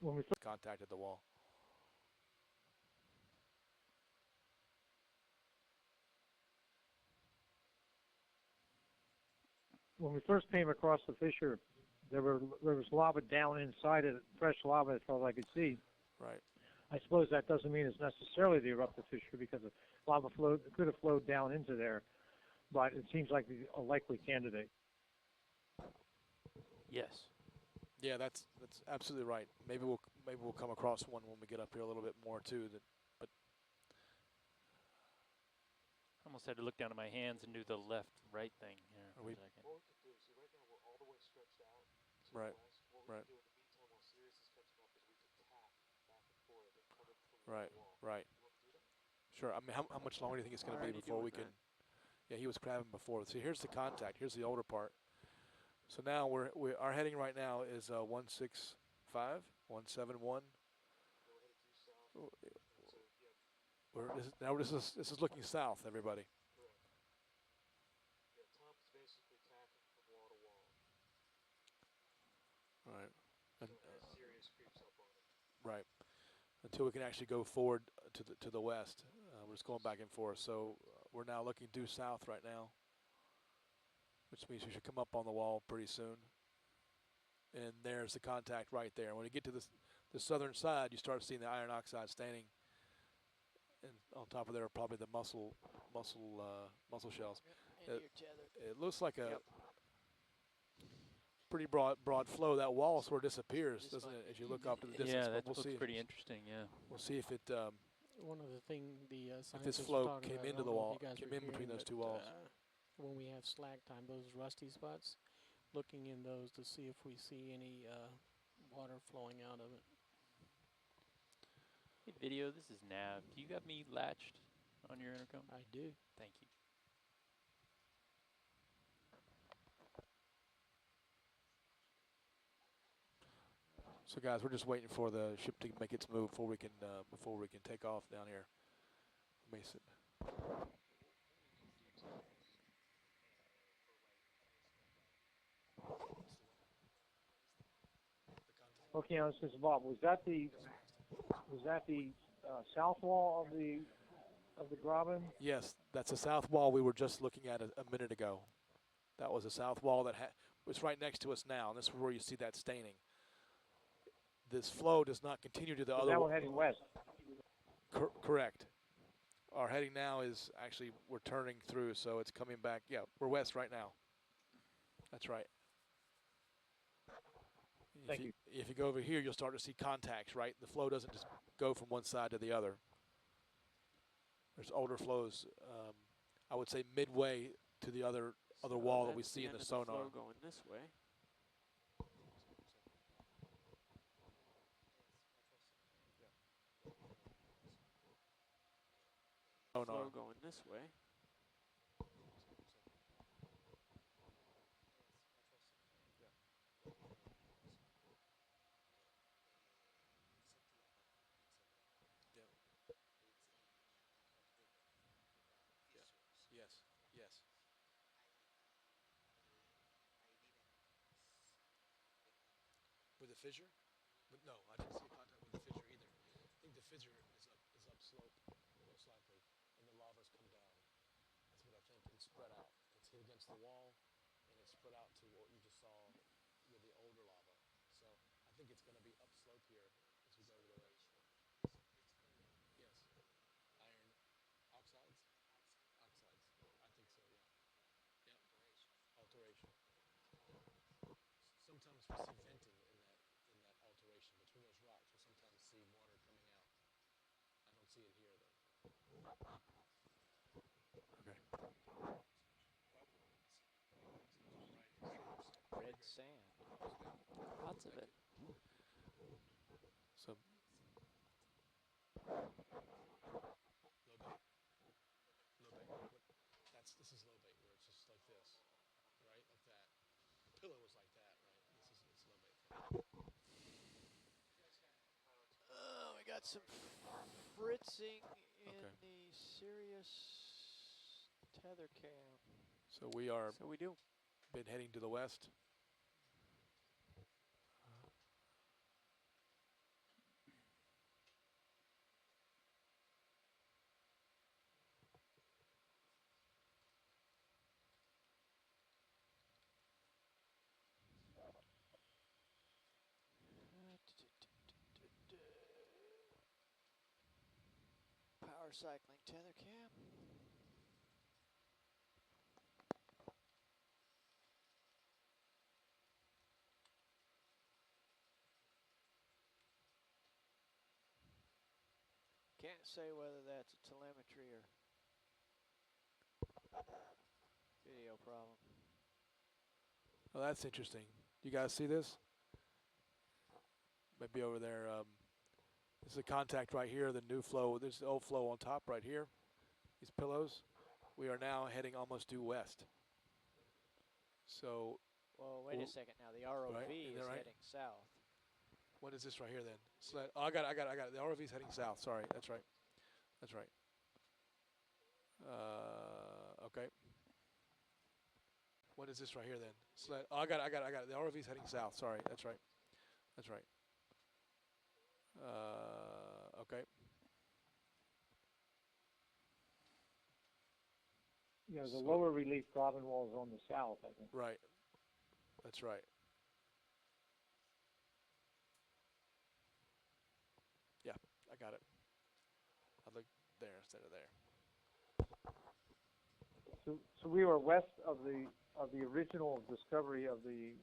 When we contacted the wall. when we first came across the fissure, there was lava down inside it, fresh lava as far as I could see. Right. I suppose that doesn't mean it's necessarily the eruptive fissure because the lava could have flowed down into there, but it seems like a likely candidate. Yes. Yeah, that's absolutely right. Maybe we'll come across one when we get up here a little bit more too. But I almost had to look down at my hands and do the left-right thing here for a second. What we could do, see right now we're all the way stretched out to right, the west. What we right, could do in the meantime while Sirius is catching up is we could tap back and forth and come in from right, the wall. right. You want to do that? Sure. I mean, how much longer do you think it's going to be before we can? Yeah, he was crabbing before. See, here's the contact. Here's the older part. So now our heading right now is 165, 171. This is looking south, everybody. Correct. Yeah, Tom's basically tacking from wall to wall. All right. And, as Sirius creeps up on it. Right. Until we can actually go forward to the west, we're just going back and forth. So we're now looking due south right now, which means we should come up on the wall pretty soon. And there's the contact right there. When you get to the southern side, you start seeing the iron oxide staining. And on top of there are probably the mussel shells. It looks like a pretty broad flow. That wall sort of disappears, doesn't it, as you look off to the distance? Yeah, but that looks pretty interesting. Yeah. We'll see if it. One of the things the if this scientists flow were talking came about, into the wall, came in between those two walls. When we have slack time, those rusty spots, looking in those to see if we see any water flowing out of it. Hey, video, this is Nav. Do you got me latched on your intercom? I do. Thank you. So guys, we're just waiting for the ship to make its move before we can take off down here. Mason. Okeanos, this is Bob. Was that the south wall of the Graben? Yes, that's the south wall we were just looking at a minute ago. That was a south wall that was right next to us now, and this is where you see that staining. This flow does not continue to the other. That one heading west. Correct. Our heading now is actually, we're turning through, so it's coming back. Yeah, we're west right now. That's right. Thank you. If you go over here, you'll start to see contacts, right? The flow doesn't just go from one side to the other. There's older flows, I would say midway to the other wall that we see in the sonar. Flow going this way. Flow going this way. Yes. With the fissure? But no, I didn't see contact with the fissure either. I think the fissure is upslope, most likely, and the lava's come down. That's what I think, and spread out. It's hit against the wall, and it's spread out to what you just saw with the older lava. So I think it's going to be upslope here as we go to the right. Yes. Iron oxides? Oxides. I think so, yeah. Yep. Alteration. Sometimes we see venting in that alteration between those rocks. We'll sometimes see water coming out. see it here then. Okay. Red sand. Lots of it. So low bait. This is low bait where it's just like this, right? Like that. The pillow was like that, right? It's low bait. Oh, we got some fritzing in the Sirius tether cam. So we are. So we do. Been heading to the west. Power cycling tether cam. Can't say whether that's a telemetry or video problem. Oh, that's interesting. You guys see this? Maybe over there. This is a contact right here. The new flow. There's the old flow on top right here. These pillows. We are now heading almost due west. So. Well, wait a second now. The ROV right? is right? heading south. What is this right here then? Oh, I got it. The ROV is heading south. Sorry, that's right. That's right. Okay. What is this right here then? Oh, I got it. The ROV is heading south. Sorry, that's right. That's right. Okay. Yeah, the lower relief Robin wall is on the south, I think. Right. That's right. Yeah, I got it. I look there instead of there. So we were west of the original discovery of the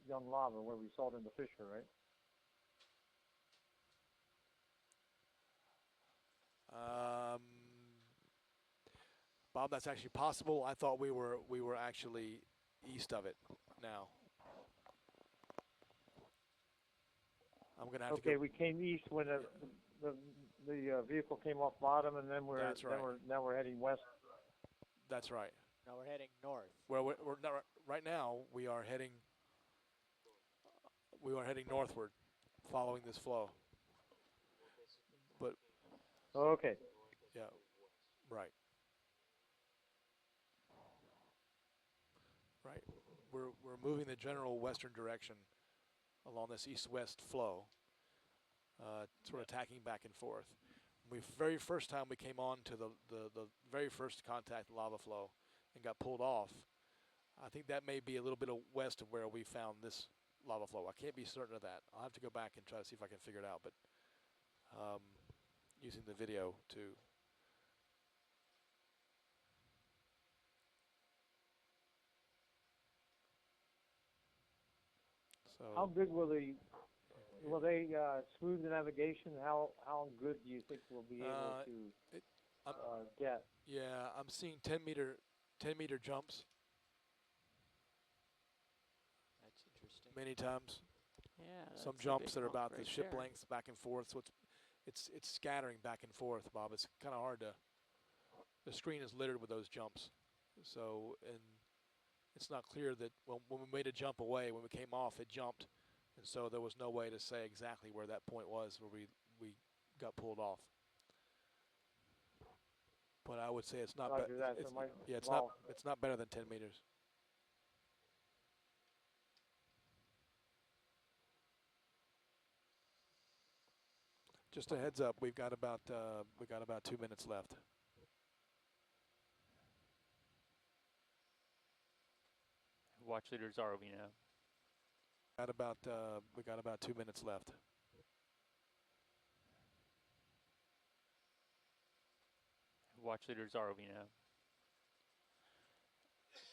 young lava where we saw it in the fissure, right? Bob, that's actually possible. I thought we were actually east of it now. I'm gonna have to go. Okay, we came east when the vehicle came off bottom, and then That's right. now we're heading west. That's right. Now we're heading north. Well, we're not, right now we are heading northward, following this flow. But okay. Yeah. Right. Right. We're moving the general western direction along this east-west flow, sort of tacking back and forth. Very first time we came on to the very first contact lava flow and got pulled off, I think that may be a little bit west of where we found this lava flow. I can't be certain of that. I'll have to go back and try to see if I can figure it out, but using the video to... So how good will they smooth the navigation? How good do you think we'll be able to get? Yeah, I'm seeing 10 meter jumps. That's interesting. Many times. Yeah. Some jumps that are about the ship lengths back and forth, so it's scattering back and forth, Bob. It's kind of hard to. The screen is littered with those jumps, so and it's not clear that when we made a jump away, when we came off, it jumped, and so there was no way to say exactly where that point was where we got pulled off. But I would say it's not. It's not better than 10 meters. Just a heads up, we've got about 2 minutes left. Watch leader's ROV now. We got about 2 minutes left. Watch leader's ROV now.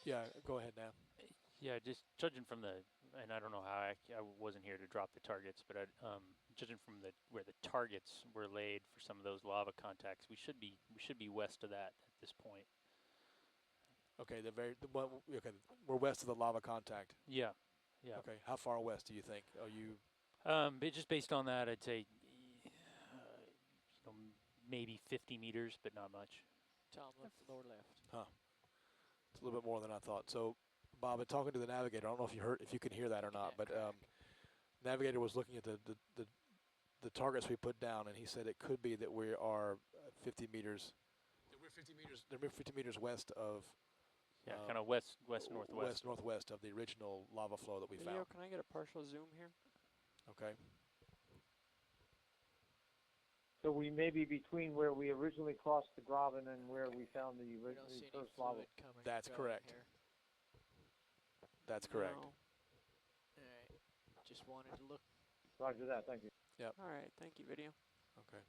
Yeah, go ahead now. Yeah, just judging from the and I don't know how I wasn't here to drop the targets, but judging from where the targets were laid for some of those lava contacts, we should be west of that at this point. Okay, okay, we're west of the lava contact. Yeah, yeah. Okay, how far west do you think? Are you? Just based on that, I'd say, maybe 50 meters, but not much. Tom, look lower left. Huh. It's a little bit more than I thought. So, Bob, talking to the navigator, I don't know if you can hear that or not, but navigator was looking at the targets we put down, and he said it could be that we are 50 meters. We're 50 meters west of. Yeah, kind of west northwest. West northwest of the original lava flow that we found. Can I get a partial zoom here? Okay. So we may be between where we originally crossed the Graben and where we found the first lava. That's correct. That's correct. No. All right. Just wanted to look. Roger that. Thank you. Yep. All right. Thank you, video. Okay.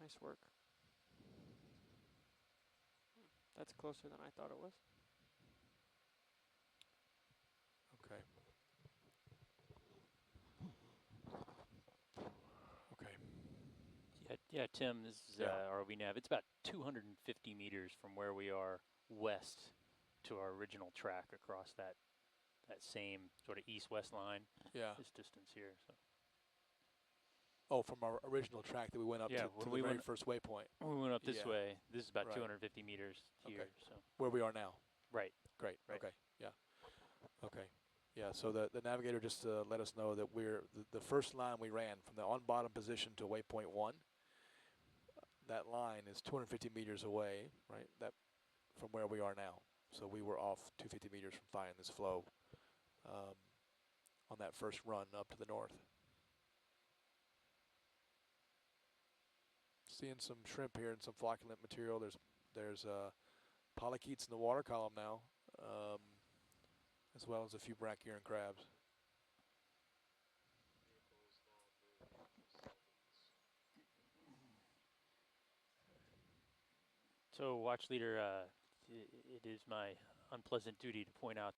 Nice work. That's closer than I thought it was. Okay. Okay. Yeah, Tim, this is ROV Nav. It's about 250 meters from where we are west to our original track across that same sort of east-west line. Yeah. This distance here. So. Oh, from our original track that we went up to the very first waypoint. When we went up this way, this is about 250 meters here. Okay. So where we are now. Right. Great. Right. Okay. Yeah. Okay. Yeah. So the navigator just let us know that we're the first line we ran from the on bottom position to waypoint 1. That line is 250 meters away, right? That from where we are now. So we were off 250 meters from finding this flow on that first run up to the north. Seeing some shrimp here and some flocculent material. There's polychaetes in the water column now, as well as a few brachyuran crabs. So, watch leader, it is my unpleasant duty to point out.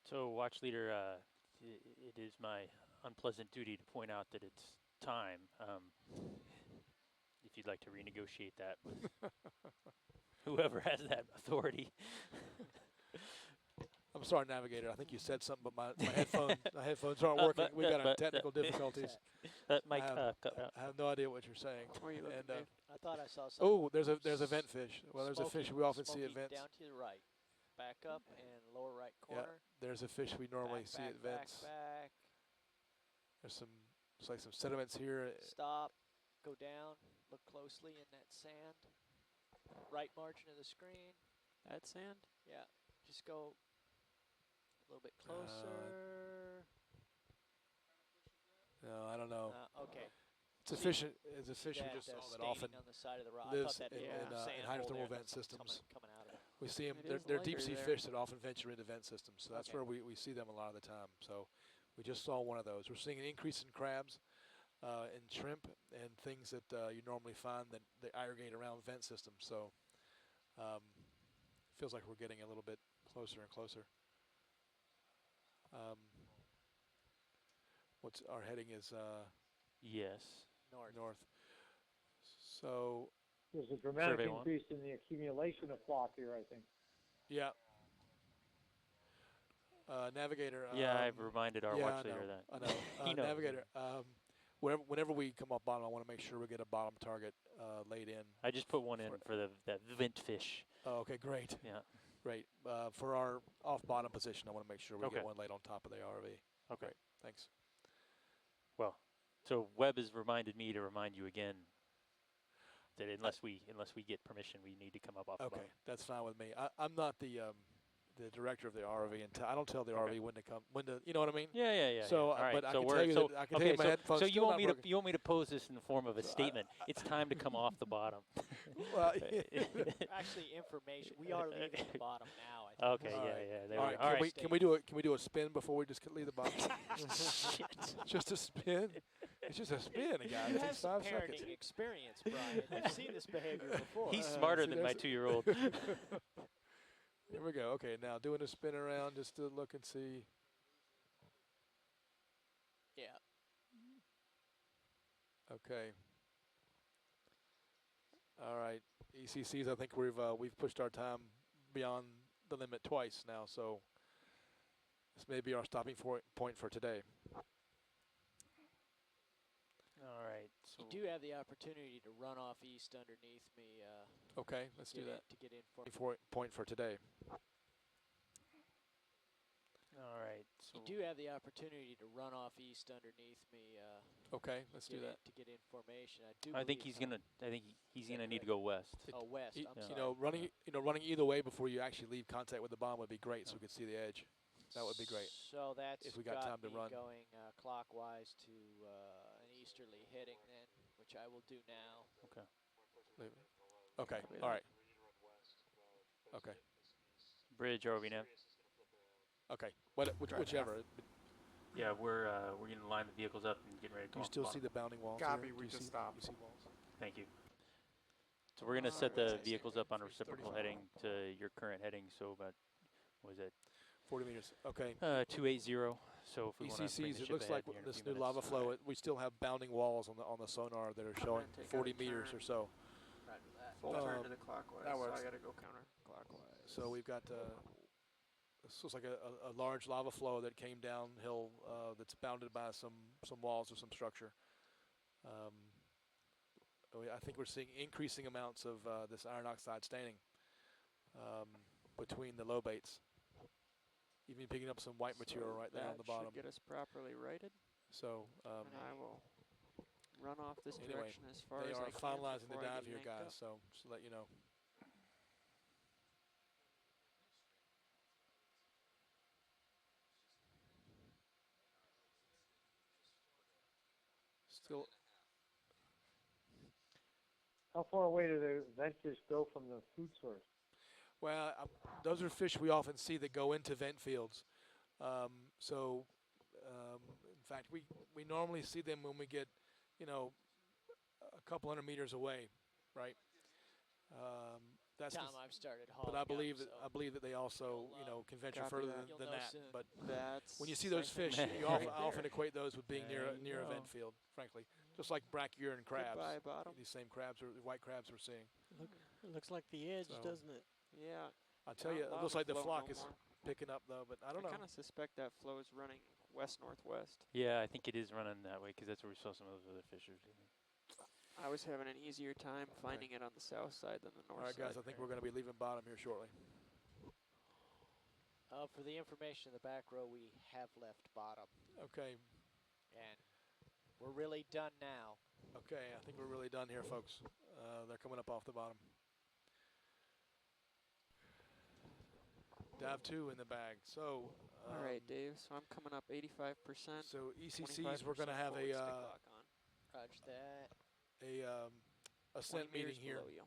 So, watch leader, it is my unpleasant duty to point out that it's time. If you'd like to renegotiate that with whoever has that authority. I'm sorry, navigator. I think you said something, but my headphones aren't working. We've got technical difficulties. Mike, I have no idea what you're saying. Where are you looking, Dave? I thought I saw something. Oh, there's a vent fish. Well, there's a fish we often see at vents. Down to the right, back up and lower right corner. Yeah, there's a fish we normally see at vents. Back. There's it's like some sediments here. Stop, go down, look closely in that sand. Right margin of the screen. That sand? Yeah, just go a little bit closer. No, I don't know. Okay. It's a fish. It's a fish we just saw that often on the side of the rock. lives I thought that in hydrothermal vent systems. Coming out of it. We see them. They're deep sea fish that often venture into vent systems. So that's where we see them a lot of the time. So we just saw one of those. We're seeing an increase in crabs, and shrimp, and things that you normally find that they aggregate around vent systems. So feels like we're getting a little bit closer and closer. What's our heading is? Yes. North. So there's a dramatic increase in the accumulation of flock here, I think. Yeah. Navigator. Yeah, I've reminded our watch leader that. I know. Navigator. Whenever we come up bottom, I want to make sure we get a bottom target laid in. I just put one in for that vent fish. Oh, okay, great. Yeah. Great. For our off-bottom position, I want to make sure we get one laid on top of the RV. Okay. Great. Thanks. Well, so Webb has reminded me to remind you again that unless we get permission, we need to come up off the bottom. Okay, that's fine with me. I'm not the the director of the RV, and I don't tell the RV when to come, you know what I mean? Yeah. So, All right. but I so can we're tell you so that I can okay. tell you my so headphones. so you still want not me to working. you want me to pose this in the form of a statement? It's time to come off the bottom. Well, Actually, information. We are leaving the bottom now. I think. Okay. Yeah. There All we right. go. All right. Can we do a spin before we just leave the bottom? Shit. Just a spin. It's just a spin, guys. You It have takes some 5 seconds. parenting experience, Brian. You've seen this behavior before. He's smarter see, than my there's- 2-year-old. Here we go. Okay, now doing a spin around just to look and see. Yeah. Okay. All right. ECCs, I think we've pushed our time beyond the limit twice now, so this may be our stopping point for today. All right. So You do have the opportunity to run off east underneath me. Okay, let's do that. To get in for. Point for today. all right. So You do have the opportunity to run off east underneath me. Okay, let's do that. To get in formation. I think he's gonna. I think he's gonna need to go west. West. I'm You sorry. know, running either way before you actually leave contact with the bomb would be great, so we could see the edge. That would be great. So that's if we got time to me run. going clockwise to an easterly heading then, which I will do now. Okay. Okay. All right. Okay. Bridge RV now. Okay. Whichever. Yeah, we're going to line the vehicles up and getting ready to Do go you off still the see bottom. the bounding walls? Copy, here? we Do you just see- stopped. You see walls? Thank you. So we're gonna set the vehicles up on a reciprocal heading to your current heading. So about what is it? 40 meters. Okay. 280. So if we want to bring ECCs, the it ship looks like ahead here in a this few new minutes. lava flow. We still have bounding walls on the sonar that are showing take out 40 a meters turn. or so. Roger that. Full turn Um, to the clockwise, that so works. I got to go counterclockwise. So we've got this looks like a large lava flow that came downhill that's bounded by some walls or some structure. I think we're seeing increasing amounts of this iron oxide staining between the low baits. Even picking up some white material right there on the bottom. That should get us properly righted. So and I will run off this anyway, direction as far they as are I can finalizing the before I dive get here, yanked guys. up. So just to let you know. Still. How far away do the ventures go from the food source? Well, those are fish we often see that go into vent fields. In fact, we normally see them when we get, a couple hundred meters away, right? That's Tom, I've started but I hauling believe up, I believe that they also, can venture Copy further that. than You'll know that. soon. But That's when you see those fish, second you right often there. equate those with being near There you a go. vent field, frankly. Just like brachyurine crabs. Goodbye, bottom. These same crabs, or white crabs we're seeing. It looks like the edge, So- doesn't it? Yeah. I tell Not you, it lava looks like the flow flock no is more. picking up though, but I don't know. I kind of suspect that flow is running west-northwest. Yeah, I think it is running that way because that's where we saw some of those other fishers. I was having an easier time finding it on the south side than the north All right, guys, side. I think we're going to be leaving bottom here shortly. For the information in the back row, we have left bottom. Okay. And we're really done now. Okay, I think we're really done here, folks. They're coming up off the bottom. Dive 2 in the bag. So. All right, Dave. So I'm coming up 85%. So ECCs, we're going to have a Roger that. ascent 20 meters meeting here. below you.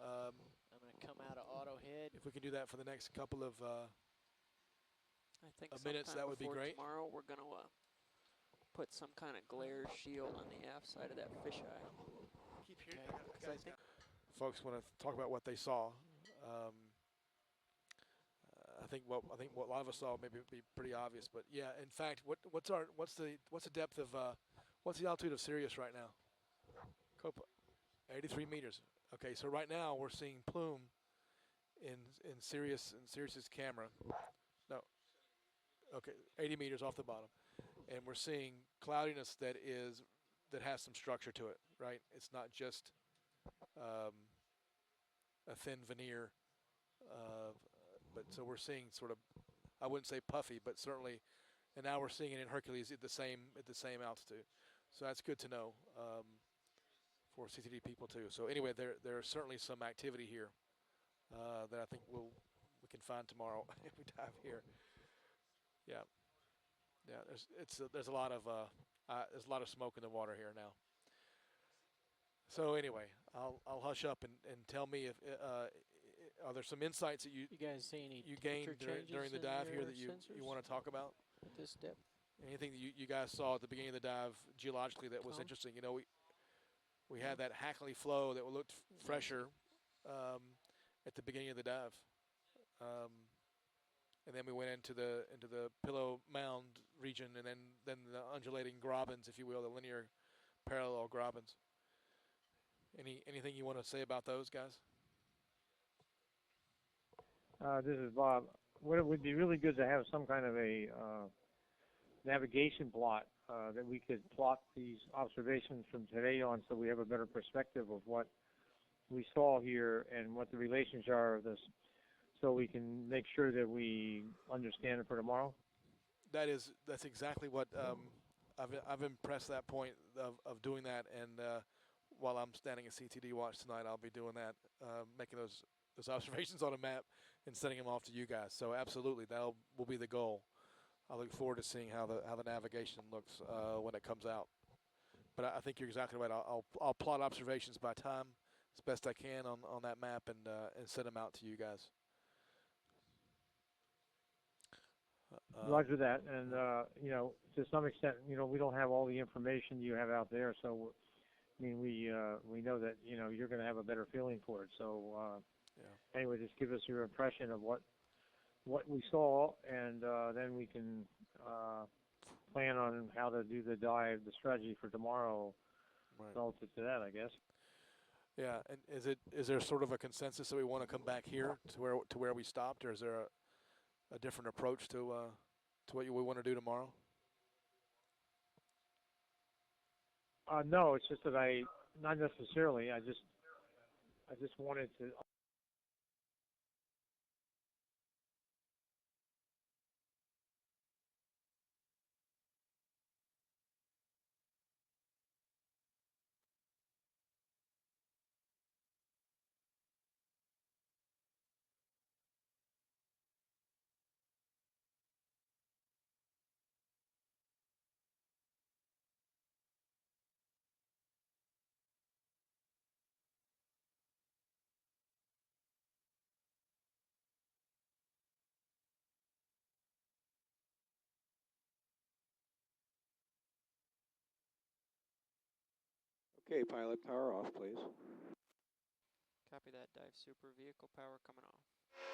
I'm going to come out of auto head. If we can do that for the next couple of I think minutes, sometime that would be before great. Tomorrow we're going to put some kind of glare shield on the aft side of that fisheye. Keep hearing. Because I think Folks want to talk about what they saw. I think what a lot of us saw maybe be pretty obvious, but yeah. In fact, what's the depth of what's the altitude of Sirius right now? Copa, 83 meters. Okay, so right now we're seeing plume in Sirius's camera. No. Okay, 80 meters off the bottom, and we're seeing cloudiness that has some structure to it. Right, it's not just a thin veneer. But so we're seeing sort of, I wouldn't say puffy, but certainly, and now we're seeing it in Hercules at the same altitude. So that's good to know for CTD people too. So anyway, there is certainly some activity here that I think we can find tomorrow if we dive here. Yeah, yeah. There's a lot of smoke in the water here now. So anyway, I'll hush up and tell me if are there some insights that you guys see any gained during the dive here that you want to talk about? At this depth? Anything that you guys saw at the beginning of the dive geologically that was interesting? You know, we had that Hackley flow that looked fresher at the beginning of the dive, and then we went into the Pillow Mound region, and then the undulating grobens, if you will, the linear parallel grobens. Anything you want to say about those guys? This is Bob. What it would be really good to have some kind of a navigation plot that we could plot these observations from today on, so we have a better perspective of what we saw here and what the relations are of this, so we can make sure that we understand it for tomorrow. That's exactly what I've impressed that point of doing that, and while I'm standing at CTD Watch tonight, I'll be doing that, making those observations on a map and sending them off to you guys. So absolutely, that will be the goal. I look forward to seeing how the navigation looks when it comes out. But I think you're exactly right. I'll plot observations by time as best I can on that map and send them out to you guys. Roger that, and you know, to some extent, you know, we don't have all the information you have out there, so I mean, we know that, you know, you're going to have a better feeling for it. So anyway, just give us your impression of what we saw, and then we can plan on how to do the dive, the strategy for tomorrow, relative to that, I guess. Yeah, and is there sort of a consensus that we want to come back here to where we stopped, or is there a different approach to what we want to do tomorrow? No, it's just that not necessarily. I just wanted to. Okay, pilot, power off, please. Copy that, dive super, vehicle power coming off.